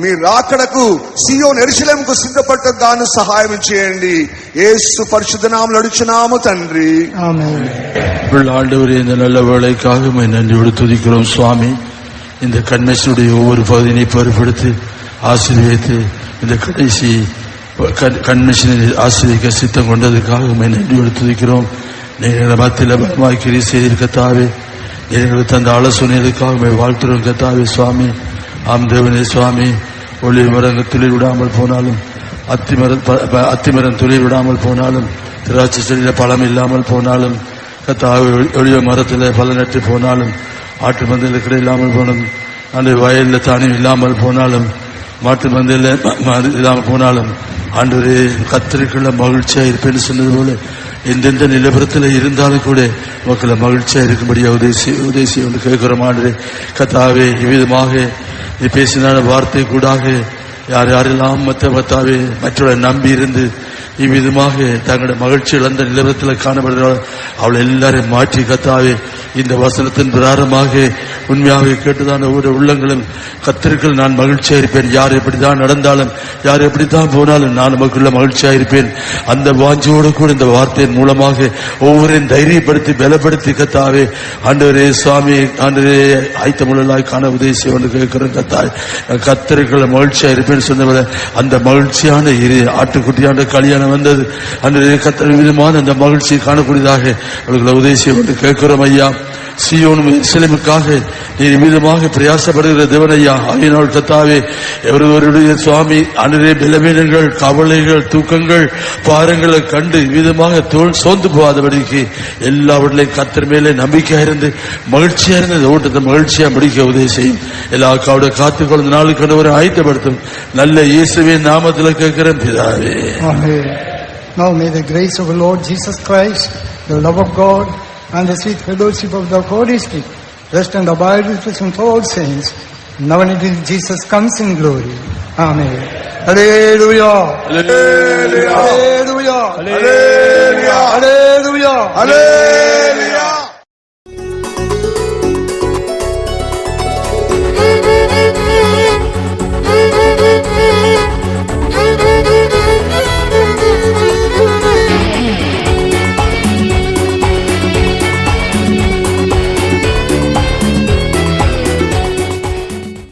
మీ రాకడకు సియోను యెరూషలేముకు సిద్ధపడటకు గాను సహాయం చేయండి. యేసు పరిశుద్ధ నామములో అడుగుచున్నాము తండ్రి, ஆமென். ஆண்டவரே, இந்த நல்ல வேளைக்காக நன்றியோடு துதிக்கிறோம் சுவாமி. இந்த கன்வென்ஷனுடைய ஒவ்வொரு பகுதியை பொறுப்படுத்தி ஆசீர்வதித்து இந்த கடைசி கன்வென்ஷனை ஆசீர்வதிக்க சித்தம் கொண்டதுக்காக நன்றியோடு துதிக்கிறோம். நீங்கள் மத்தியில் பலமாக்கி செய்திருக்க தாவே, எங்களுக்கு தந்த ஆலோசனைகளுக்காக வாழ்த்துறோம் கத்தாவே சுவாமி. ஆம் தேவனே சுவாமி, ஒளிவு மரங்கள் துளிர் விடாமல் போனாலும், அத்திமரம் துளிர் விடாமல் போனாலும், திராட்சை செடியில பழம் இல்லாமல் போனாலும், கத்தாவே ஒளிவு மரத்தில் பலனற்று போனாலும், ஆட்டு மந்தையில் கிடை இல்லாமல் போனாலும், அந்த வயலில் தானியம் இல்லாமல் போனாலும், மாட்டு மந்தையில் இல்லாமல் போனாலும், ஆண்டவரே கத்தருக்குள்ள மகிழ்ச்சியா இருப்பேன்னு சொன்னது போல எந்தெந்த நிலவரத்தில் இருந்தாலும் கூட மக்களை மகிழ்ச்சியா இருக்கும்படியா உதேசி ஒன்று கேட்கிறோம். ஆண்டவரே கத்தாவே இவ்விதமாக நீ பேசினால வார்த்தை கூடாக யார் யாரெல்லாம் மற்றவரை நம்பி இருந்து இவ்விதமாக தங்களுடைய மகிழ்ச்சி இழந்த நிலவரத்தில் காணப்படுகிறார் அவளை எல்லாரையும் மாற்றி கத்தாவே இந்த வசனத்தின் பிரகாரமாக உண்மையாக கேட்டுதான் ஒவ்வொரு உள்ளங்களும் கத்தருக்குள் நான் மகிழ்ச்சியா இருப்பேன். யார் எப்படிதான் நடந்தாலும், யார் எப்படித்தான் போனாலும் நான் நமக்குள்ள மகிழ்ச்சியா இருப்பேன். அந்த வாஞ்சியோடு கூட இந்த வார்த்தையின் மூலமாக ஒவ்வொருவரையும் தைரியப்படுத்தி பலப்படுத்தி கத்தாவே ஆண்டவரே சுவாமி, ஆண்டவரே ஆயத்தமுள்ளாய் காண உதேசி ஒன்று கேட்கிறேன் கத்தாய். கத்தருக்குள்ள மகிழ்ச்சியா இருப்பேன் சொன்னவரை அந்த மகிழ்ச்சியான ஆட்டுக்குட்டியான கல்யாணம் வந்தது. அந்த கத்தர் விதமான அந்த மகிழ்ச்சியை காணக்கூடியதாக அவர்களை உதேசி ஒன்று கேட்கிறோம் ஐயா. சியோனும் எருசலேமுக்காக நீர் விதமாக பிரயாசப்படுகிற தேவனையா, ஆயினால் கத்தாவே எவருடைய சுவாமி அன்றே பலவீனங்கள், கவலைகள், தூக்கங்கள், பாரங்களை கண்டு விதமாக சோர்ந்து போகாதபடிக்கு எல்லாவற்றிலையும் கத்தர் மேலே நம்பிக்கையா இருந்து மகிழ்ச்சியா இருந்து ஓட்டத்தை மகிழ்ச்சியா முடிக்க உதவி செய்யும். எல்லா காவோட காத்துக்கொள்ள நாளுக்கு கண்டவரை ஆயத்தப்படுத்தும் நல்ல இயேசுவின் நாமத்தில் கேட்கிறேன் பிதாவே. Now may the grace of the Lord Jesus Christ, the love of God, and the sweet fellowship of the Holy Spirit rest and abide with us and all saints, now and until Jesus comes in glory. Amen. Hallelujah. Hallelujah. Hallelujah. Hallelujah. Hallelujah. Hallelujah.